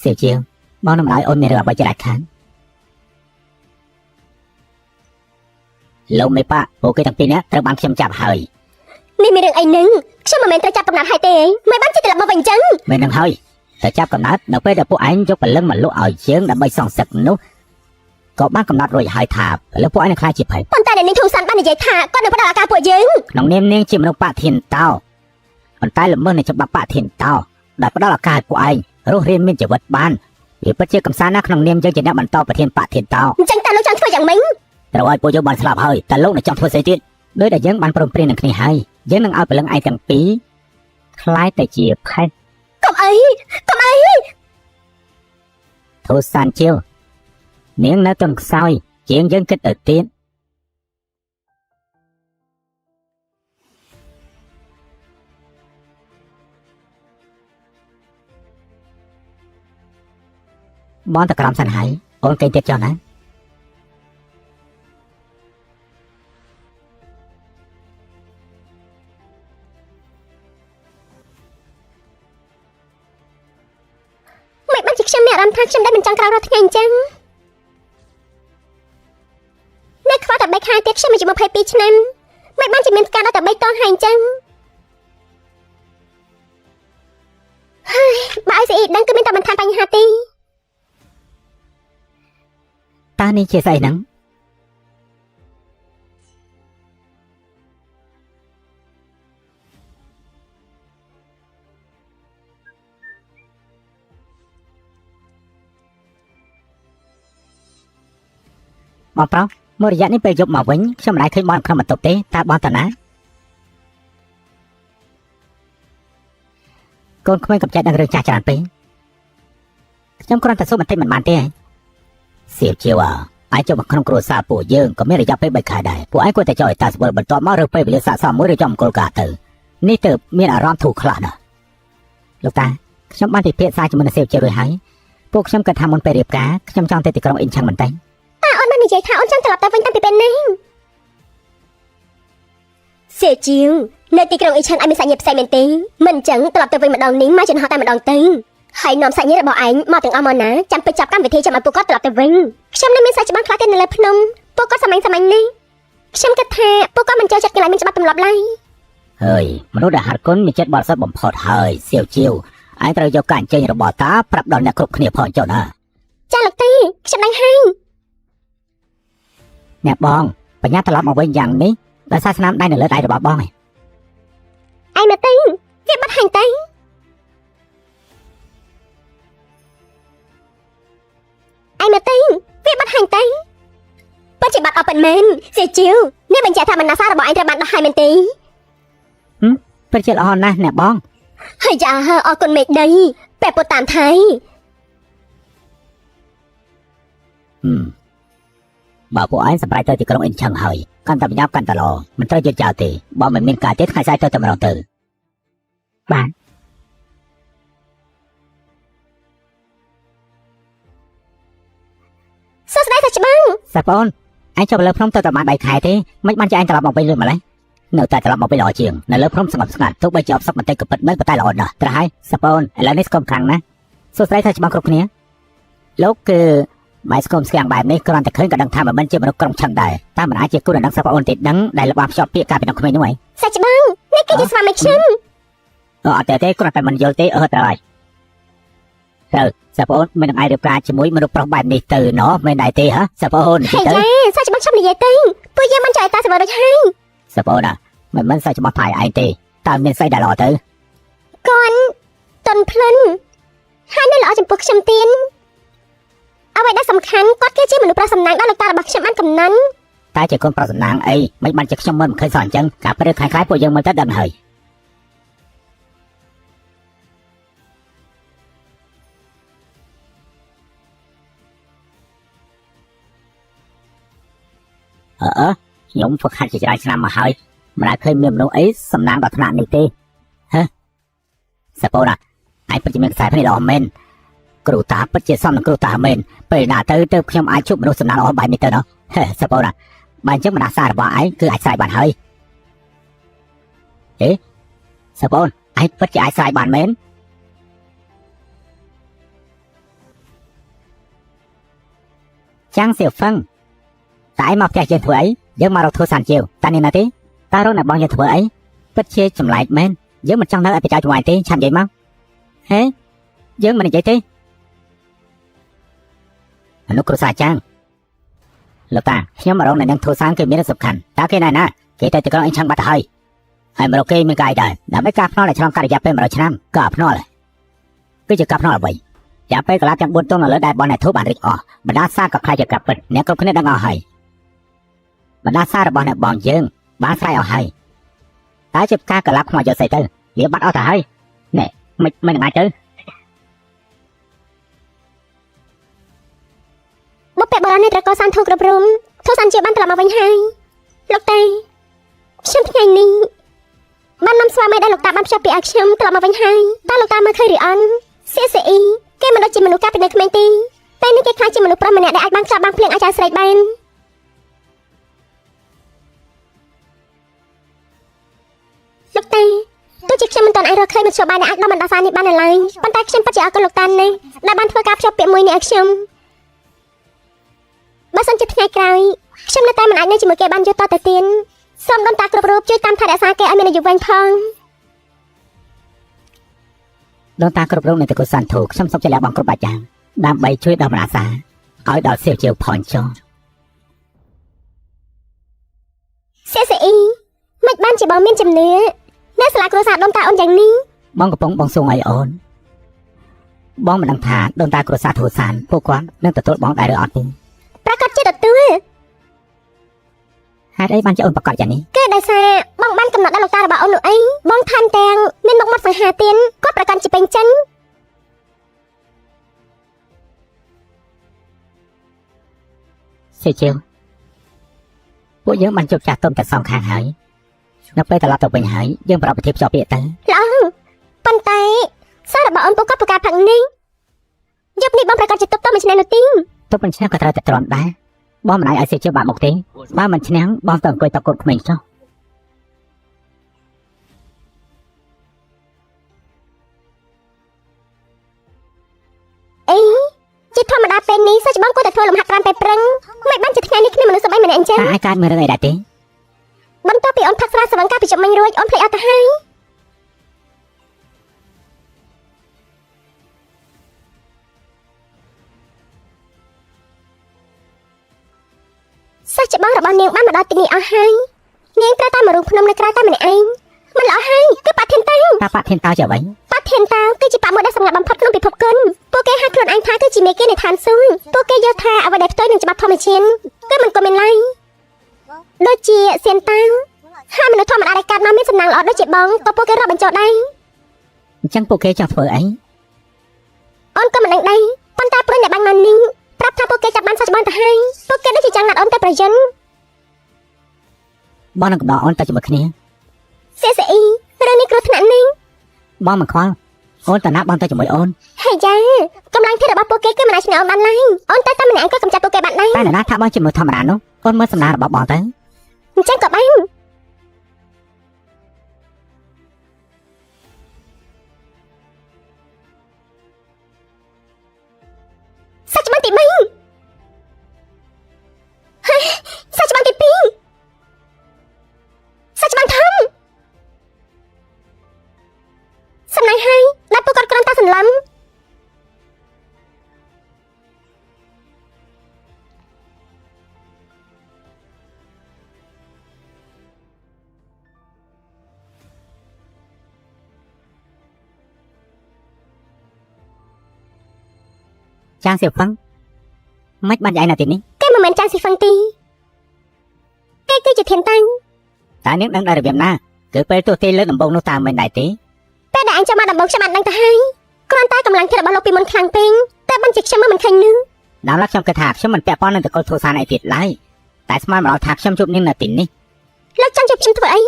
សៀវជាងបងនឹងឲ្យអូនមានរឿងអ្វីជាដាច់ខាតលោកមេប៉ាពួកគេទាំងពីរនាក់ត្រូវបានខ្ញុំចាប់ហើយនេះមានរឿងអីនឹងខ្ញុំមិនមែនត្រូវចាប់កំណត់ឲ្យទេមិនបានជិះត្រឡប់មកវិញអញ្ចឹងមែននឹងហើយតែចាប់កំណត់នៅពេលដែលពួកឯងយកព្រលឹងមកលក់ឲ្យយើងដើម្បីសងសឹកនោះក៏បានកំណត់រួចហើយថាព្រលឹងពួកឯងនឹងខ្លាចជាភ័យប៉ុន្តែនាងធូសានបាននិយាយថាគាត់នឹងផ្ដល់ឱកាសពួកយើងក្នុងនាមនាងជាមនុស្សបឋិនតោប៉ុន្តែល្មើសនឹងច្បាប់បឋិនតោដែលផ្ដល់ឱកាសឲ្យពួកឯងរស់រានមានជីវិតបានវាពិតជាកំសាន្តណាស់ក្នុងនាមយើងជាអ្នកបន្តប្រធានបឋិនតោអញ្ចឹងតើលោកចង់ធ្វើយ៉ាងម៉េចត្រូវឲ្យពួកយើងបានស្លាប់ហើយតើលោកនឹងចង់ធ្វើស្អីទៀតដោយដែលយើងបានព្រមព្រៀងនឹងគ្នាហើយយើងនឹងឲ្យព្រលឹងឯងទាំងពីរខ្លាយទៅជាផេះកុំអីធូសានជាវនាងនៅទន់ខ្សោយជាងយើងគិតទៅទៀតបងតក្រំសិនហើយអូនគេទៀតចុះណាមិនបានជាខ្ញុំមានអារម្មណ៍ថាខ្ញុំដែលមិនចង់ក្រោករាល់ថ្ងៃអញ្ចឹងនៅខ្វះតែ3ខែទៀតខ្ញុំអាយុ22ឆ្នាំមិនបានជាមានការដល់តែ3តងហើយអញ្ចឹងហើយបើឲ្យស្អីដឹងគឺមានតែបន្ថែមបញ្ហាទេតើនេះជាស្អីហ្នឹងបងប្រុសមួយរយៈនេះពេលយប់មកវិញខ្ញុំមិនដែលឃើញបងក្នុងបន្ទប់ទេតើបងតាណាកូនក្មេងកំចាត់នឹងរឿងចាស់ច្រើនពេកខ្ញុំគ្រាន់តែសួរបន្តិចមិនបានទេសៀវជាវអាចចូលមកក្នុងគ្រួសារពួកយើងក៏មានរយៈពេល3ខែដែរពួកឯងគួរតែចូលឲ្យតាស្វល់បន្ទាប់មកឬពេលវេលាស័ក្តិសមមួយឬចំអង្គុលការទៅនេះទៅមានអារម្មណ៍ធូរខ្លះណាស់លោកតាខ្ញុំបានពិភាក្សាជាមួយនឹងសៀវជារួចហើយពួកខ្ញុំគិតថាមុនពេលរៀបការខ្ញុំចង់ទៅទីក្រុងអ៊ីនឆាំងបន្តិចតើអូនបាននិយាយថាអូនចង់ត្រឡប់ទៅវិញតាំងពីពេលនេះសៀវជាវនៅទីក្រុងអ៊ីនឆាំងឲ្យមានសាច់ញាតិផ្សេងមែនទេមិនអញ្ចឹងត្រឡប់ទៅវិញម្ដងនេះមកចំហតែម្ដងទៅ ហើយនាំសាច់ញាតិរបស់ឯងមកទាំងអស់មកណាចាំទៅចាប់កម្មវិធីចាំឲ្យពួកគាត់ត្រឡប់ទៅវិញខ្ញុំនៅមានសាច់ច្បាស់ខ្លះទៀតនៅលើភ្នំពួកគាត់សាមញ្ញនេះខ្ញុំគិតថាពួកគាត់មិនចូលចិត្តកន្លែងមានច្បាប់ទម្លាប់ឡើយហើយមនុស្សដែលហាត់គុណមានចិត្តបរិសុទ្ធបំផុតហើយសៀវជាវឯងត្រូវយកការអញ្ជើញរបស់តាប្រាប់ដល់អ្នកគ្រប់គ្នាផងចុះណាចាលោកទីខ្ញុំដឹងហើយអ្នកបងបញ្ញាត្រឡប់មកវិញយ៉ាងនេះដោយសារស្នាមដៃនៅលើដៃរបស់បងឯងមើលទៅវាបាត់ហាញទៅមើលទៅវាបាត់ហាញទៅពិតជាបាត់អត់ពិតមែនសៀវជាវនេះបញ្ជាក់ថាបណ្ណាសាររបស់ឯងត្រូវបានដោះហើយមែនទេពិតជាល្អណាស់អ្នកបងហើយចាអរគុណមេឃដីពេលពុតតាមថៃបើពួកឯងសម្រេចទៅទីក្រុងអ៊ីនឆឹងហើយកាន់តែប្រញាប់កាន់តែល្អមិនត្រូវយឺតយ៉ាវទេបើមិនមានការទេថ្ងៃស្អែកទៅតែម្ដងទៅបាទសួស្ដីសាច់ច្បាំងសាប់អូនឯងចុះលើភ្នំទៅតែបាន3ខែទេមិនបានជាឯងត្រឡប់មកវិញលឿនម្ល៉េះនៅតែត្រឡប់មកវិញល្អជាងនៅលើភ្នំស្ងប់ស្ងាត់ទោះបីជាអបសពបន្តិចក៏ពិតមែនប៉ុន្តែល្អណាស់ត្រហើយសាប់អូនឥឡូវនេះស្គមខ្លាំងណាស់សួស្ដីសាច់ច្បាំងគ្រប់គ្នាលោកគឺបែរស្គមស្គាំងបែបនេះគ្រាន់តែឃើញក៏ដឹងថាមិនជាមនុស្សក្រុមឆឹងដែរតែមិនអាចជាគូរនឹងសាប់អូនទេដឹងដែលលោកបានភ្ជាប់ពាក្យកាលពីនៅក្មេងនោះឯងសាច់ច្បាំងនេះគឺជាស្វាមីខ្ញុំអត់ទេគ្រាន់តែមិនយល់ទេត្រូវហើយត្រូវសាប់អូនមិននឹងអាចរៀបការជាមួយមនុស្សប្រុសបែបនេះទៅណោះមិនដែរទេហ៎សាប់អូនទៅសាច់ច្បាំងខ្ញុំនិយាយទៅពួកយើងមិនចង់ឲ្យតាសវរដូចហើយសាប់អូនមិនសាច់ច្បាស់ថៃឯងទេតើមានស្អីដែលល្អទៅគាត់តន់ភ្លិនហើយនៅល្អចំពោះខ្ញុំទៀតអ្វីដែលសំខាន់គាត់គឺជាមនុស្សប្រុសសំណាងដល់លោកតារបស់ខ្ញុំបានកំណត់តែជាកូនប្រុសសំណាងអីមិនបានជាខ្ញុំមិនឃើញសោះអញ្ចឹងការព្រឹកខ្លាំងៗពួកយើងមិនទៅដឹងហើយខ្ញុំហ្វឹកហាត់ជាច្រើនឆ្នាំមកហើយមិនអាចឃើញមានមនុស្សអីសំណាងដល់ថ្នាក់នេះទេហ៎សាប់អូនឯងពិតជាមានខ្សែភ្នែកល្អមែនគ្រូតាពិតជាសមនឹងគ្រូតាមែនពេលណាទៅខ្ញុំអាចជួបមនុស្សសំណាងល្អបែបនេះទៅណោះសាប់អូនបើអញ្ចឹងបណ្ដាសាររបស់ឯងគឺអាចស្រ័យបានហើយសាប់អូនឯងពិតជាអាចស្រ័យបានមែនចាំងសៀវហ្វឹងតែឯងមកផ្ទះយើងធ្វើអីយើងមករកធ្វើសានជាវតានេះណាទេតើរកអ្នកបងយើងធ្វើអីពិតជាចម្លែកមែនយើងមិនចង់នៅឲ្យប្រចៅជាមួយទេឆាប់និយាយមកហេយើងមិននិយាយទេអនុគ្រូសាចាងលោកតាខ្ញុំមករកអ្នកនឹងធ្វើសានគេមានសំខាន់តើគេណែណាគេទៅក្រុងអ៊ីនឆឹងបាត់ទៅហើយមករកគេមានកាយដែរដើម្បីការភ្នាល់ឲ្យឆ្លងកាត់រយៈពេល100ឆ្នាំក៏ភ្នាល់គឺជាការភ្នាល់អ្វីយ៉ាពេលកន្លះទាំង4ទងនៅលើដែលបងអ្នកធ្វើបានរីកអស់បណ្ដាសាក៏ខ្លាចជាកាប់ពិតអ្នកគ្រប់គ្នាដឹងអស់ហើយបណ្ដាសាររបស់អ្នកបងយើងបានស្រ័យអស់ហើយតែជាការកលាប់ខ្មោចយកស្អីទៅវាបាត់អស់ទៅហើយណែមិនអាចទៅមកពាក់បរនេះត្រូវកសានធូគ្រប់រុំធូសានជាបានត្រឡប់មកវិញហើយលោកតាខ្ញុំថ្ងៃនេះបាននាំស្វាមីដែលលោកតាបានភ្ជាប់ពីឲ្យខ្ញុំត្រឡប់មកវិញហើយតើលោកតាមើលឃើញឬអន់CCEគេមិនដូចជាមនុស្សកាពីនៅក្មេងទេពេលនេះគេខ្លាចជាមនុស្សប្រុសម្នាក់ដែលអាចបានខ្លាប់បានភ្លៀងអាចឲ្យស្រីបានលោកតាទោះជាខ្ញុំមិនទាន់អាចរកឃើញមធ្យោបាយដែលអាចដល់បណ្ដាសានេះបាននៅឡើយប៉ុន្តែខ្ញុំពិតជាអរគុណលោកតាណាស់ដែលបានធ្វើការភ្ជាប់ពាក្យមួយនេះឲ្យខ្ញុំបើសិនជាថ្ងៃក្រោយខ្ញុំនៅតែមិនអាចនៅជាមួយគេបានយូរតទៅទៀតសូមដូនតាគ្រប់រូបជួយតាមថែរក្សាគេឲ្យមានអាយុវែងផងដូនតាគ្រប់រូបនៃតកូសានធូខ្ញុំសូមជម្រាបបងគ្រប់បាច់យ៉ាងដើម្បីជួយដល់បណ្ដាសាឲ្យដល់សៀវជាវផងចុះCCE មិនបានជាបងមានជំនឿនៅសាលាគ្រួសារដូនតាអូនយ៉ាងនេះបងកំពុងបងសួងឲ្យអូនបងមិនដឹងថាដូនតាគ្រួសារធូសានពួកគាត់នឹងទទួលបងដែរឬអត់ទេប្រកាសជាទទួលហេតុអីបានជាអូនប្រកាសយ៉ាងនេះគឺដោយសារបងបានកំណត់ដល់លោកតារបស់អូននោះអីបងថែមទាំងមានមុខមាត់សង្ហាទៀនគាត់ប្រកាន់ជាពេញចិនសៀវជាវពួកយើងបានជួបចាស់ទុំតែសងខាងហើយនៅពេលត្រឡប់ទៅវិញហើយយើងប្រពៃពិធីភ្ជាប់ពាក្យទៅល្អប៉ុន្តែសាររបស់អូនពួកគាត់ប្រកាសផឹកនេះយប់នេះបងប្រកាសជាទប់ទល់មិនឈ្នះនោះទេទប់មិនឈ្នះក៏ត្រូវតែទ្រាំដែរបងមិនអាចឲ្យសៀវជាវបាក់មុខទេបើមិនឈ្នះបងទៅអង្គុយតកូនក្មេងចុះ ពេលនេះសួរច្បងគួរតែធ្វើលំហាត់ប្រាណតែប្រឹងមិនបានជាថ្ងៃនេះគ្នាមនុស្សស្បែកម្នាក់អញ្ចឹង អាចកើតមើលរឿងអីដែរទេ បន្ទាប់ពីអូនផឹកស្រាស្រវឹងកាលពីជិតមិញរួចអូនភ្លេចអត់ទៅហើយសិស្សច្បងរបស់នាងបានមកដល់ទីនេះអស់ហើយនាងត្រូវតែមករូបភ្នំនៅក្រៅតែម្នាក់ឯងមិនល្អហើយគឺប៉ាធានតា តាប៉ាធានតើជាអ្វី ប៉ាធានតាគឺជាប៉ាមួយដែលសម្ងាត់បំផុតក្នុងពិភពគុណពួកគេហៅខ្លួនឯងថាគឺជាមេគានៃឋានសួគ៌ពួកគេយល់ថាអ្វីដែលផ្ទុយនឹងច្បាប់ធម្មជាតិគឺមិនក៏មានឡើយដូចជាសៀនតាហើយមនុស្សធម្មតាដែលកើតមកមានសំណាងល្អដូចជាបងក៏ពួកគេរាប់បញ្ចូលដែរ អញ្ចឹងពួកគេចង់ធ្វើអី អូនក៏មិនដឹងដែរប៉ុន្តែព្រួយតែបាញ់មកនេះប្រាប់ថាពួកគេចាប់បានសច្បងទៅហើយពួកគេដូចជាចង់ណាត់អូនទៅប្រយ័ត្ន បងនឹងកំដរអូនទៅជាមួយគ្នា សៀសអ៊ីរឿងនេះគ្រោះថ្នាក់ណាស់ បងមិនខ្វល់អូនតាណាបងទៅជាមួយអូន ហើយយ៉ាកម្លាំងធាតុរបស់ពួកគេគឺមិនអាចឈ្នះអូនបានឡើយអូនទៅតែម្នាក់ឯងក៏កម្ចាត់ពួកគេបានដែរ តែណាថាបងជាមួយធម្មតានោះអូនមើលសំណាងរបស់បងទៅ អញ្ចឹងក៏បានសច្បងទី3សច្បងទី2សច្បងធំសំណាញ់ហើយដល់ពួកគាត់គ្រាន់តែសន្លំចាងសៀវហ្វឹងមិនបាច់យាយណាទីនេះ គេមិនមែនចាងស៊ីហ្វឹងទីគេគឺជាធានតាំង តើនាងដឹងដល់របៀបណាគឺពេលទោះទីលើកដំបងនោះតើមិនដែរទេ ពេលដែលអញចាំមកដំបងខ្ញុំបានដឹងទៅហើយគ្រាន់តែកម្លាំងធាតុរបស់លោកពីមុនខ្លាំងពេកតែបានជាខ្ញុំមើលមិនឃើញនឹង ដល់ឡែកខ្ញុំគិតថាខ្ញុំមិនពាក់ព័ន្ធនឹងតកលធូសានអីទៀតឡើយតែស្មានមកដល់ថាខ្ញុំជួបនាងនៅទីនេះ លោកចង់ជួបខ្ញុំធ្វើអី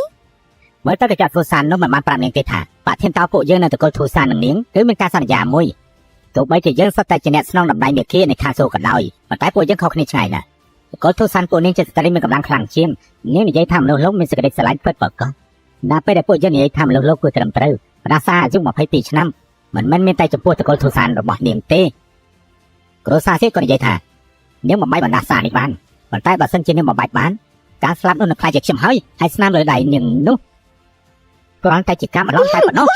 មើលទៅកញ្ចក់ធូសាននោះមិនបានប្រាប់នាងទេថាបឋានតោពួកយើងនៅតកលធូសាននឹងនាងគឺមានការសន្យាមួយទោះបីជាយើងសុទ្ធតែជាអ្នកស្នងតម្លៃមេឃានៃខាងសូក៏ដោយប៉ុន្តែពួកយើងខុសគ្នាឆ្ងាយណាស់តកលធូសានពួកនាងជាស្ត្រីមានកម្លាំងខ្លាំងជាងនាងនិយាយថាមនុស្សលោកមានសេចក្តីស្រឡាញ់ពិតប្រាកដដល់ពេលដែលពួកយើងនិយាយថាមនុស្សលោកគឺត្រឹមត្រូវបដាសាអាយុ22ឆ្នាំមិនមែនមានតែចំពោះតកលធូសានរបស់នាងទេគ្រូសាស្ត្រក៏និយាយថានាងបំបីបណ្ដាសានេះបានប៉ុន្តែបើសិនជានាងបំបាច់បានការស្លាប់នោះនឹងខ្លាចជាខ្ញុំហើយស្នាមលើដៃនាងនោះគ្រាន់តែជាការបន្លំតែប៉ុណ្ណោះ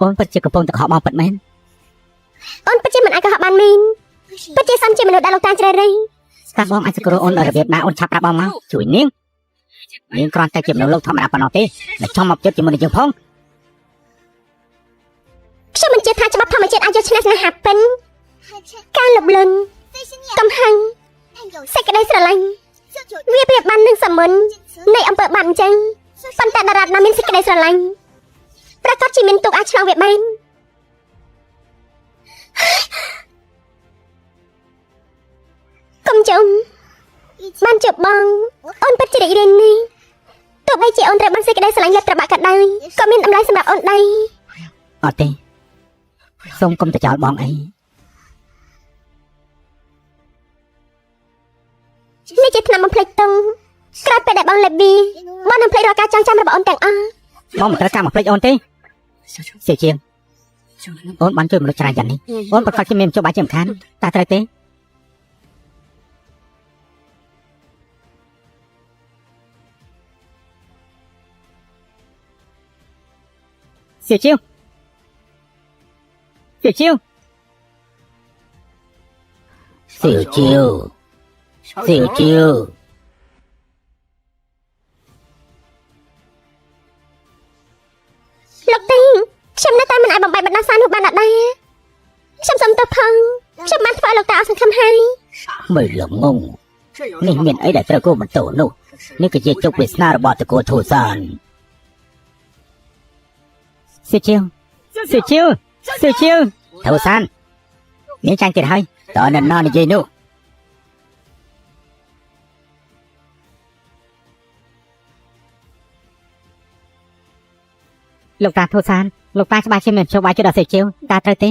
អូនពិតជាកំពុងតែកុហកបងពិតមែន អូនពិតជាមិនអាចកុហកបានមែនពិតជាសំជាមនុស្សដែលលោកតាជ្រើសរើស ស្កាត់បងអាចសង្គ្រោះអូនដល់របៀបណាអូនឆាប់ប្រាប់បងមកជួយនាងគ្រាន់តែជាមនុស្សលោកធម្មតាប៉ុណ្ណោះទេតែចង់មកចិត្តជាមួយនឹងយើងផង ខ្ញុំមិនជឿថាច្បាប់ធម្មជាតិអាចយកឈ្នះស្នេហាពិនការលំលន់កំហឹងសេចក្តីស្រឡាញ់វាប្រៀបបាននឹងសមុននៃអំពើបាបអញ្ចឹងប៉ុន្តែតារាតណាមានសេចក្តីស្រឡាញ់ប្រកាសជាមានទុកអាចឆ្លងវាបានកុំចុំបានជប់បងអូនពិតជារីករាយណាស់ទោះបីជាអូនត្រូវបានសេចក្តីស្រឡាញ់លិតត្របាក់ក៏ដោយក៏មានតម្លៃសម្រាប់អូនដែរ អត់ទេសូមកុំទៅចោលបងអី នេះជាថ្នាំបំភ្លេចតុងក្រោយពេលដែលបងលេបវាបងនឹងភ្លេចរាល់ការចងចាំរបស់អូនទាំងអស់ បងមិនត្រូវការមកភ្លេចអូនទេសៀជាងអូនបានជួយមនុស្សច្រើនយ៉ាងនេះអូនប្រកាសជាមានជួយបាយជាសំខាន់តែត្រូវទេសៀជាងសៀជាងសៀជាងសៀជាង លោកទីខ្ញុំនៅតែមិនអាចបំបីបណ្ដាសានោះបានអត់ដែរខ្ញុំសុំទោសផងខ្ញុំបានធ្វើឲ្យលោកតាអស់សង្ឃឹមហើយ មើលល្ងងនេះមានអីដែលត្រូវគោបន្ទោនោះនេះគឺជាជោគវាសនារបស់តកូលធូសានសៀជាងធូសានមានចាញ់ទៀតហើយតើអ្នកណានិយាយនោះលោកតាធូសានលោកតាច្បាស់ជាមានជួយបាយជួយដល់សៀជាវតាត្រូវទេ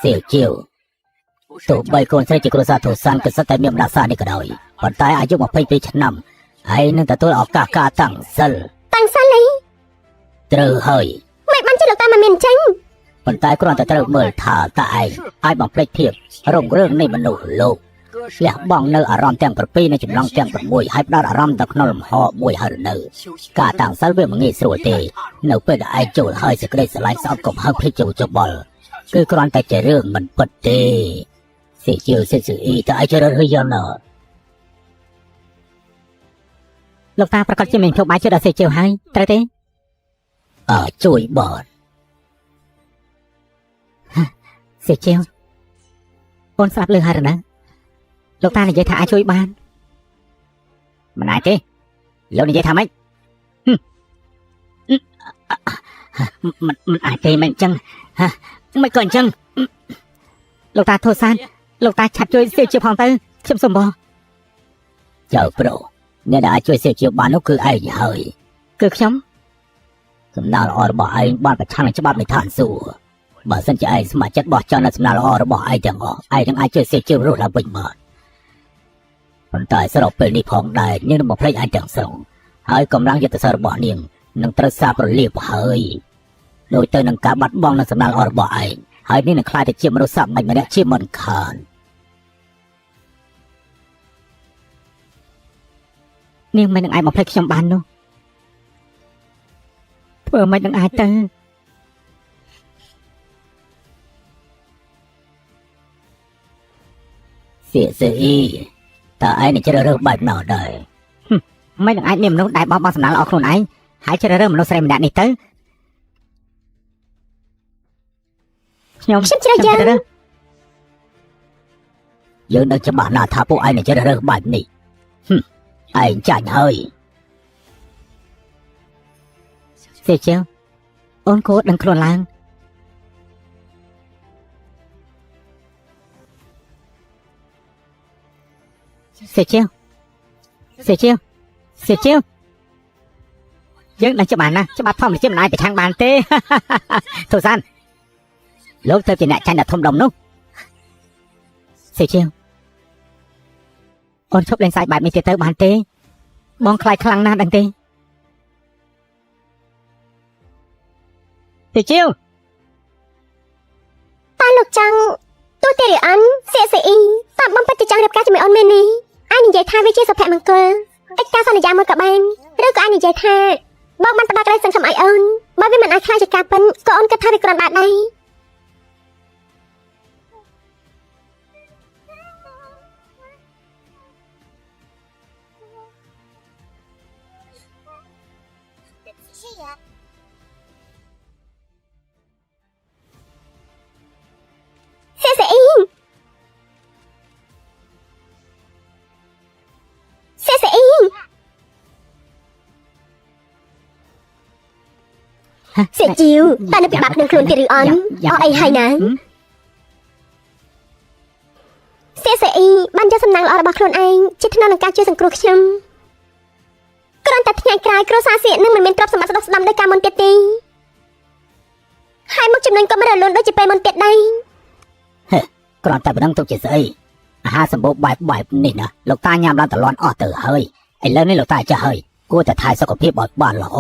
សៀជាវទោះបីកូនស្រីជាគ្រួសារធូសានក៏សិតតែមានបណ្ដាសានេះក៏ដោយប៉ុន្តែអាយុ22ឆ្នាំហើយនឹងទទួលឱកាសការតាំងសិល តាំងសិលអី ត្រូវហើយ មិនបានជាលោកតា មិនមានចឹង ប៉ុន្តែគ្រាន់តែត្រូវមើលថាតើឯងអាចបំភ្លេចភាពរងរឿងនៃមនុស្សលោកលះបង់នៅអារម្មណ៍ទាំង7នៃចំណងទាំង6ហើយផ្ដោតអារម្មណ៍ទៅក្នុងលំហមួយហើយនៅការតាំងសិលវាមិនងាយស្រួលទេនៅពេលដែលឯងចូលហើយសេចក្តីស្រឡាញ់ស្អប់កុំហឹងភ្លេចចូលច្បល់គឺគ្រាន់តែជារឿងមិនពិតទេសេជឿសេស៊ូអ៊ីតើឯងជ្រើសរើសយ៉ាងណាលោកតាប្រកាសជាមានភាពបាយចិត្តដល់សេជឿហើយត្រូវទេជួយបតសេជឿអូនស្ដាប់លឺហើយណាលោកតានិយាយថាអាចជួយបានមិនអាចទេលោកនិយាយថាម៉េចមិនអាចទេមិនអញ្ចឹងមិនក៏អញ្ចឹងលោកតាធូសានលោកតាឆាប់ជួយសេជាផងទៅខ្ញុំសុំបងចៅប្រុសអ្នកដែលអាចជួយសេជាបាននោះគឺឯងហើយគឺខ្ញុំសំណើល្អរបស់ឯងបានប្រឆាំងនឹងច្បាប់នៃឋានសួគ៌បើសិនជាឯងស្ម័គ្រចិត្តបោះចោលនៅសំណើល្អរបស់ឯងទាំងអស់ឯងនឹងអាចជួយសេជារស់ឡើងវិញបានប៉ុន្តែស្របពេលនេះផងដែរនាងនឹងបំភ្លេចឯងទាំងស្រុងហើយកម្លាំងយុទ្ធសាស្ត្ររបស់នាងនឹងត្រូវសាបរលាបហើយដោយទៅនឹងការបាត់បង់នៅសំណើល្អរបស់ឯងហើយនាងនឹងខ្លាចទៅជាមនុស្សសាមញ្ញម្នាក់ជាមិនខាននាងមិននឹងអាចបំភ្លេចខ្ញុំបាននោះធ្វើមិននឹងអាចទៅសៀសអ៊ីតើឯងនឹងជ្រើសរើសបែបណាដែរមិននឹងអាចមានមនុស្សដែលបោះបង់សំណាងល្អខ្លួនឯងហើយជ្រើសរើសមនុស្សស្រីម្នាក់នេះទៅខ្ញុំជ្រើសរើសយើងនឹងច្បាស់ណាស់ថាពួកឯងនឹងជ្រើសរើសបែបនេះឯងចាញ់ហើយសេជើអូនគួរដឹងខ្លួនឡើងសេជើយើងដឹងច្បាស់ណាស់ច្បាប់ធម្មជាតិមិនអាចប្រឆាំងបានទេទូសានលោកទៅជាអ្នកចាញ់ដ៏ធំដុំនោះសេជើអូនឈប់លេងសាច់បែបនេះទៀតទៅបានទេបងខ្លាចខ្លាំងណាស់ដឹងទេសេជើតាលោកចង់ទូទេរីអានសៀសអ៊ីតាបំពេញចង់រៀបការជាមួយអូនមែននេះឯងនិយាយថាវាជាសុភមង្គលកិច្ចការសន្យាមួយក៏បានឬក៏ឯងនិយាយថាបងបានផ្ដោតលើសង្ឃឹមឲ្យអូនបើវាមិនអាចខ្លាចជាការពិនក៏អូនគិតថាវាគ្រាន់បានដែរសៀសអ៊ីសេជីវតែនៅពិបាកនឹងខ្លួនទៀតឬអន់អត់អីហើយណាសេអ៊ីបានយកសំណាងល្អរបស់ខ្លួនឯងជាថ្នាំក្នុងការជួយសង្គ្រោះខ្ញុំគ្រាន់តែថ្ងៃក្រោយគ្រួសារសៀកនឹងមិនមានទ្រព្យសម្បត្តិស្ដុកស្ដំដោយការមុនទៀតទេហើយមកចំណេញក៏មិនរលូនដូចជាពេលមុនទៀតដែរគ្រាន់តែប៉ុណ្ណឹងទុកជាស្អីអាហារសម្បូរបែបនេះណាលោកតាញ៉ាំឡើងតលន់អស់ទៅហើយឥឡូវនេះលោកតាចាស់ហើយគួរតែថែសុខភាពឲ្យបានល្អ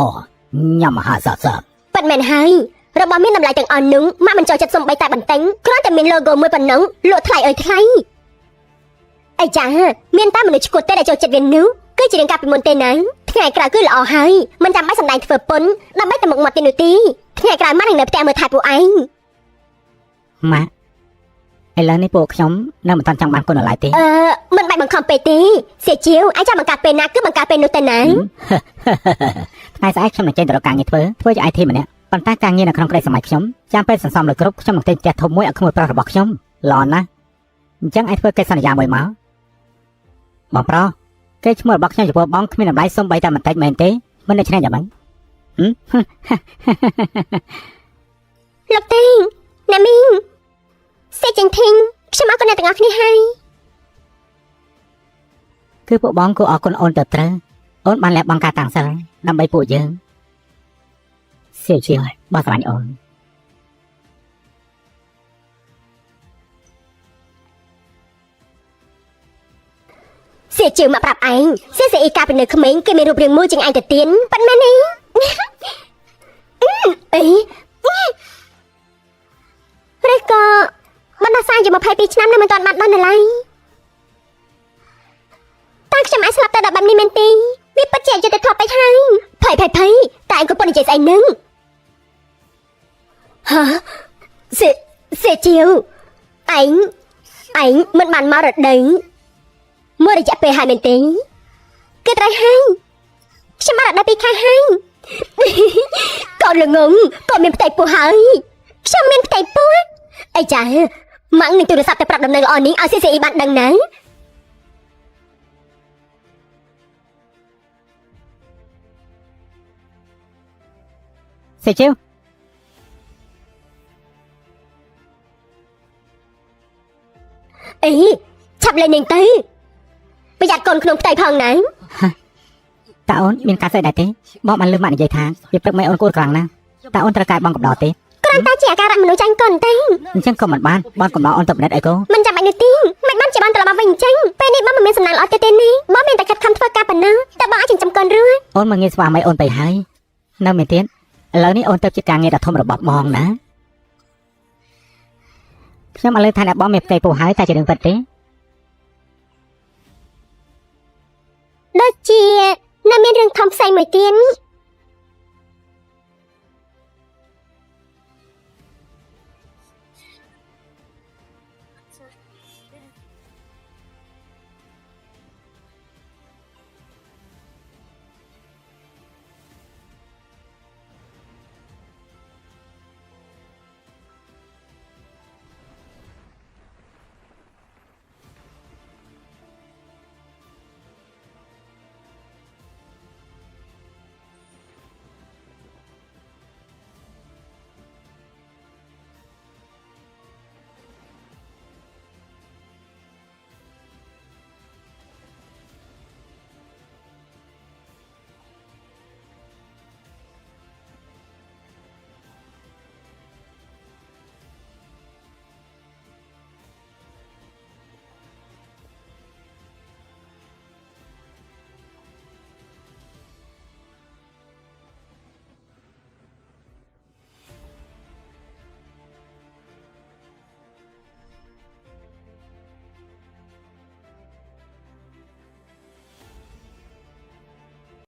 ញ៉ាំអាហារសាបប៉ិតមែនហើយរបស់មានតម្លៃទាំងអស់នោះម៉ាក់មិនចូលចិត្តសំបីតែបន្ទិញគ្រាន់តែមាន logo មួយប៉ុណ្ណឹងលក់ថ្លៃអើយថ្លៃអីចាមានតែមនុស្សឈួតទេដែលចូលចិត្តវានោះគឺជារឿងការពីមុនទេណាថ្ងៃក្រោយគឺល្អហើយមិនចាំបាច់សម្ដែងធ្វើពុនដើម្បីតែមុខមាត់ទេនោះទេថ្ងៃក្រោយម៉ាក់នឹងនៅផ្ទះមើលថែពួកឯងម៉ាក់ឥឡូវនេះពួកខ្ញុំនៅមិនតាន់ចង់បានគុណឡើយទេមិនបាច់បង្ខំពេកទេសៀជាវអាចចាំបង្កើតពេលណាគឺបង្កើតពេលនោះទៅណាថ្ងៃស្អែកខ្ញុំនឹងចេញទៅរកការងារធ្វើជា IT ម្នាក់ប៉ុន្តែការងារនៅក្នុងក្តីសម័យខ្ញុំចាំពេលសន្សំលើគ្រប់ខ្ញុំនឹងទិញផ្ទះធំមួយឲ្យក្មួយប្រុសរបស់ខ្ញុំល្អណាស់អញ្ចឹងឯងធ្វើកិច្ចសន្យាមួយមកបងប្រុសគេឈ្មោះរបស់ខ្ញុំចំពោះបងគ្មានតម្លៃសូម្បីតែបន្តិចមែនទេមិននៅឆ្នេះយ៉ាងម៉េចលោកទីងណាមីងសេចធីងខ្ញុំអរគុណអ្នកទាំងអស់គ្នាហើយគឺពួកបងគួរអរគុណអូនទៅត្រូវអូនបានលះបង់ការតាំងសិលដើម្បីពួកយើងសៀជាបោះស្រឡាញ់អូនសៀជាមកប្រាប់ឯងសៀអ៊ីកាពីនៅក្មេងគេមានរូបរាងមួយជាងឯងទៅទៀតប៉ិនមែនទេអី សារយក22ឆ្នាំនៅមិនទាន់បាត់បង់នៅឡើយតែខ្ញុំអាចស្លាប់ទៅដល់បែបនេះមែនទេវាពិតជាយុត្តិធម៌ពេកហើយភ័យតែឯងក៏ប៉ុននិយាយស្អីនឹងហាសេជាវឯងមិនបានមករដូវមួយរយៈពេលហើយមែនទេគឺត្រូវហើយខ្ញុំបានរដូវ2ខែហើយកូនល្ងងក៏មានផ្ទៃពោះហើយខ្ញុំមានផ្ទៃពោះអីចាម៉ាំងនឹងទូរស័ព្ទទៅប្រាប់ដំណឹងល្អនេះឲ្យ CCE បានដឹងណាសេជិវអីឆាប់លេងនឹងទៅប្រយ័ត្នកូនក្នុងផ្ទៃផងណាតើអូនមានការស្អីដែរទេបងបានលើម៉ាក់និយាយថាវាព្រឹកមិនអូនគួរខ្លាំងណាស់តើអូនត្រូវការបងកំដរទេគ្រាន់តែជាអាការៈមនុស្សចាញ់កូនទេអញ្ចឹងក៏មិនបានបងកំដរអូនទៅបណិតអីកូមិនចាំបាច់នោះទេមិនបានជាបានត្រឡប់មកវិញអញ្ចឹងពេលនេះបងមិនមានសំណាងល្អទេនេះបងមានតែខិតខំធ្វើការប៉ុណ្ណឹងតែបងអាចចិញ្ចឹមកូនរួចអូនមកងាយស្វាមីអូនទៅហើយនៅមែនទៀតឥឡូវនេះអូនទៅជាការងារដ៏ធំរបស់បងណាខ្ញុំឥឡូវថាអ្នកបងមានផ្ទៃពោះហើយតែជារឿងពិតទេដូចជានៅមានរឿងធំផ្សេងមួយទៀត